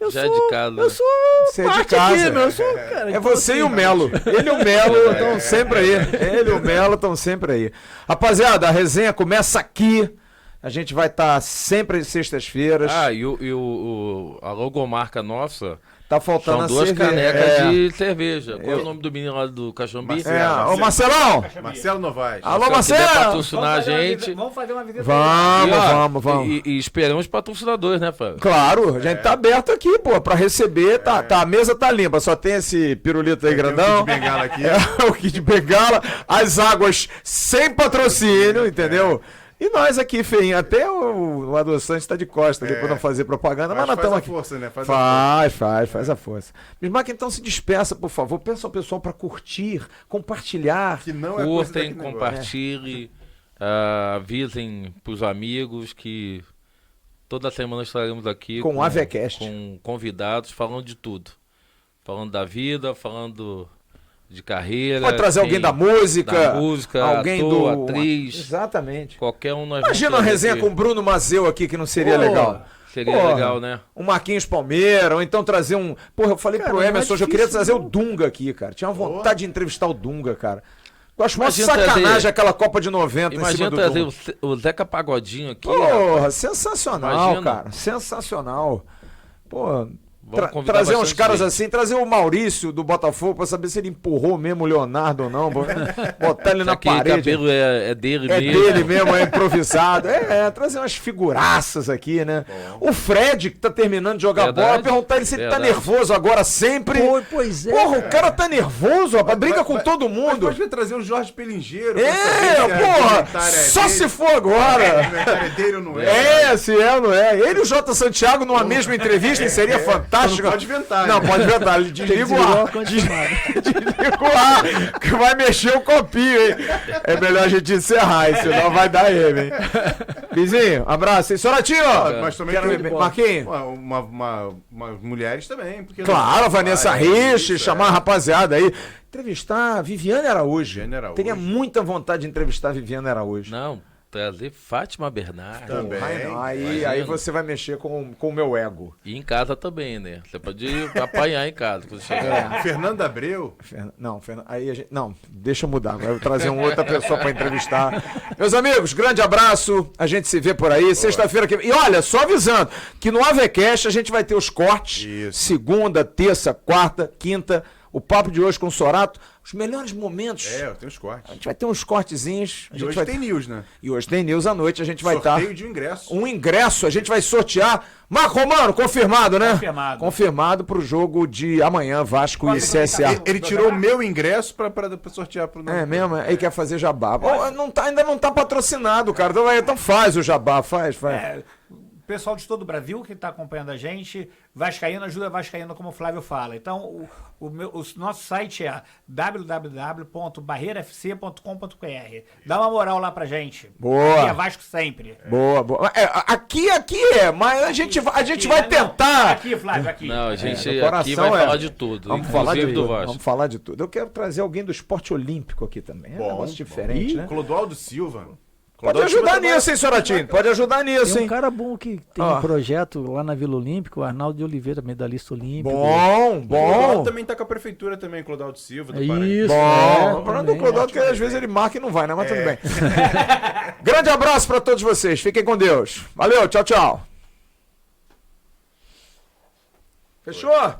Eu Já é sou, de casa, Eu né? sou Você é de parte casa. aqui, meu, eu sou, cara. É então, você assim, e o Melo. Ele e o Melo estão sempre aí. Ele e o Melo estão sempre aí. Rapaziada, a resenha começa aqui. A gente vai estar sempre às sextas-feiras. E a logomarca nossa Tá faltando são a 2 cerveja. canecas de cerveja. Qual é o nome do menino lá do Caxambi? Ô Marcelão! Marcelo Novaes. Alô, Se quiser Marcelo! patrocinar a gente. Vamos fazer uma visita. Vamos. E esperamos patrocinadores, né, Fábio? Claro, a gente tá aberto aqui, pô, pra receber. Tá, a mesa tá limpa, só tem esse pirulito aí grandão. Tem o Kid Bengala aqui. O Kid Bengala, as águas sem patrocínio, entendeu? E nós aqui, feinho, até o adoçante tá de costa ali pra não fazer propaganda, mas nós Faz estamos a aqui. força, né? Faz a força. Bismarck, então se despeça, por favor. Peça ao pessoal pra curtir, compartilhar. Que não é coisa Curtem, daqui, negócio. compartilhem, avisem pros amigos que toda semana estaremos aqui Com o AVCast. com convidados falando de tudo. Falando da vida, falando de carreira. Pode trazer alguém da música, alguém ator, do atriz, Exatamente. qualquer um nós Imagina uma vamos trazer resenha aqui. com o Bruno Mazeu aqui, que não seria legal. Seria Porra. legal, né? Um Marquinhos Palmeira, ou então trazer um... Porra, eu falei Cara, pro não é Emerson hoje, eu queria difícil, trazer não. o Dunga aqui, cara. Tinha uma vontade de entrevistar o Dunga, cara. Eu acho uma Imagina sacanagem trazer- aquela Copa de 90 em cima Imagina do trazer Dunga. o Zeca Pagodinho aqui. rapaz. Porra, sensacional, Imagina. cara. Sensacional. Pô, Vamos convidar trazer uns bastante caras gente. assim, trazer o Maurício do Botafogo pra saber se ele empurrou mesmo o Leonardo ou não. Botar ele na Aquele parede. cabelo é dele É mesmo. dele mesmo, é improvisado. Trazer umas figuraças aqui, né? O Fred, que tá terminando de jogar Verdade, bola, perguntar ele se ele tá verdade. nervoso agora sempre. Pois é. Porra, o cara tá nervoso, rapaz. Briga com todo Mas mundo. pode trazer o Jorge Pelingeiro. pra saber se a Porra! indumentária é Só dele, se for agora. a indumentária é dele ou não é. Se é ou não é. Ele e o Jota Santiago numa mesma entrevista, seria fantástico. fantástica. Não pode ventar, Não, né? pode ventar. Ele desliga o ar. Desliga o ar, que vai mexer o copinho, hein? É melhor a gente encerrar, hein? Senão vai dar ele, hein? Bizinho, abraço. E Soratinho, Mas também quero tem ver. Marquinhos. Umas mulheres também. Porque Claro, a Vanessa Rich, isso, chamar a rapaziada aí. Entrevistar a Viviane Araújo. Viviane Araújo. Teria muita vontade de entrevistar a Viviane Araújo. Não, trazer Fátima Bernardes. Também. Aí você vai mexer com o meu ego. E em casa também, né? Você pode apanhar em casa quando chegar. Fernanda Abreu. Aí a gente, não, deixa eu mudar. Vai trazer uma outra pessoa para entrevistar. Meus amigos, grande abraço. A gente se vê por aí. Sexta-feira que... E olha, só avisando que no AVCast a gente vai ter os cortes. Isso. Segunda, terça, quarta, quinta. O papo de hoje com o Sorato. Os melhores momentos. Eu tenho os cortes. A gente vai ter uns cortezinhos. E hoje tem news, né? E hoje tem news à noite. A gente vai estar... Sorteio de ingresso. Um ingresso, a gente vai sortear. Marco Romano, confirmado, né? Confirmado. Confirmado pro jogo de amanhã, Vasco e CSA. Ele tirou o meu ingresso pra sortear pro É mesmo? Ele quer fazer jabá. Ainda não tá patrocinado, cara. Então faz o jabá, faz. Pessoal de todo o Brasil que está acompanhando a gente, Vascaíno ajuda Vascaíno, como o Flávio fala. Então, o nosso site é www.barreirafc.com.br. Dá uma moral lá pra gente. Boa. Aqui é Vasco sempre. Boa. Aqui é, mas a gente vai tentar. Aqui, Flávio, aqui. Não, a gente no coração aqui vai é. falar de tudo. Vamos falar de inclusive do tudo. Vasco. Vamos falar de tudo. Eu quero trazer alguém do esporte olímpico aqui também. É um negócio diferente, né? Clodoaldo Silva. Pode ajudar nisso, hein, Soratinho? Pode ajudar nisso, Tem hein? um cara bom que tem um projeto lá na Vila Olímpica, o Arnaldo de Oliveira, medalhista olímpico. Clodoaldo Bom. também tá com a prefeitura também, Clodoaldo Silva, do É Paraná. isso. Bom, falando do também, Clodoaldo, que às vezes ele marca e não vai, né? Mas tudo bem. Grande abraço pra todos vocês. Fiquem com Deus. Valeu, tchau, tchau. Fechou?